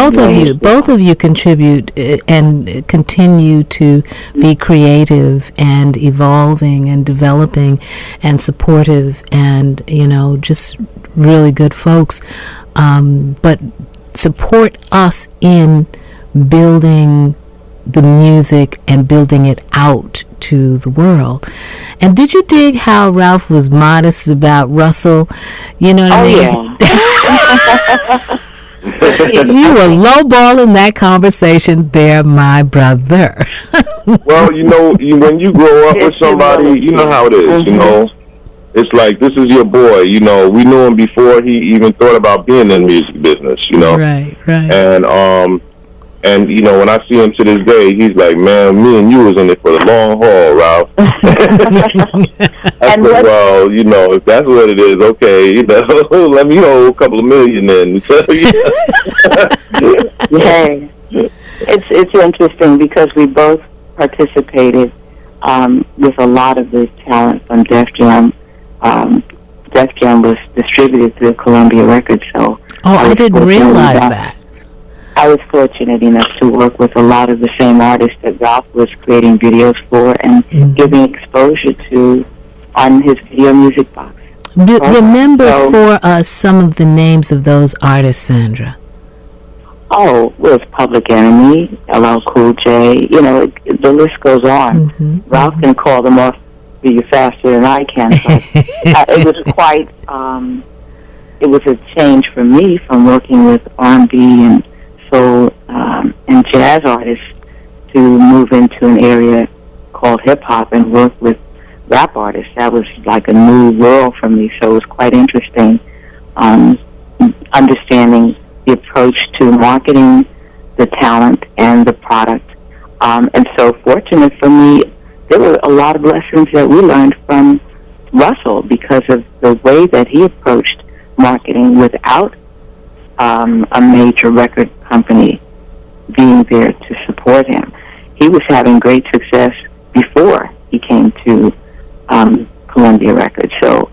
both of you contribute and continue to be creative and evolving and developing and supportive and, just really good folks. But support us in building the music and building it out to the world. And did you dig how Ralph was modest about Russell? You know what I mean?
Yeah.
You were lowballing that conversation there, my brother.
Well, when you grow up with somebody, you know how it is, It's like, this is your boy, we knew him before he even thought about being in the music business,
Right.
And when I see him to this day, he's like, man, me and you was in it for the long haul, Ralph. I said, well, if that's what it is, okay, let me hold a couple of million then.
Hey, it's interesting because we both participated with a lot of the talent from Def Jam. Def Jam was distributed through Columbia Records, so
I didn't realize that.
I was fortunate enough to work with a lot of the same artists that Ralph was creating videos for and giving exposure to on his video music box.
Remember for us some of the names of those artists, Sandra.
Oh, well, it's Public Enemy, LL Cool J, the list goes on. Ralph can call them off for you faster than I can. But it was quite, it was a change for me from working with R&B and soul and jazz artists to move into an area called hip-hop and work with rap artists. That was like a new world for me, so it was quite interesting understanding the approach to marketing the talent and the product. And so fortunate for me, there were a lot of lessons that we learned from Russell because of the way that he approached marketing without a major record company being there to support him. He was having great success before he came to Columbia Records. So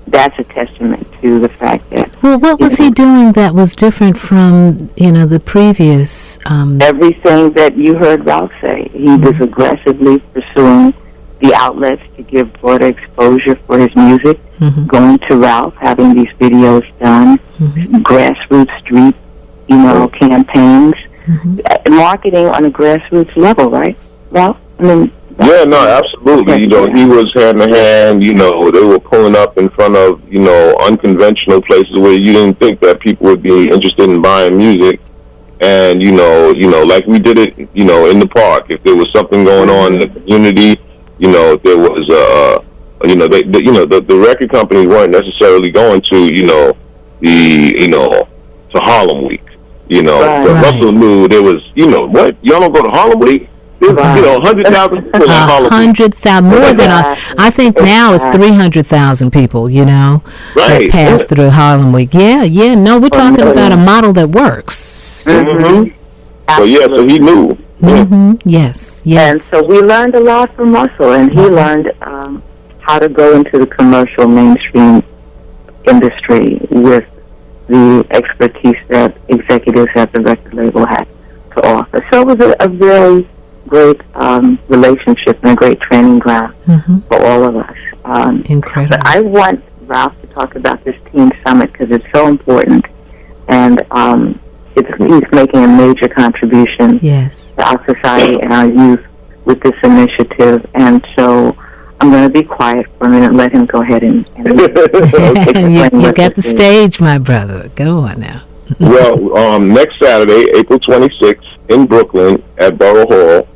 that's a testament to the fact that...
Well, what was he doing that was different from, the previous...
Everything that you heard Ralph say. He was aggressively pursuing the outlets to give broader exposure for his music, going to Ralph, having these videos done, grassroots street, campaigns, marketing on a grassroots level, right, Ralph?
Yeah, no, absolutely. Absolutely. You know, he was hand in hand. You know, they were pulling up in front of, you know, unconventional places where you didn't think that people would be interested in buying music. And, you know, like we did it, you know, in the park. If there was something going on in the community, you know, if there was, the record companies weren't necessarily going to, to Harlem Week. You know, but Russell knew there was, you know, what? Y'all don't go to Harlem Week? There's, 100,000 people at Harlem Week.
100,000, more than I think now it's 300,000 people, you know, that pass through Harlem Week. Yeah, no, we're talking about a model that works.
Mm-hmm. So he knew.
Mm-hmm. Yes.
And so we learned a lot from Russell, and he learned how to go into the commercial mainstream industry with the expertise that executives at the record label had to offer. So it was a very great relationship and a great training ground for all of us.
Incredible.
But I want Ralph to talk about this teen summit because it's so important, and he's making a major contribution to our society and our youth with this initiative. And so I'm going to be quiet for a minute and let him go ahead and
you got the stage, my brother. Go on now.
Well, next Saturday, April 26th, in Brooklyn at Borough Hall,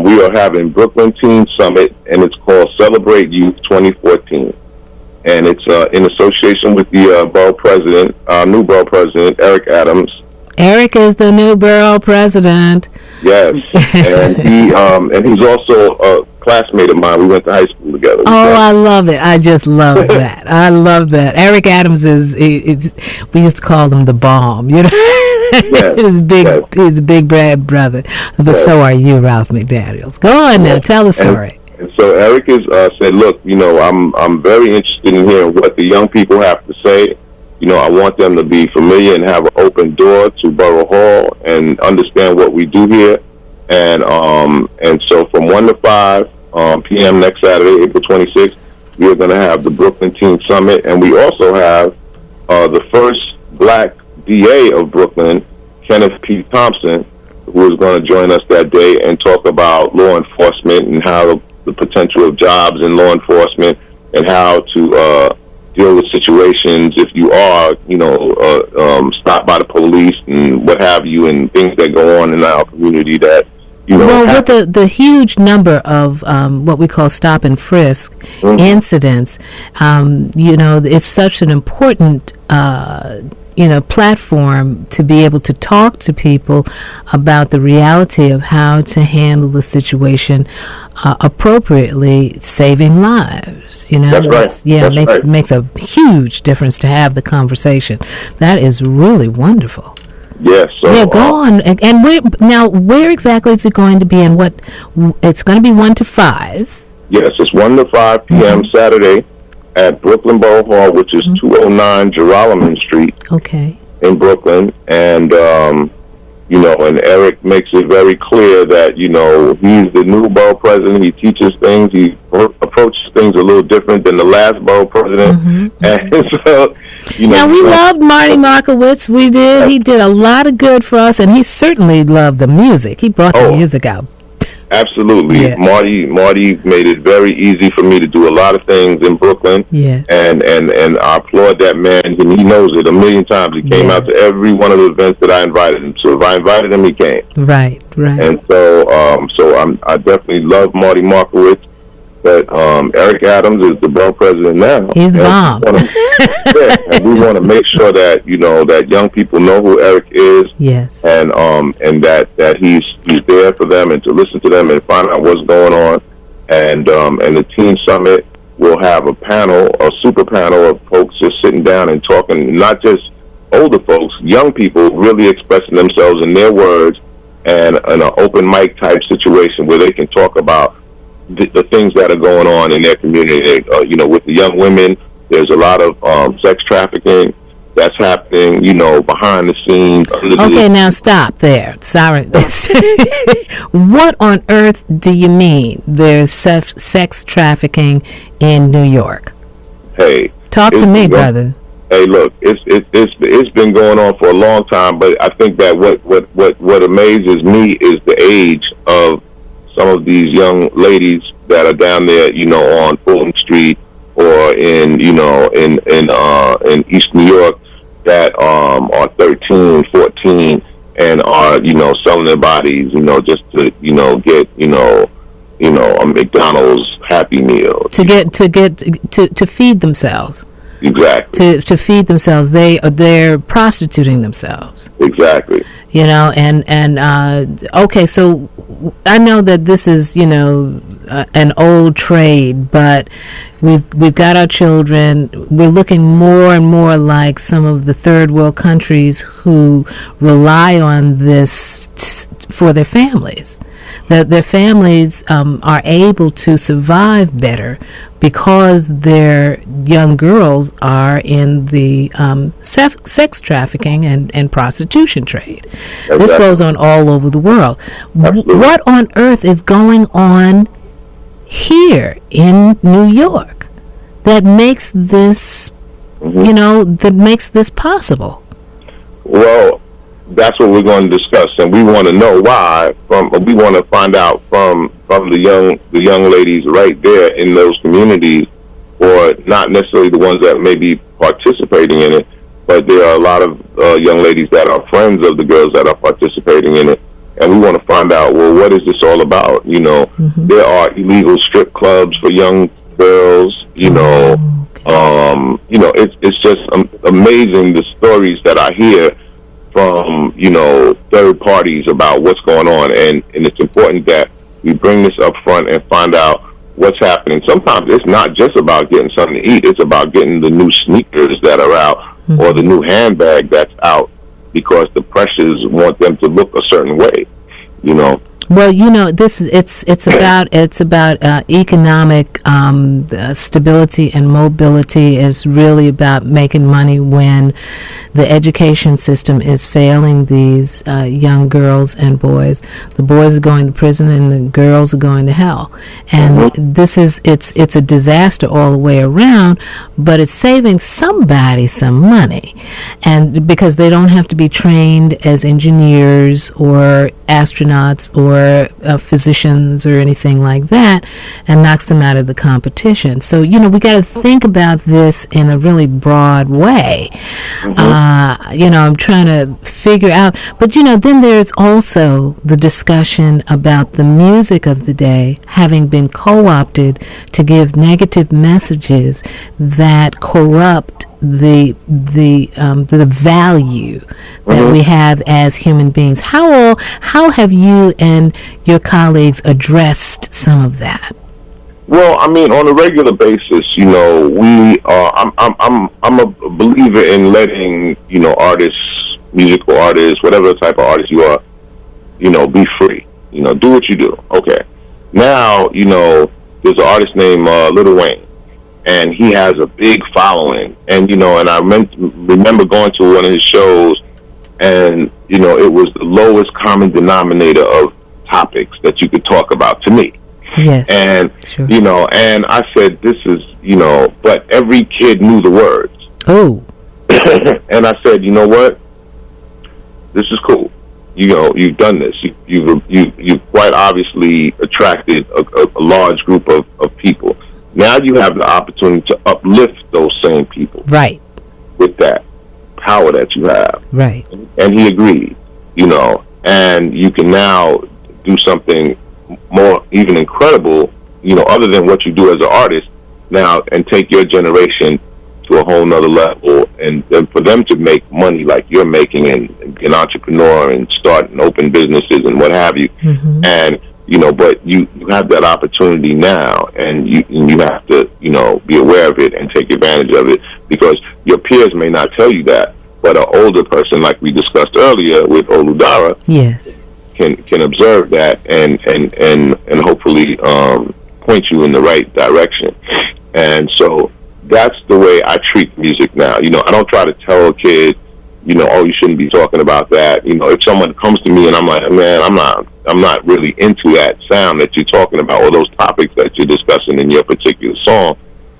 we are having Brooklyn Teen Summit, and it's called Celebrate Youth 2014. And it's in association with the borough president, new borough president, Eric Adams.
Eric is the new borough president.
Yes, and he's also a classmate of mine. We went to high school together.
I love it. I just love that. I love that. Eric Adams we used to call him the bomb, you know. His big bad brother. But so are you, Ralph McDaniels. Go on now, tell the story.
And so Eric has said, look, you know, I'm very interested in hearing what the young people have to say. You know, I want them to be familiar and have an open door to Borough Hall and understand what we do here. And so from 1 to 5 p.m. next Saturday, April 26th, we are going to have the Brooklyn Teen Summit. And we also have the first black DA of Brooklyn, Kenneth P. Thompson, who is going to join us that day and talk about law enforcement and how the potential of jobs in law enforcement and how to deal with situations if you are, stopped by the police and what have you, and things that go on in our community that,
with the huge number of what we call stop and frisk incidents, it's such an important platform to be able to talk to people about the reality of how to handle the situation appropriately, saving lives.
That's right.
Makes a huge difference to have the conversation. That is really wonderful.
Yes. So,
go on. And where exactly is it going to be? And what it's going to be 1 to 5.
Yes, it's 1 to 5 p.m. Saturday at Brooklyn Borough Hall, which is 209 Geralman Street.
Okay.
In Brooklyn, and and Eric makes it very clear that he's the new borough president. He teaches things. He approaches things a little different than the last borough president, and so
Now we loved Marty Markowitz. We did. He did a lot of good for us, and he certainly loved the music. He brought the music out.
Absolutely. Yes. Marty made it very easy for me to do a lot of things in Brooklyn.
Yes.
And I applaud that man. And he knows it a million times. He came out to every one of the events that I invited him. So if I invited him, he came.
Right.
And so I definitely love Marty Markowitz. But Eric Adams is the borough president now.
He's the bomb.
And we want to make sure that that young people know who Eric is.
Yes.
And that he's there for them and to listen to them and find out what's going on. And the Teen Summit will have a super panel of folks just sitting down and talking, not just older folks, young people really expressing themselves in their words, and an open mic type situation where they can talk about the things that are going on in their community. With the young women, there's a lot of sex trafficking that's happening, behind the scenes.
Okay, now stop there. Sorry. What on earth do you mean there's sex trafficking in New York?
Hey.
Talk to me, brother.
Hey, look, it's been going on for a long time, but I think that what amazes me is the age of some of these young ladies that are down there, on Fulton Street or in East New York that are 13, 14 and are, selling their bodies, just to, get, a McDonald's Happy Meal.
To feed themselves.
Exactly.
To feed themselves. They're prostituting themselves.
Exactly.
Okay, so I know that this is, an old trade, but we've got our children. We're looking more and more like some of the third world countries who rely on this for their families. That their families are able to survive better because their young girls are in the sex trafficking and prostitution trade. Exactly. This goes on all over the world. What on earth is going on here in New York that makes this, that makes this possible?
Well, that's what we're going to discuss, and we want to know why. We want to find out from the young ladies right there in those communities, or not necessarily the ones that may be participating in it, but there are a lot of young ladies that are friends of the girls that are participating in it, and we want to find out, well, what is this all about? There are illegal strip clubs for young girls. It's just amazing the stories that I hear from, third parties about what's going on. And it's important that we bring this up front and find out what's happening. Sometimes it's not just about getting something to eat. It's about getting the new sneakers that are out or the new handbag that's out because the pressures want them to look a certain way,
Well, it's about economic stability and mobility. It's really about making money when the education system is failing these young girls and boys. The boys are going to prison and the girls are going to hell. And it's a disaster all the way around, but it's saving somebody some money. And because they don't have to be trained as engineers or astronauts or physicians or anything like that, and knocks them out of the competition. So, we got to think about this in a really broad way. I'm trying to figure out, but then there's also the discussion about the music of the day having been co-opted to give negative messages that corrupt the value that we have as human beings. How have you and your colleagues addressed some of that?
Well, I mean, on a regular basis, we are. I'm a believer in letting artists, musical artists, whatever type of artist you are, be free. Do what you do. Okay. Now, there's an artist named Lil Wayne. And he has a big following. And, and I remember going to one of his shows, and, it was the lowest common denominator of topics that you could talk about to me.
Yes.
And,
sure.
And I said, this is, but every kid knew the words.
Oh.
And I said, you know what? This is cool. You've done this. You've quite obviously attracted a large group of people. Now you have the opportunity to uplift those same people.
Right.
With that power that you have.
Right.
And he agreed, and you can now do something more even incredible, other than what you do as an artist now, and take your generation to a whole nother level, and then for them to make money like you're making and be an entrepreneur and start and open businesses and what have you. And but you have that opportunity now, and you have to, be aware of it and take advantage of it, because your peers may not tell you that, but an older person, like we discussed earlier with Oludara,
yes,
can observe that and hopefully point you in the right direction. And so that's the way I treat music now. I don't try to tell a kid, oh, you shouldn't be talking about that. If someone comes to me and I'm like, man, I'm not really into that sound that you're talking about or those topics that you're discussing in your particular song,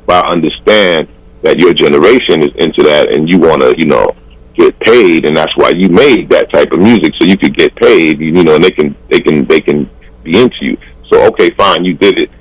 but I understand that your generation is into that and you want to, get paid, and that's why you made that type of music, so you could get paid, and they can be into you. So, okay, fine, you did it,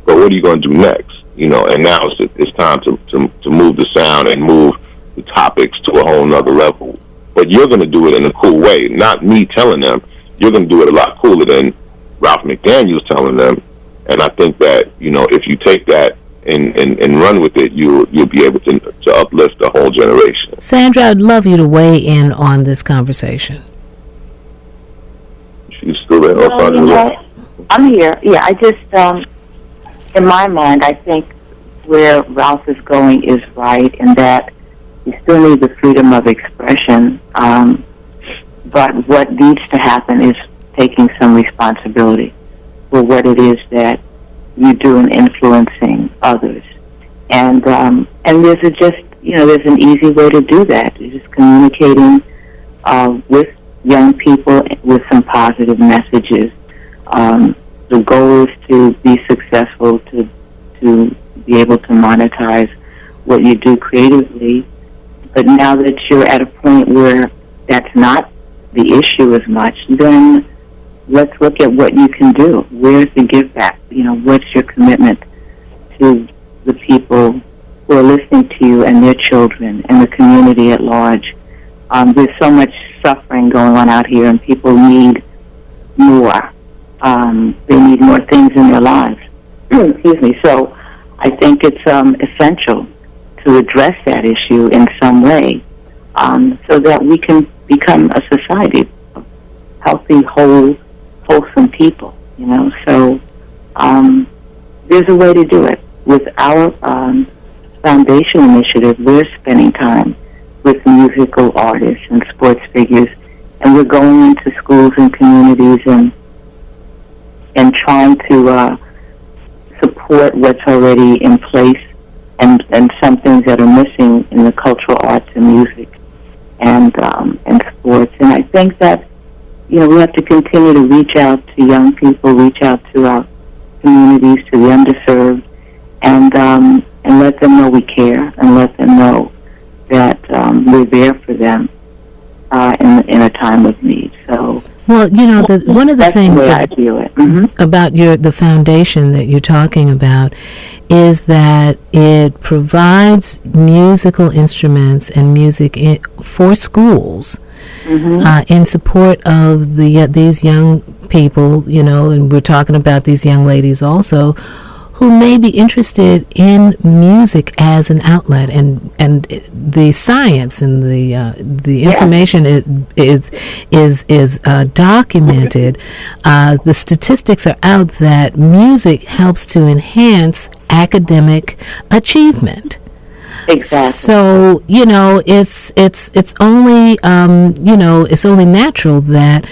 but what are you going to do next? You know, and now it's time to move the sound and move the topics to a whole nother level. But you're going to do it in a cool way, not me telling them. You're going to do it a lot cooler than Ralph McDaniel's telling them. And I think that, you know, if you take that and run with it, you'll be able to uplift the whole generation.
Sandra, I'd love you to weigh in on this conversation.
She's still there.
Well, you know, I'm here. Yeah, I just, in my mind, I think where Ralph is going is right in that you still need the freedom of expression, but what needs to happen is taking some responsibility for what it is that you do in influencing others. And there's there's an easy way to do that. It's just communicating with young people with some positive messages. The goal is to be successful, to be able to monetize what you do creatively. But now that you're at a point where that's not the issue as much, then let's look at what you can do. Where's the give back? You know, what's your commitment to the people who are listening to you and their children and the community at large? There's so much suffering going on out here, and people need more. They need more things in their lives. Excuse me. So I think it's essential to address that issue in some way, so that we can become a society of healthy, wholesome people. You know, so there's a way to do it. With our foundation initiative, we're spending time with musical artists and sports figures, and we're going into schools and communities and trying to support what's already in place and some things that are missing in the cultural arts and music and sports. And I think that, you know, we have to continue to reach out to young people, reach out to our communities, to the underserved, and let them know we care, and let them know that we're there for them in a time of need. So,
well, you know, one of the things
the way I view it.
About the foundation that you're talking about is that it provides musical instruments and music for schools in support of these young people, you know, and we're talking about these young ladies also, who may be interested in music as an outlet, and the science and the information is documented. The statistics are out that music helps to enhance academic achievement.
Exactly.
So, you know, it's only it's only natural that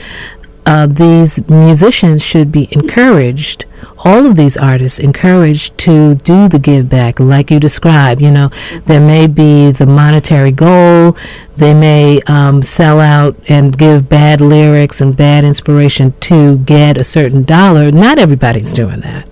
these musicians should be encouraged, all of these artists encouraged to do the give back like you described. You know, there may be the monetary goal, they may sell out and give bad lyrics and bad inspiration to get a certain dollar. Not everybody's doing that.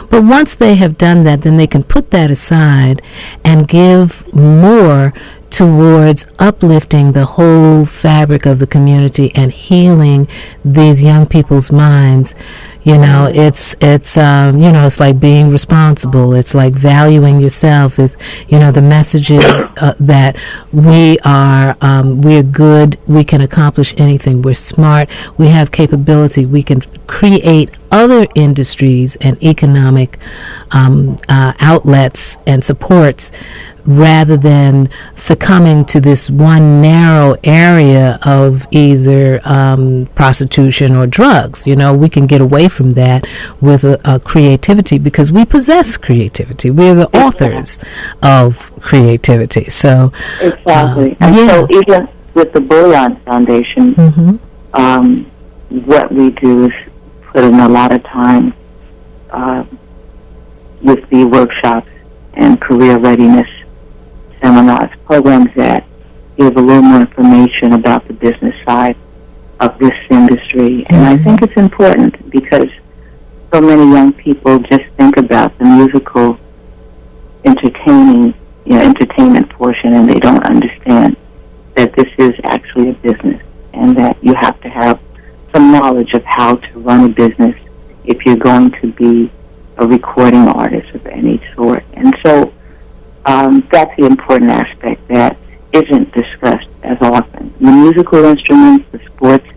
But once they have done that, then they can put that aside and give more towards uplifting the whole fabric of the community and healing these young people's minds. You know, it's it's like being responsible. It's like valuing yourself. It's, you know, the messages that we're good, we can accomplish anything, we're smart, we have capability, we can create other industries and economic outlets and supports, rather than succumbing to this one narrow area of either prostitution or drugs. You know, we can get away from that with a creativity, because we possess creativity. We're the authors of creativity. So
exactly. So even with the Bullion Foundation, what we do is put in a lot of time with the workshops and career readiness seminars, programs that give a little more information about the business side of this industry. And I think it's important because so many young people just think about the musical entertainment portion, and they don't understand that this is actually a business, and that you have to have some knowledge of how to run a business if you're going to be a recording artist of any sort. And so that's the important aspect that isn't discussed as often. The musical instruments, the sports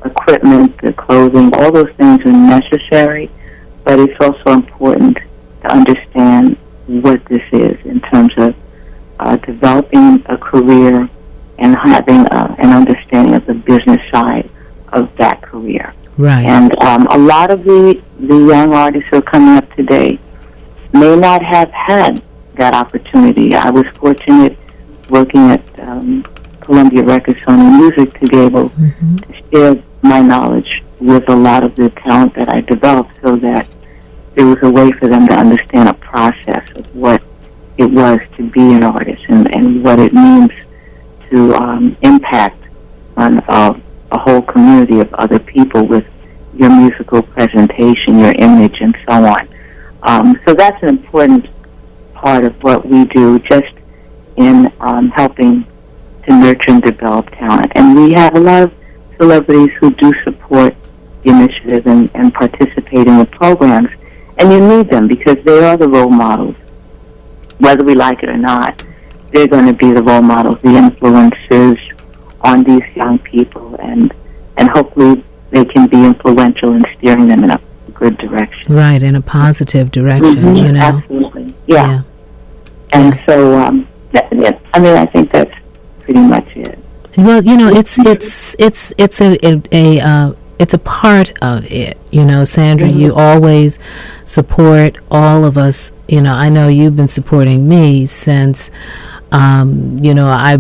equipment, the clothing, all those things are necessary, but it's also important to understand what this is in terms of developing a career and having an understanding of the business side of that career.
Right.
And a lot of the young artists who are coming up today may not have had that opportunity. I was fortunate working at Columbia Records Sony Music to be able to share my knowledge with a lot of the talent that I developed, so that there was a way for them to understand a process of what it was to be an artist and what it means to impact on a whole community of other people with your musical presentation, your image, and so on. So that's an important part of what we do, just in helping to nurture and develop talent. And we have a lot of celebrities who do support the initiative and participate in the programs. And you need them because they are the role models. Whether we like it or not, they're going to be the role models, the influences on these young people, and hopefully they can be influential in steering them in a good direction.
Right, in a positive direction, you know.
Absolutely, yeah. And so, I think that's pretty much it.
Well, you know, it's a part of it, you know, Sandra. You always support all of us. You know, I know you've been supporting me since, you know, I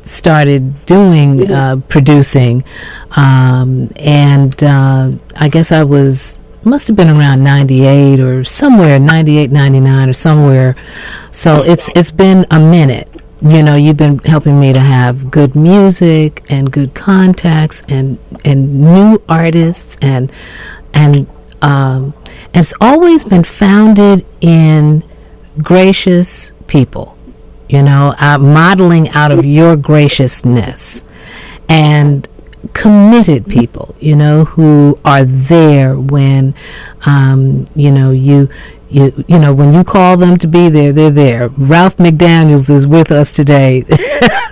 started doing producing, and I guess must have been around 98 or somewhere, 98, 99 or somewhere. So it's been a minute. You know, you've been helping me to have good music and good contacts and new artists and it's always been founded in gracious people, you know, modeling out of your graciousness, and committed people, you know, who are there when, you know, you know, when you call them to be there, they're there. Ralph McDaniels is with us today.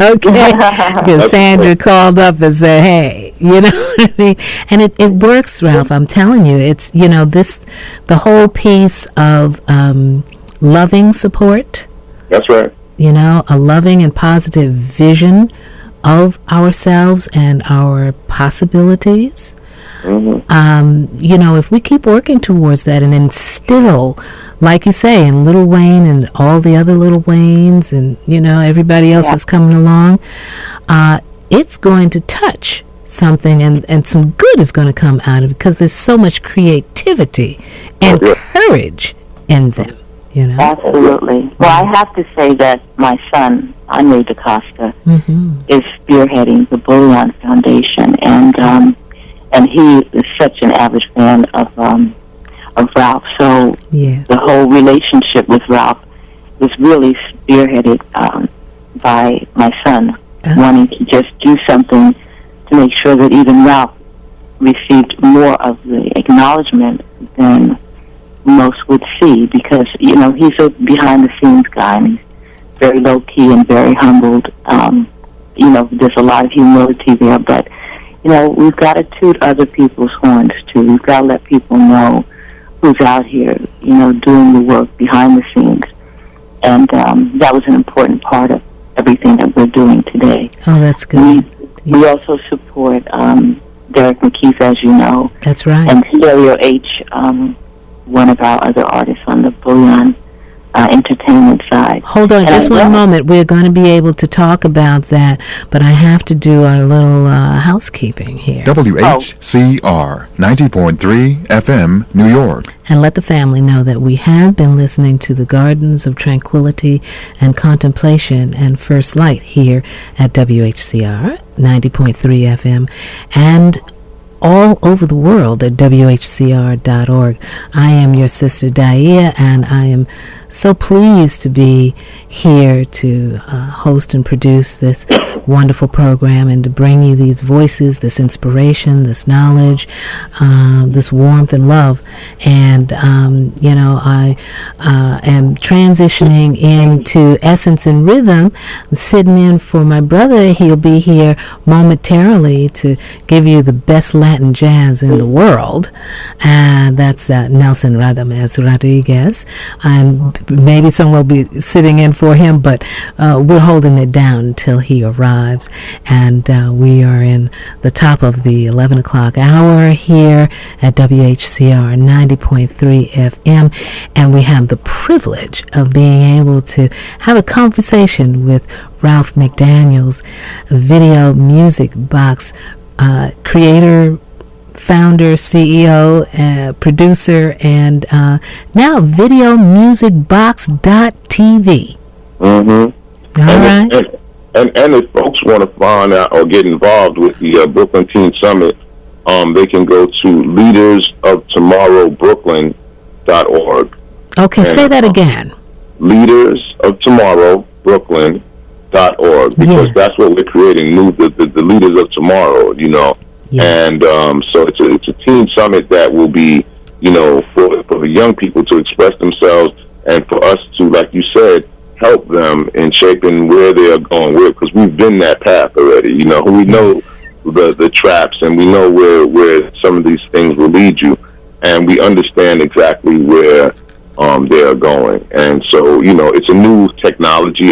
Okay? Because Sandra called up and said, hey, you know what I mean? And it works, Ralph. I'm telling you, it's, you know, the whole piece of loving support.
That's right.
You know, a loving and positive vision of ourselves and our possibilities. You know, if we keep working towards that and instill, like you say, in Lil Wayne and all the other Lil Waynes and, you know, everybody else that's coming along, it's going to touch something, and some good is going to come out of it, because there's so much creativity and courage in them, you know.
Absolutely. Well, I have to say that my son, Andre DaCosta, is spearheading the Bullion Foundation, and he is such an avid fan of Ralph. So the whole relationship with Ralph was really spearheaded by my son wanting to just do something to make sure that even Ralph received more of the acknowledgement than most would see, because, you know, he's a behind-the-scenes guy, and he's very low-key and very humbled. You know, there's a lot of humility there, but you know, we've got to toot other people's horns, too. We've got to let people know who's out here, you know, doing the work behind the scenes. And that was an important part of everything that we're doing today.
Oh, that's good.
We also support Derek McKeith, as you know.
That's right.
And Stereo H, one of our other artists on the Bullion entertainment side.
Hold on, just one moment. We're going to be able to talk about that, but I have to do our little housekeeping here.
WHCR 90.3 FM, New York.
And let the family know that we have been listening to the Gardens of Tranquility and Contemplation and First Light here at WHCR 90.3 FM and all over the world at WHCR.org. I am your sister Daia, and I am so pleased to be here to host and produce this wonderful program and to bring you these voices, this inspiration, this knowledge, this warmth and love. And, I am transitioning into Essence and Rhythm. I'm sitting in for my brother. He'll be here momentarily to give you the best Latin jazz in the world. And that's Nelson Radames Rodriguez. And maybe someone will be sitting in for him, but we're holding it down until he arrives. And we are in the top of the 11 o'clock hour here at WHCR 90.3 FM. And we have the privilege of being able to have a conversation with Ralph McDaniels, Video Music Box creator, founder, CEO, producer, and now videomusicbox.tv.
Mm-hmm.
All right.
And if folks want to find out or get involved with the Brooklyn Teen Summit, they can go to leadersoftomorrowbrooklyn.org.
Okay, say that again.
Leadersoftomorrowbrooklyn.org, because that's what we're creating, the leaders of tomorrow, Yes. And so it's a teen summit that will be, for the young people to express themselves and for us to, like you said, help them in shaping where they are going, because we've been that path already. We know the traps, and we know where some of these things will lead you, and we understand exactly where they are going. And so, it's a new technology.